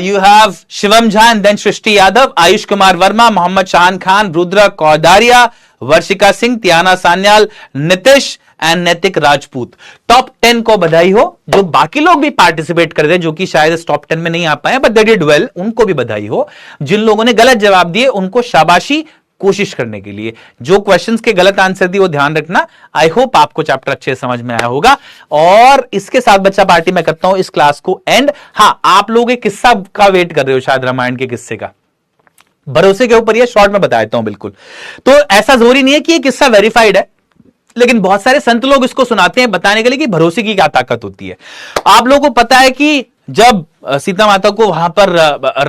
you have Shivam Jha and then Srishti Yadav, Ayush Kumar Verma, Mohammad Shaan Khan, Rudra Kaudariya, Varshika Singh, Tiyana Sanyal, Nitish and Naitik Rajput. Top 10 को बधाई हो। जो बाकी लोग भी पार्टिसिपेट कर रहे हैं जो कि शायद इस टॉप 10 में नहीं आ पाए बट दे डिड वेल, उनको भी बधाई हो। जिन लोगों ने गलत जवाब दिए उनको शाबाशी कोशिश करने के लिए। जो क्वेश्चंस के गलत आंसर दिए वो ध्यान रखना। आई होप आपको चैप्टर अच्छे समझ में आया होगा। और इसके साथ बच्चा पार्टी मैं करता हूं इस क्लास को एंड। हां, आप लोग एक किस्सा का वेट कर रहे हो शायद, रामायण के किस्से का। भरोसे के ऊपर ये शॉर्ट में बता देता हूं बिल्कुल। तो ऐसा जरूरी नहीं है कि ये किस्सा वेरीफाइड है, लेकिन बहुत सारे संत लोग इसको सुनाते हैं बताने के लिए कि भरोसे की क्या ताकत होती है। आप लोगों को पता है कि जब सीता माता को वहां पर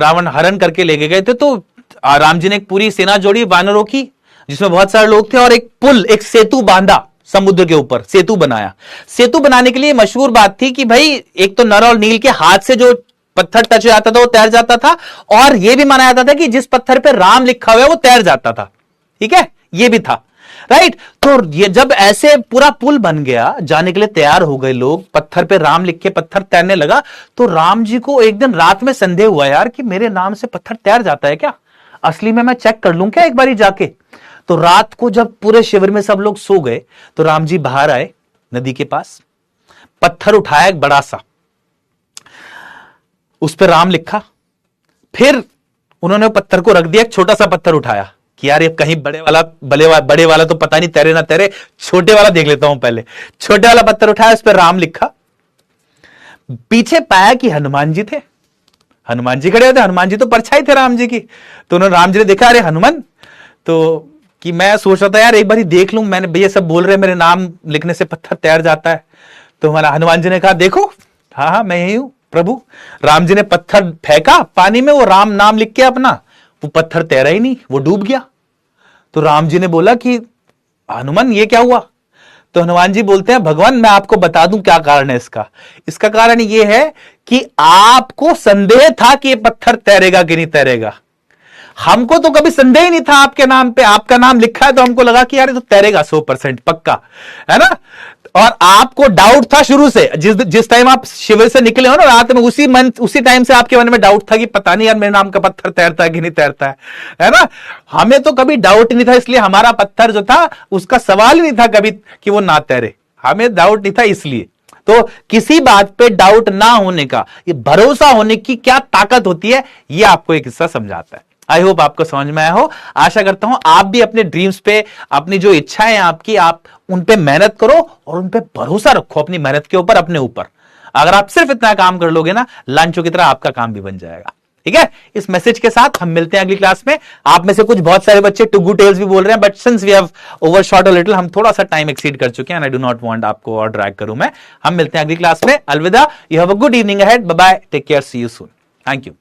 रावण हरण करके लेके गए थे तो राम जी ने एक पूरी सेना जोड़ी वानरों की जिसमें बहुत सारे लोग थे और एक पुल, एक सेतु बांधा समुद्र के ऊपर, सेतु बनाया। सेतु बनाने के लिए मशहूर बात थी कि भाई एक तो नर और नील के हाथ से जो पत्थर टच हो जाता था वो तैर जाता था, और यह भी माना जाता था कि जिस पत्थर पे राम लिखा हुआ है वो तैर जाता था। ठीक है, ये भी था, राइट। तो ये जब ऐसे पूरा पुल बन गया, जाने के लिए तैयार हो गए लोग, पत्थर पे राम लिख के पत्थर तैरने लगा, तो राम जी को एक दिन रात में संदेह हुआ यार कि मेरे नाम से पत्थर तैर जाता है क्या, असली में मैं चेक कर लूं क्या एक बारी जाके। तो रात को जब पूरे शिविर में सब लोग सो गए तो राम जी बाहर आए नदी के पास, पत्थर उठाया एक बड़ा सा, उस पर राम लिखा, फिर उन्होंने पत्थर को रख दिया, एक छोटा सा पत्थर उठाया कि यार ये कहीं बड़े वाला तो पता नहीं तैरे ना तैरे, छोटे वाला देख लेता हूं पहले। छोटे वाला पत्थर उठाया, उस पर राम लिखा, पीछे पाया कि हनुमान जी थे, हनुमान जी खड़े होते, हनुमान जी तो परछाई थे राम जी की। तो उन्होंने, राम जी ने देखा अरे हनुमान, तो कि मैं सोच रहा था यार एक बार देख लूं, मैंने भैया सब बोल रहे मेरे नाम लिखने से पत्थर तैर जाता है। तो हमारा हनुमान जी ने कहा देखो, हाँ हाँ मैं यही हूं प्रभु। राम जी ने पत्थर फेंका पानी में, वो राम नाम लिख के अपना, वो पत्थर तैरा ही नहीं, वो डूब गया। तो राम जी ने बोला कि हनुमान ये क्या हुआ। तो हनुमान जी बोलते हैं भगवान मैं आपको बता दूं क्या कारण है इसका। इसका कारण ये है कि आपको संदेह था कि ये पत्थर तैरेगा कि नहीं तैरेगा, हमको तो कभी संदेह ही नहीं था आपके नाम पे, आपका नाम लिखा है तो हमको लगा कि यार ये तो तैरेगा 100% पक्का, है ना। और आपको डाउट था शुरू से, जिस टाइम आप शिविर से निकले हो ना रात में, उसी टाइम से आपके मन में डाउट था कि पता नहीं यार मेरे नाम का पत्थर तैरता है कि नहीं तैरता है ना। हमें तो कभी डाउट नहीं था, इसलिए हमारा पत्थर जो था उसका सवाल ही नहीं था कभी कि वो ना तैरे, हमें डाउट नहीं था इसलिए। तो किसी बात पे डाउट ना होने का, ये भरोसा होने की क्या ताकत होती है, ये आपको एक हिस्सा समझाता है। आई होप आपको समझ में आया हो। आशा करता हूं आप भी अपने ड्रीम्स पे, अपनी जो इच्छाएं हैं आपकी, आप उन पे मेहनत करो और उन पे भरोसा रखो, अपनी मेहनत के ऊपर, अपने ऊपर। अगर आप सिर्फ इतना काम कर लोगे ना, लांचो की तरह आपका काम भी बन जाएगा। ठीक है, इस मैसेज के साथ हम मिलते हैं अगली क्लास में। आप में से कुछ बहुत सारे बच्चे टू गुड टेल्स भी बोल रहे हैं, but since we have overshot a little, हम थोड़ा सा टाइम एक्सीड कर चुके हैं, and I do not want आपको और ड्रैग करूं मैं। हम मिलते हैं अगली क्लास में। अलविदा, you have a good evening ahead, bye bye, take care, see you soon, thank you.